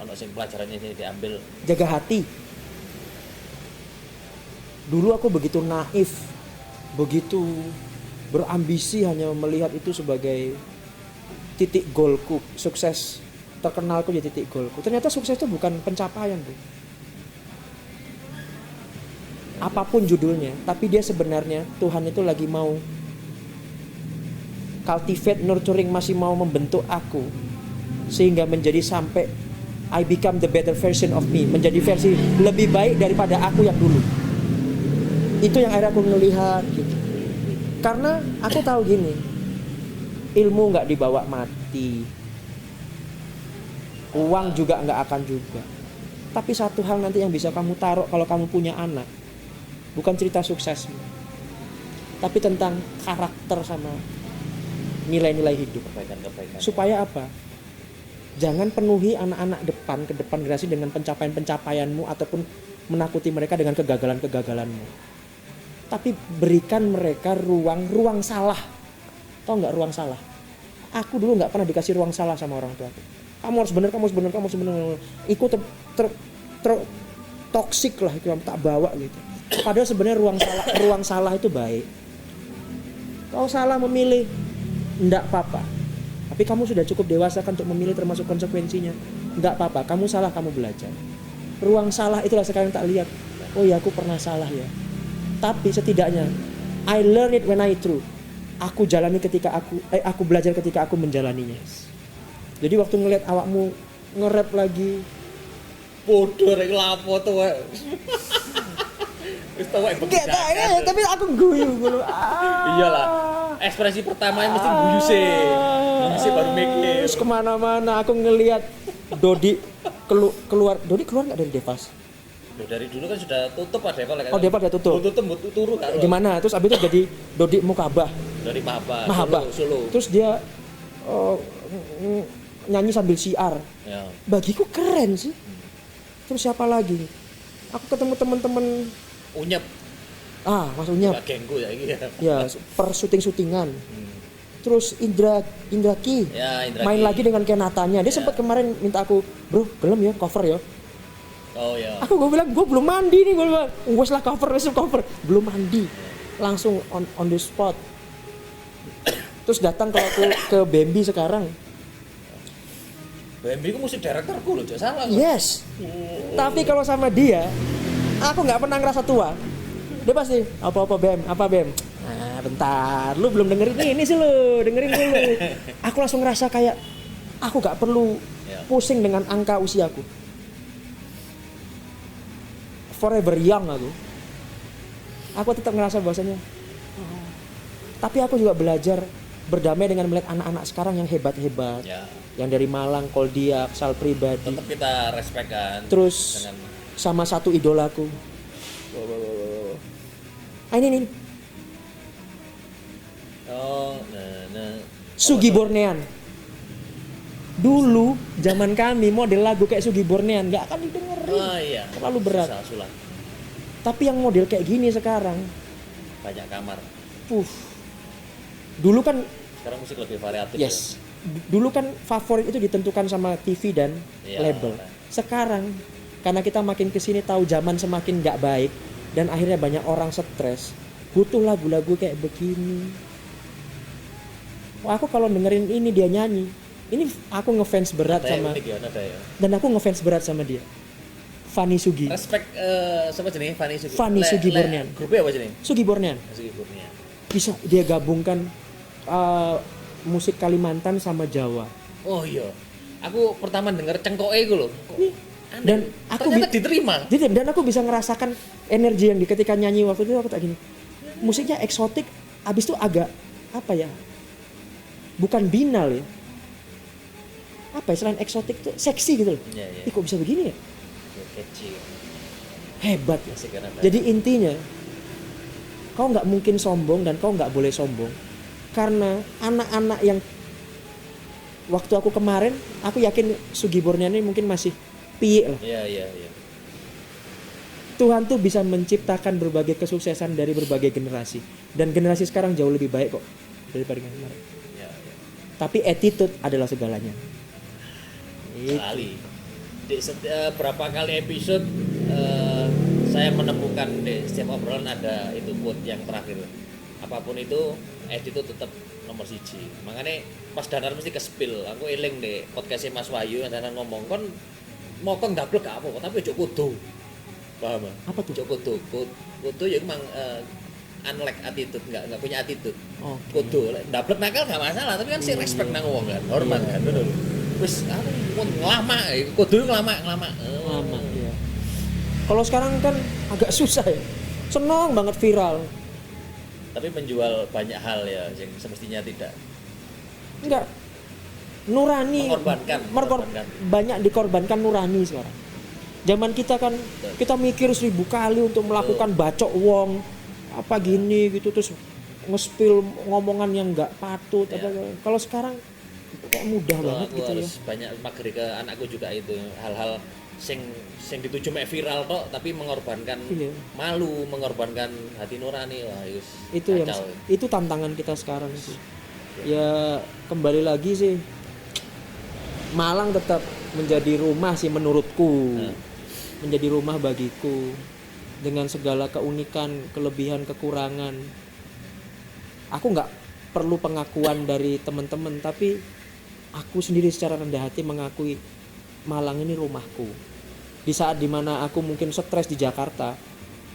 ono sing pelajarannya ini diambil jaga hati. Dulu aku begitu naif, begitu berambisi hanya melihat itu sebagai titik golku, sukses terkenalku jadi titik golku. Ternyata sukses itu bukan pencapaian, Bro. Apapun judulnya, tapi dia sebenarnya Tuhan itu lagi mau cultivate, nurturing, masih mau membentuk aku sehingga menjadi sampai I become the better version of me, menjadi versi lebih baik daripada aku yang dulu. Itu yang akhirnya aku ngelihat gitu. Karena aku tahu gini, ilmu nggak dibawa mati, uang juga nggak akan juga. Tapi satu hal nanti yang bisa kamu taruh kalau kamu punya anak, bukan cerita suksesmu, tapi tentang karakter sama nilai-nilai hidup. kebaikan. Supaya apa? Jangan penuhi anak-anak ke depan generasi dengan pencapaian-pencapaianmu ataupun menakuti mereka dengan kegagalan-kegagalanmu. Tapi berikan mereka ruang salah. Tahu nggak ruang salah? Aku dulu nggak pernah dikasih ruang salah sama orang tuaku. Kamu harus benar. Ikut toksik lah itu yang tak bawa gitu. Padahal sebenarnya ruang salah itu baik. Kau salah memilih, enggak apa-apa. Tapi kamu sudah cukup dewasa kan untuk memilih termasuk konsekuensinya. Enggak apa-apa, kamu salah, kamu belajar. Ruang salah itulah sekarang tak lihat. Oh ya, aku pernah salah ya. Tapi setidaknya I learn it when I true. Aku jalani ketika aku belajar ketika aku menjalaninya. Jadi waktu ngelihat awakmu nge-rap lagi, Bodoh rek lapo tuh. Wis tau wae tapi aku guyu ngono. Iyalah. Ekspresi pertama yang mesti guyu sih. Mesti baru mikir. Terus kemana-mana aku ngelihat Dodi keluar enggak dari Devas? Dari dulu kan sudah tutup ada Depal kan. Oh, Depal udah tutup. Tutup turu kan. Gimana? Terus abis itu jadi Dodi Mukabah. Dari Mahabah. Solo. Terus dia nyanyi sambil syiar. Ya. Bagiku keren sih. Terus siapa lagi? Aku ketemu teman-teman Unyep. Mas Unyep. Ya gengku ya iki. Ya, per syuting-syutingan. Terus Indra Ki. Ya, Indra main Ki. lagi dengan Kenatanya. Dia sempat kemarin minta aku, "Bro, gelem ya cover ya." Oh ya. Gue bilang, gue belum mandi nih, gue bilang, wes lah cover, belum mandi, langsung on the spot. Terus datang kalau aku ke Bambi sekarang. Bambi itu musik directorku loh, jangan salah. Yes. Tapi kalau sama dia, Aku nggak pernah ngerasa tua. Dia pasti apa Bem, apa Bem. Nah, bentar, lu belum dengerin ini sih lu, dengerin dulu. Aku langsung ngerasa kayak aku nggak perlu pusing dengan angka usiaku. Forever young aku. Aku tetap ngerasa bahwasanya. Tapi aku juga belajar berdamai dengan melihat anak-anak sekarang yang hebat-hebat. Ya. Yang dari Malang, Koldiak, Sal Pribadi. Tetap kita respect kan. Terus dengan sama satu idolaku. Ini. oh, Sugi Bornean. Dulu zaman kami model lagu kayak Sugi Bornean nggak akan didengerin. Oh iya. Terlalu berat. Susah, sulah. Tapi yang model kayak gini sekarang, Banyak kamar. dulu kan Sekarang musik lebih variatif. yes, dulu kan favorit itu ditentukan sama TV dan Iya, label. benar. Sekarang karena kita makin kesini tahu zaman semakin nggak baik dan akhirnya banyak orang stres, butuh lagu-lagu kayak begini. Wah, aku kalau dengerin ini dia nyanyi, ini aku ngefans berat Ada yang sama unik ya, ada ya. dan aku ngefans berat sama dia. Fanny Sugi. Respect siapa jenis Fanny Sugi? Fanny Sugi Bornean. Grupnya apa jenis? Sugi Bornean. Sugi Bornean. Bisa dia gabungkan musik Kalimantan sama Jawa. Oh iya. Aku pertama denger cengkoke iku lho. Nih, dan aku ternyata diterima. dan aku bisa ngerasakan energi yang ketika nyanyi waktu itu aku tak gini. Musiknya eksotik, abis itu agak apa ya? Bukan binal ya. Apa ya, selain eksotik tuh seksi gitu loh. Iya, iya. Ih, kok bisa begini ya? Kecil. Hebat ya. Asik kan apa? Jadi intinya kau nggak mungkin sombong dan kau nggak boleh sombong karena anak-anak yang waktu aku kemarin aku yakin Sugi Bornean ini mungkin masih piye lah. Iya. Tuhan tuh bisa menciptakan berbagai kesuksesan dari berbagai generasi dan generasi sekarang jauh lebih baik kok daripada yang kemarin. Iya. Tapi attitude adalah segalanya. Kali. Di berapa kali episode saya menemukan di setiap obrolan ada itu quote yang terakhir. Apapun itu, attitude tetap nomor siji. Makanya Mas Danar mesti ke-spill. Aku eling deh podcastnya Mas Wahyu yang Danar ngomong kon mokong dablek gak apa tapi ojo kudu. Paham? Apa tuh? Ojo kudu. Kudu ya emang unlike attitude, enggak punya attitude. Oh. Kudu dablek nakal gak masalah, tapi kan si respect nang wong kan, hormat kan, betul. Wis aku pun ngelama, kudu ngelama. Lama ya. Kalau sekarang kan agak susah ya. Senang banget viral. Tapi menjual banyak hal ya yang semestinya tidak. Enggak. Nurani. Mengorbankan. Banyak dikorbankan nurani sekarang. Zaman kita kan kita mikir 1000 kali untuk melakukan bacok wong apa gini gitu terus nge-spill ngomongan yang enggak patut apa. Kalau sekarang kok mudah banget Aku gitu ya. harus banyak mageri ke anakku juga itu hal-hal sing dituju mek viral tok tapi mengorbankan Iya. malu, mengorbankan hati nurani. Wah, Itu yang itu tantangan kita sekarang sih. Ya kembali lagi sih Malang tetap menjadi rumah sih menurutku. Menjadi rumah bagiku dengan segala keunikan, kelebihan, kekurangan. Aku nggak perlu pengakuan dari teman-teman tapi aku sendiri secara rendah hati mengakui Malang ini rumahku. Di saat dimana aku mungkin stres di Jakarta,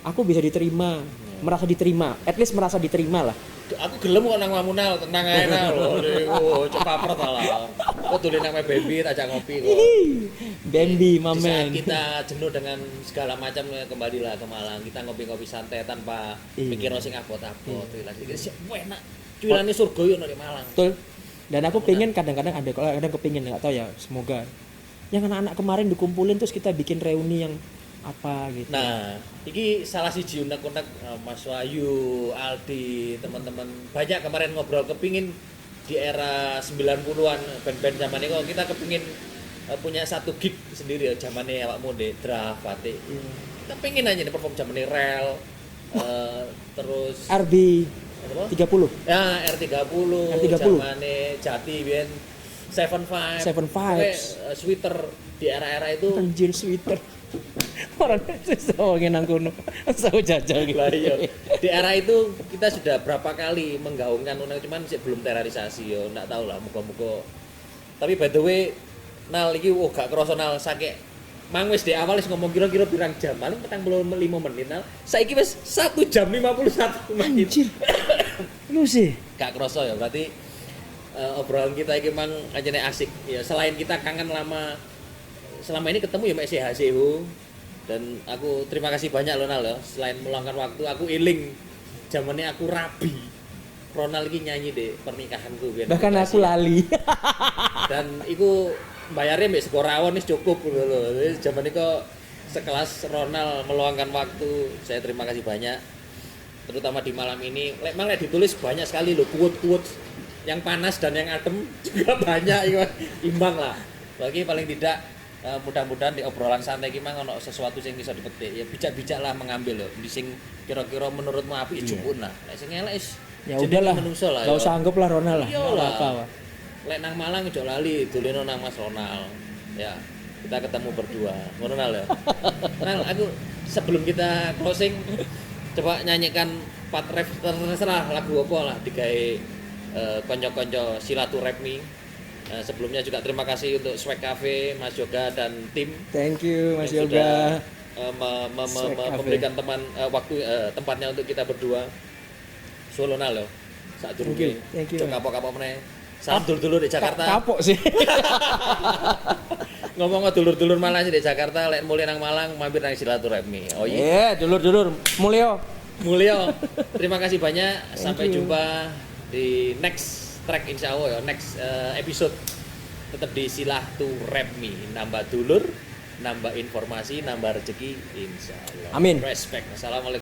aku bisa diterima, merasa diterima, at least merasa diterima lah. Aku gelem kok nang Mamunal, tenang ae nang lho. Oh, coba lah. Kok tulen nang Bambi ajak ngopi kok. Bambi, Di saat mamen. kita jenuh dengan segala macam kembalilah ke Malang. Kita ngopi-ngopi santai tanpa mikir sing abot-abot. Relax iki enak. Cuilane surga yo nang Malang. Betul. Dan aku pengen kadang-kadang ada, kadang kepingin nggak tahu ya, semoga yang anak-anak kemarin dikumpulin terus kita bikin reuni yang apa gitu. Nah, iki salah siji unek-unek Mas Wahyu, Aldi, teman-teman banyak kemarin ngobrol kepingin di era 90-an band-band zaman itu kita kepingin punya satu gig sendiri ya zamannya awakmu di Draft Batik. Kita pengen aja nih perform zamannya Rel terus RB apa? 30. Ya, R30, zamannya Jati biyen Seven Vibes, Sweater di era-era itu. Anjir sweater. Orang susah ngomongin nang kono. Saya jajal gitu. Lah iya. Di era itu kita sudah berapa kali menggaungkan cuman sih belum terrealisasi yo, enggak tahu lah muga-muga. Tapi by the way, Nal iki gak kerasa Nal sakit mang wis di awal wis ngomong kira-kira pirang jam, paling 45 menit. Saiki wis 1 jam 51 menit. Anjir. Lu sih. Gak kroso ya, berarti obrolan kita iki mang anjene asik. Ya selain kita kangen lama selama ini ketemu ya mek sehat-sehat. Dan aku terima kasih banyak loh Nal ya. Selain meluangkan waktu, aku iling zamannya aku rabi. Ronald iki nyanyi deh pernikahanku biar Bahkan aku lali. dan iku bayarnya mbek sego rawon wis cukup gitu loh. Jadi zaman itu sekelas Ronald meluangkan waktu. Saya terima kasih banyak. Terutama di malam ini. Lek ditulis banyak sekali loh quote-quote yang panas dan yang adem juga banyak imbang lah. Bagi paling tidak mudah-mudahan di obrolan santai iki mang ono sesuatu sing bisa dipetik. Ya bijak-bijak lah mengambil loh. Di sing kira-kira menurutmu apik cukup lah. Lek sing elek Ya udahlah. Enggak usah anggap lah Ronald lah. Iyalah. Apa-apa. Lek nang Malang ojo lali doleno nang Mas Ronald. Ya, kita ketemu berdua. Ngono Nal ya. Nal, aku sebelum kita closing coba nyanyikan part rap terserah lagu apa lah digawe konco-konco silaturahmi. Sebelumnya juga terima kasih untuk Swag Cafe, Mas Yoga dan tim Thank you Mas yang Yoga. sudah memberikan tempatnya untuk kita berdua. Solo Nal yo. Sak durunge. Thank you. Cok kapok-kapok meneh. Salam dulur-dulur di Jakarta. Kapok sih. Ngomong dulur-dulur Malang di Jakarta, lek mulai nang Malang mampir nang silaturahmi. Oh Iya, iya. dulur-dulur. Mulyo. Mulyo. Terima kasih banyak. Sampai you. jumpa di next track insyaallah ya, next episode. Tetap di silaturahmi, nambah dulur, nambah informasi, nambah rezeki insyaallah. Amin. Respect. Assalamualaikum.